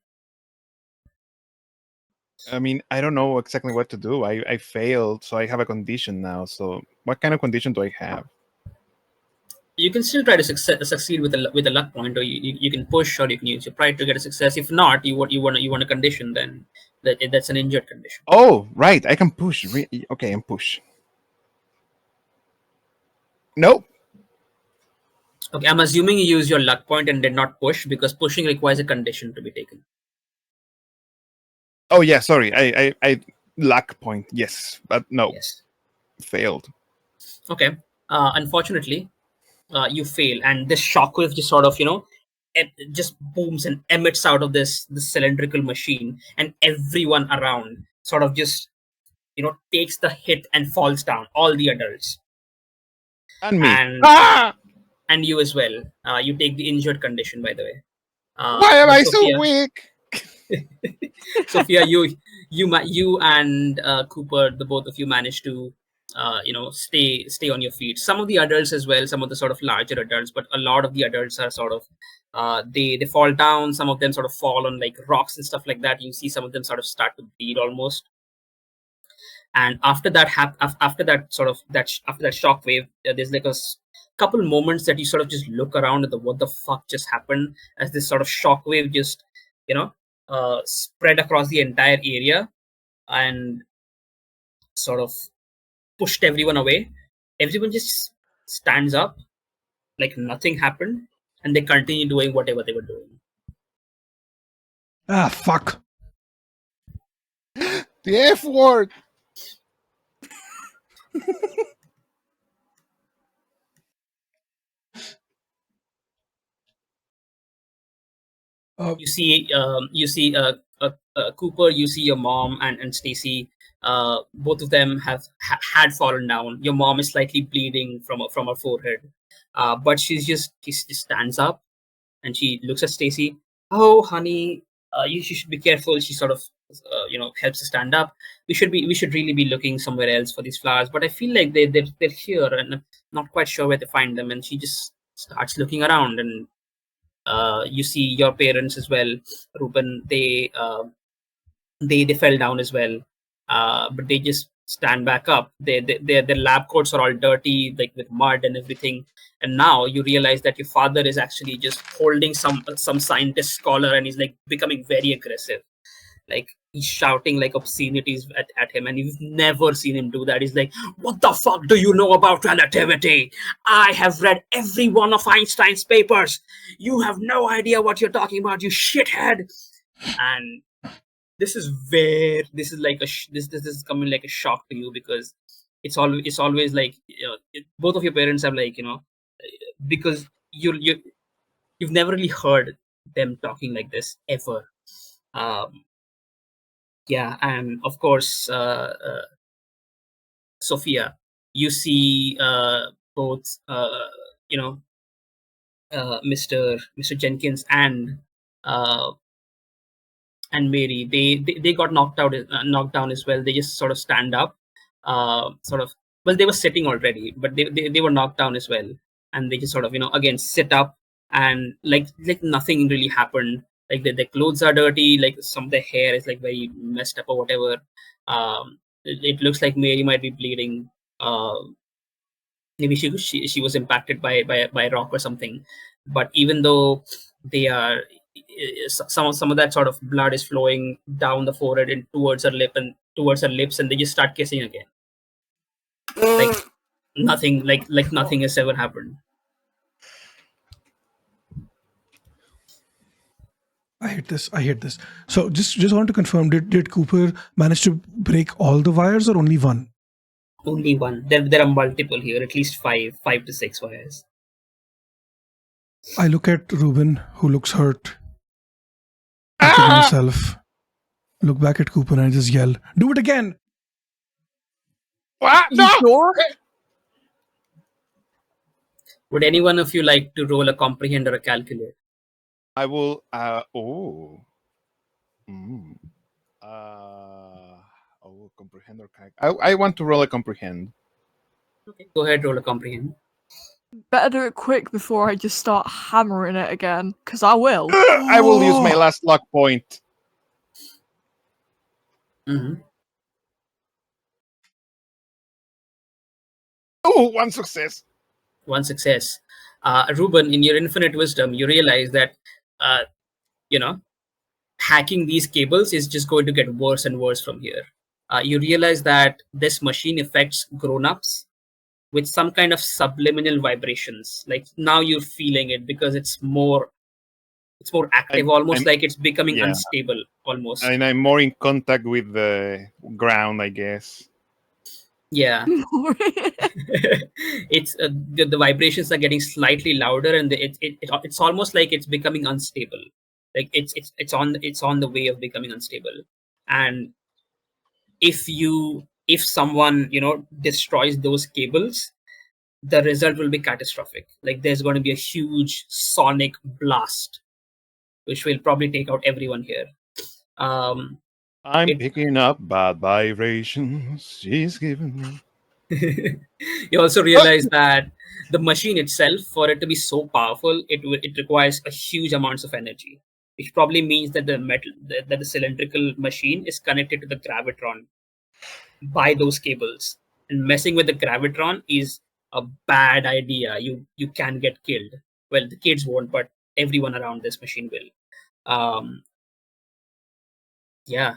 I mean, I don't know exactly what to do. I failed, so I have a condition now. So what kind of condition do I have? You can still try to succeed with a luck point, or you can push, or you can use your pride to get a success. If not, you want a condition, then that's an injured condition. Oh, right. I can push. Okay, and push. Nope. Okay, I'm assuming you use your luck point and did not push, because pushing requires a condition to be taken. Oh yeah, sorry. I luck point. Yes, but no. Yes. Failed. Okay. Unfortunately, you fail, and this shockwave just sort of it just booms and emits out of this cylindrical machine, and everyone around sort of just takes the hit and falls down. All the adults And me. and you as well. You take the injured condition, by the way. Why am but I Sophia, so weak? Sophia, you and Cooper, the both of you managed to stay on your feet. Some of the adults as well, some of the sort of larger adults, but a lot of the adults are sort of they fall down. Some of them sort of fall on like rocks and stuff like that. You see some of them sort of start to bleed almost. And after that after that shockwave, there's like a couple moments that you sort of just look around at what the fuck just happened, as this sort of shockwave just spread across the entire area and sort of pushed everyone away. Everyone just stands up like nothing happened, and they continue doing whatever they were doing. Ah, fuck. The F word. Uh, You see, Cooper. You see your mom and Stacy. Both of them had fallen down. Your mom is slightly bleeding from her forehead, but she just stands up and she looks at Stacy. Oh, honey, you should be careful. She sort of helps her stand up. We should really be looking somewhere else for these flowers, but I feel like they're here, and I'm not quite sure where to find them. And she just starts looking around, and you see your parents as well, Ruben. They fell down as well, but they just stand back up. Their lab coats are all dirty, like with mud and everything. And now you realize that your father is actually just holding some scientist scholar, and he's like becoming very aggressive. Like he's shouting like obscenities at him, and you've never seen him do that. He's like, "What the fuck do you know about relativity? I have read every one of Einstein's papers. You have no idea what you're talking about, you shithead." And this is like this is coming like a shock to you, because it's always like, both of your parents have, like, because you've never really heard them talking like this ever. um yeah, and of course, Sophia, you see both you know Mr. Jenkins uh, and Mary. They got knocked down as well. They just sort of stand up, sort of. Well, they were sitting already, but they were knocked down as well, and they just sort of, again, sit up, and like nothing really happened. Like their clothes are dirty, like some of their hair is like very messed up or whatever. It looks like Mary might be bleeding. Maybe she was impacted by a rock or something. But even though they are, some of that sort of blood is flowing down the forehead and towards her lips, and they just start kissing again, like nothing, like nothing has ever happened. I hate this. I hate this. So just want to confirm, did Cooper manage to break all the wires or only one? Only one. There are multiple here, at least five to six wires. I look at Ruben, who looks hurt. Look at myself. Look back at Cooper and I just yell, "Do it again!" What? No! Sure? Would anyone of you like to roll a comprehend or a calculate? I will. Mm. Comprehend or I want to roll a comprehend. Okay, go ahead, roll a comprehend. Better do it quick before I just start hammering it again, because I will. I will use my last luck point. Mm-hmm. Oh, one success. One success. Ruben, in your infinite wisdom, you realize that hacking these cables is just going to get worse and worse from here. You realize that this machine affects grown-ups with some kind of subliminal vibrations. Like now you're feeling it because it's more active, almost like it's becoming unstable almost. And I'm more in contact with the ground, I guess. Yeah. It's the vibrations are getting slightly louder, and it's almost like it's becoming unstable. Like it's on the way of becoming unstable. And if someone destroys those cables, the result will be catastrophic. Like there's going to be a huge sonic blast, which will probably take out everyone here. I'm picking up bad vibrations. She's giving me. You also realize that the machine itself, for it to be so powerful, it requires a huge amounts of energy, which probably means that the cylindrical machine is connected to the gravitron by those cables, and messing with the gravitron is a bad idea. You can get killed. Well, the kids won't, but everyone around this machine will. Yeah.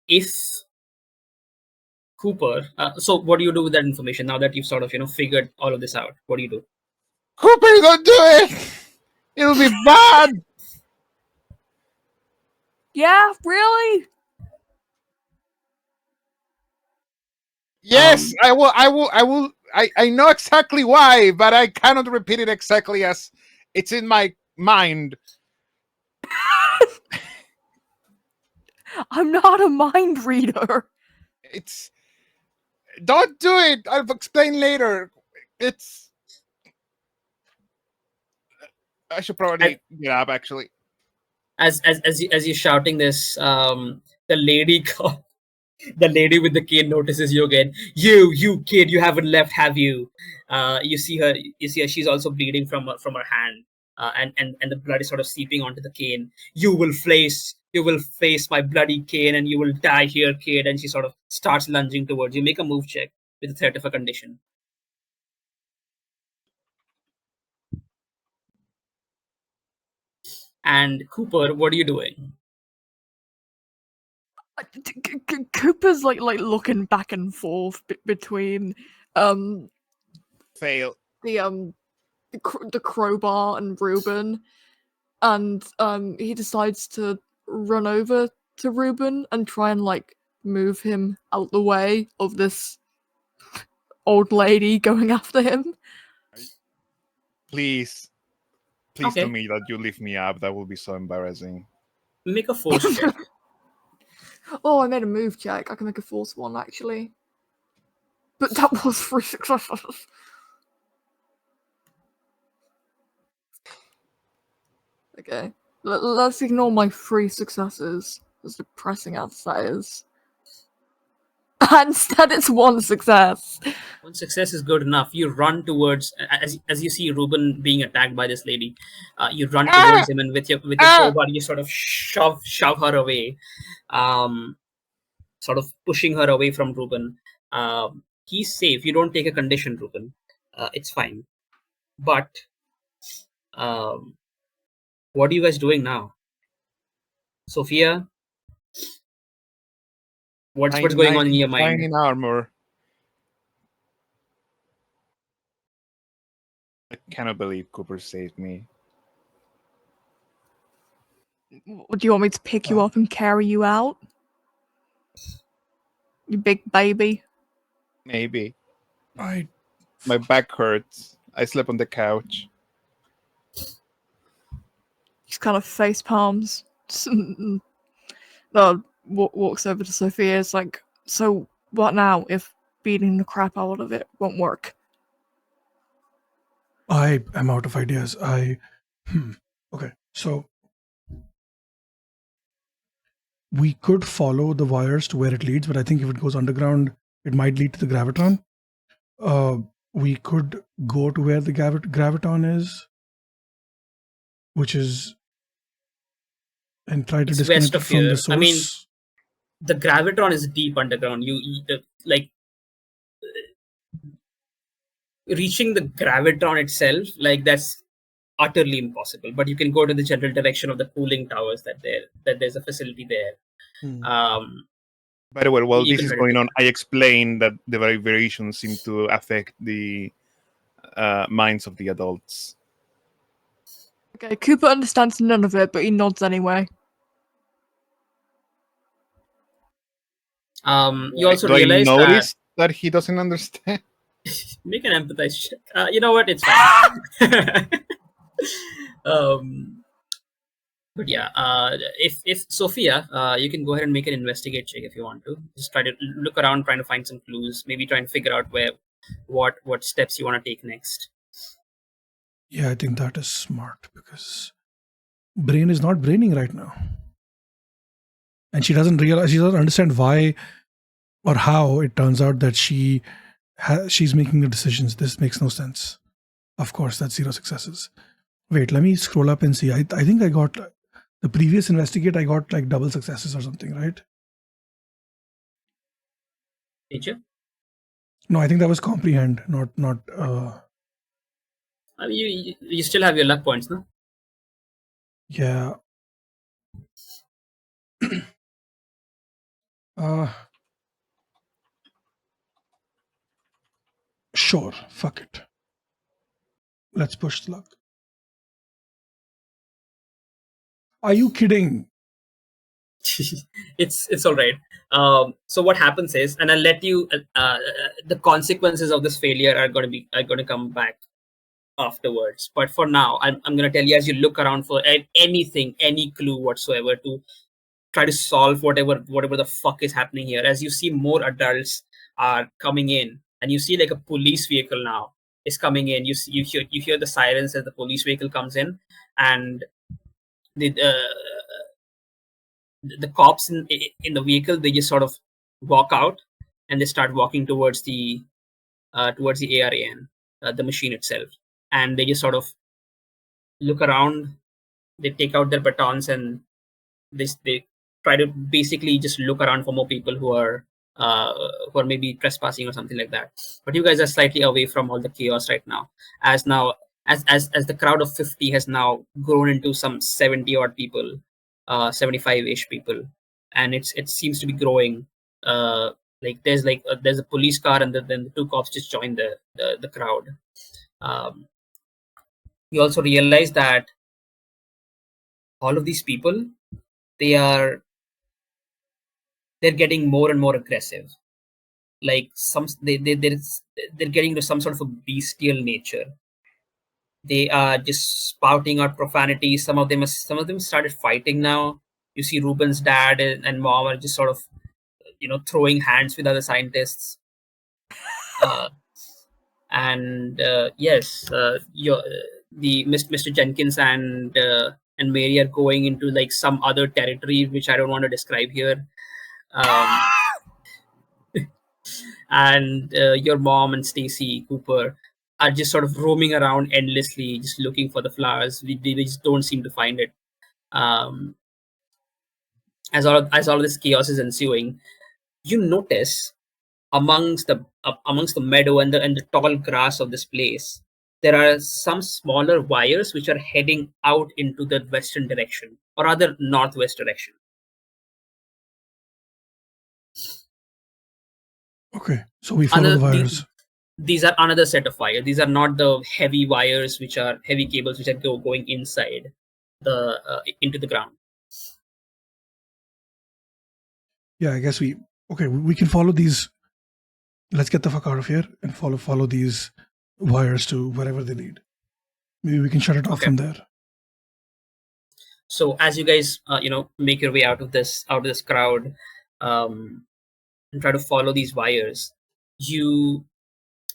If Cooper, so what do you do with that information now that you've sort of figured all of this out? What do you do? Cooper, don't do it. It'll be bad. Yeah, really? Yes, I will. I know exactly why, but I cannot repeat it exactly as it's in my mind. I'm not a mind reader. It's don't do it. I'll explain later. It's I should probably get up actually. As you're shouting this, the lady the lady with the cane notices you again. You kid, you haven't left, have you? You see her. She's also bleeding from her hand, and the blood is sort of seeping onto the cane. You will face my bloody cane, and you will die here, kid. And she sort of starts lunging towards you. Make a move check with the threat of a condition. And Cooper, what are you doing? Cooper's like looking back and forth between Fail. the crowbar and Ruben, and he decides to run over to Ruben and try and like move him out the way of this old lady going after him. Please Okay. tell me that you lift me up. That will be so embarrassing. Make a force check. Oh, I made a move check. I can make a force one actually. But that was 3 successes. Okay. Let's ignore my 3 successes, as depressing as that is. Instead, it's 1 success. One success is good enough. You run towards, as you see Ruben being attacked by this lady. You run towards him, and with your crowbar, you sort of shove her away, sort of pushing her away from Ruben. He's safe. You don't take a condition, Ruben. It's fine. But what are you guys doing now? Sophia, what's going on in your mind? In armor. I cannot believe Cooper saved me. Do you want me to pick you up and carry you out? You big baby. Maybe. I My back hurts. I slept on the couch. Just kind of face palms. Walks over to Sophia. It's like, so what now if beating the crap out of it won't work? I am out of ideas. Okay, so we could follow the wires to where it leads, but I think if it goes underground, it might lead to the gravitron. We could go to where the gravitron is, which is, and try to It's disconnect west it of from here. the source. I mean, the gravitron is deep underground. Like reaching the gravitron itself, like that's utterly impossible. But you can go to the general direction of the cooling towers that there's a facility there. By the way, while You this can is try to going do on, that. I explained that the vibrations seem to affect the minds of the adults. Okay, Cooper understands none of it, but he nods anyway. You also Do I realize notice that he doesn't understand? make an empathize check. You know what? It's fine. But yeah, if Sophia, you can go ahead and make an investigate check if you want to. Just try to look around, trying to find some clues. Maybe try and figure out what steps you want to take next. Yeah, I think that is smart because brain is not braining right now, and she doesn't understand why or how it turns out that she's making the decisions. This makes no sense. Of course, that's 0 successes. Wait, let me scroll up and see. I think I got the previous investigate. I got like double successes or something, right? Did you? No, I think that was comprehend, not. I mean, you still have your luck points, no? Yeah. Sure, fuck it. Let's push the luck. Are you kidding? It's all right. So what happens is, and I'll let you. The consequences of this failure are going to come back afterwards. But for now, I'm going to tell you, as you look around for anything, any clue whatsoever to try to solve whatever the fuck is happening here. As you see more adults are coming in, and you see like a police vehicle now is coming in. You hear the sirens as the police vehicle comes in, and the cops in the vehicle, they just sort of walk out and they start walking towards the ARAN, the machine itself, and they just sort of look around. They take out their batons and they try to basically just look around for more people who are maybe trespassing or something like that. But you guys are slightly away from all the chaos right now, as the crowd of 50 has now grown into some 70 odd people, 75-ish people, and it seems to be growing. Like there's a police car, and then the two cops just join the crowd. You also realize that all of these people, they're getting more and more aggressive. Like they're getting to some sort of a bestial nature. They are just spouting out profanity. Some of them started fighting now. You see Ruben's dad and mom are just sort of throwing hands with other scientists. And yes, the Mr. Jenkins and Mary are going into like some other territory which I don't want to describe here. And your mom and Stacy Cooper are just sort of roaming around endlessly, just looking for the flowers. They just don't seem to find it. As all of this chaos is ensuing, you notice amongst the meadow and the tall grass of this place, there are some smaller wires which are heading out into the western direction, or rather northwest direction. Okay, so we follow the wires. These are another set of wires. These are not the heavy wires, which are heavy cables, which are going inside into the ground. Yeah, I guess we can follow these. Let's get the fuck out of here and follow these wires to wherever they lead. Maybe we can shut it off from there. So as you guys make your way out of this crowd, and try to follow these wires, you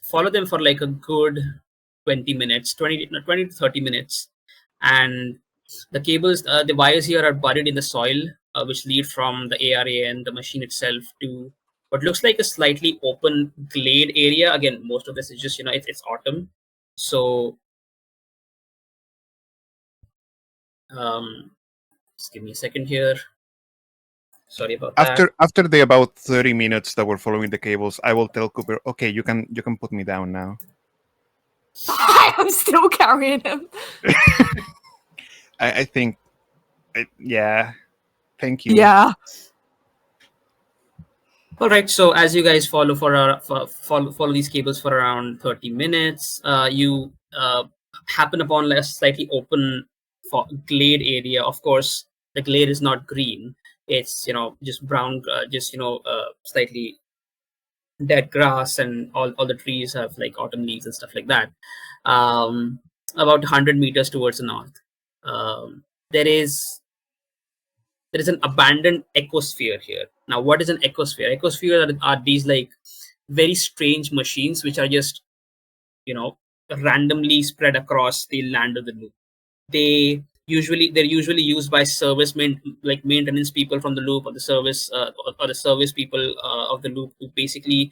follow them for like a good 20 to 30 minutes, and the cables, the wires here are buried in the soil, which lead from the ARA and the machine itself to what looks like a slightly open glade area. Again, most of this is just it's autumn, so just give me a second here. Sorry about that. After the about 30 minutes that we're following the cables, I will tell Cooper, okay, you can put me down now. I'm still carrying him. I think, yeah. Thank you. Yeah. All right. So as you guys follow follow these cables for around 30 minutes, you happen upon a slightly open glade area. Of course, the glade is not green. It's just brown, slightly dead grass, and all the trees have like autumn leaves and stuff like that. About 100 meters towards the north, there is an abandoned ecosphere here. Now, what is an ecosphere? Ecosphere are these like very strange machines which are just randomly spread across the land of the loop. They're usually used by maintenance people from the loop, or the service people of the loop, to basically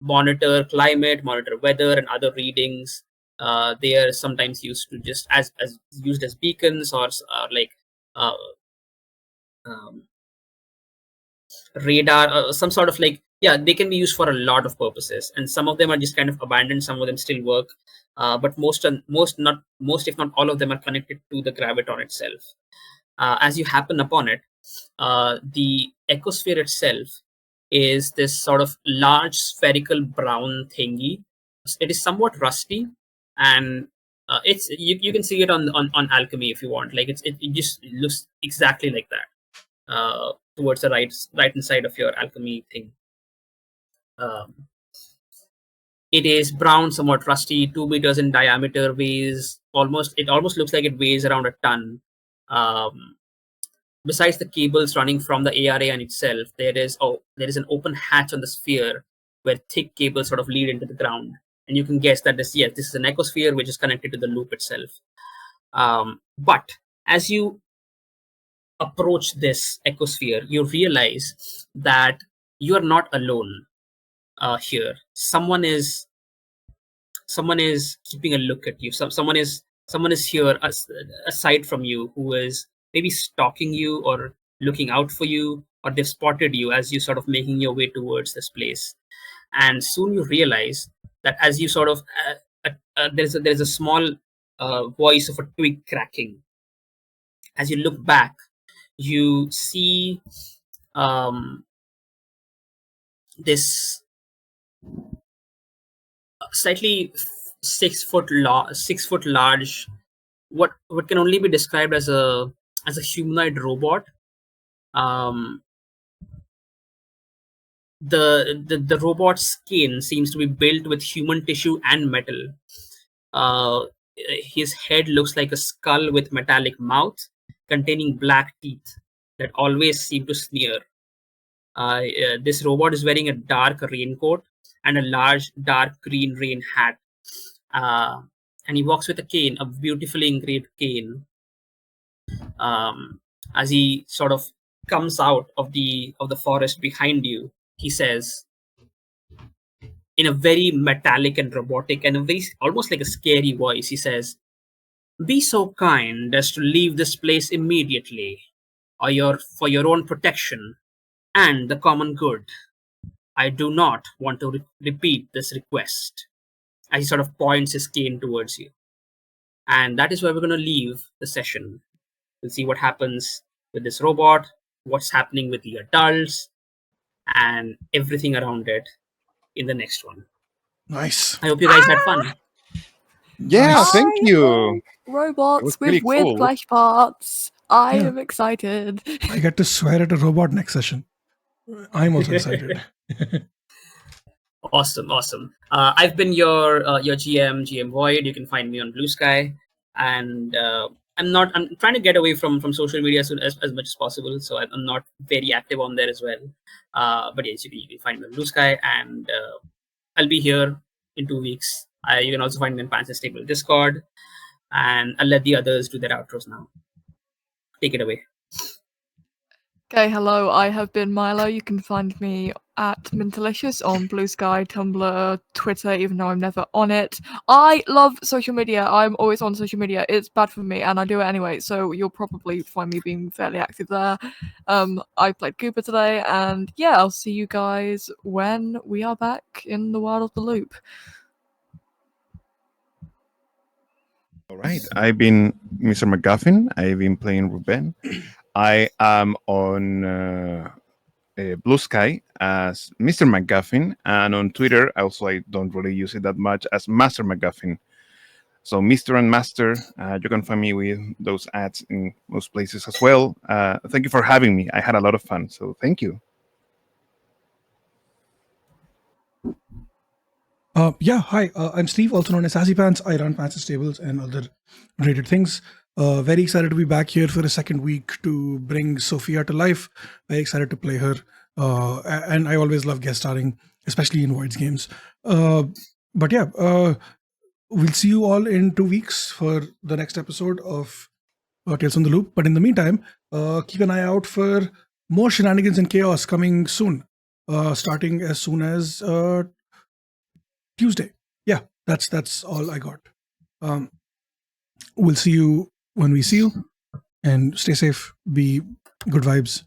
monitor climate, monitor weather, and other readings. They are sometimes used to just used as beacons, or like radar, some sort of like, yeah, they can be used for a lot of purposes, and some of them are just kind of abandoned. Some of them still work, but most if not all of them are connected to the graviton itself. As you happen upon it, The ecosphere itself is this sort of large spherical brown thingy. It is somewhat rusty, and it's you can see it on alchemy if you want. Like it just looks exactly like that towards the right hand side of your alchemy thing. It is brown, somewhat rusty, 2 meters in diameter, weighs it almost looks like it weighs around a ton. Besides the cables running from the ARA and itself, there is an open hatch on the sphere where thick cables sort of lead into the ground. And you can guess that this is an ecosphere which is connected to the loop itself. But as you approach this ecosphere, you realize that you are not alone here. Someone is keeping a look at you. Someone is here aside from you, who is maybe stalking you or looking out for you, or they've spotted you as you sort of making your way towards this place. And soon you realize that as you sort of there's a small voice of a twig cracking. As you look back, you see this slightly 6 foot large, what can only be described as a humanoid robot. The robot's skin seems to be built with human tissue and metal. His head looks like a skull with metallic mouth containing black teeth that always seem to sneer. This robot is wearing a dark raincoat and a large dark green rain hat. And he walks with a cane, a beautifully engraved cane. As he sort of comes out of the forest behind you, he says, in a very metallic and robotic and a very almost like a scary voice, he says, "Be so kind as to leave this place immediately, or for your own protection and the common good. I do not want to repeat this request." As he sort of points his cane towards you. And that is where we're going to leave the session. We'll see what happens with this robot, what's happening with the adults, and everything around it in the next one. Nice. I hope you guys had fun. Yeah, Nice. thank you. Robots was with pretty weird cool. flesh parts. I Yeah. am excited. I get to swear at a robot next session. I'm also excited. Awesome. I've been your GM Void. You can find me on Blue Sky, and I'm trying to get away from social media as much as possible, so I'm not very active on there as well. But yes, you can find me on Blue Sky, and I'll be here in 2 weeks. You can also find me on Pantsless Table Discord, and I'll let the others do their outros now. Take it away. Okay, hello, I have been Milo. You can find me at Mintalicious on Blue Sky, Tumblr, Twitter, even though I'm never on it. I love social media. I'm always on social media. It's bad for me, and I do it anyway, so you'll probably find me being fairly active there. I played Cooper today, and yeah, I'll see you guys when we are back in the world of the loop. All right. I've been Mr. McGuffin. I've been playing Ruben. I am on Blue Sky as Mr. McGuffin, and on Twitter, also I don't really use it that much, as Master McGuffin. So Mr. and Master, you can find me with those ads in most places as well. Thank you for having me. I had a lot of fun, so thank you. Hi, I'm Steve, also known as Sassy Pants. I run Pantsless Tables and other related things. Very excited to be back here for a second week to bring Sophia to life. Very excited to play her. And I always love guest starring, especially in Void's games. But yeah, we'll see you all in 2 weeks for the next episode of Tales from the Loop. But in the meantime, keep an eye out for more shenanigans and chaos coming soon, starting as soon as Tuesday. Yeah, that's all I got. We'll see you when we see you, and stay safe, be good vibes,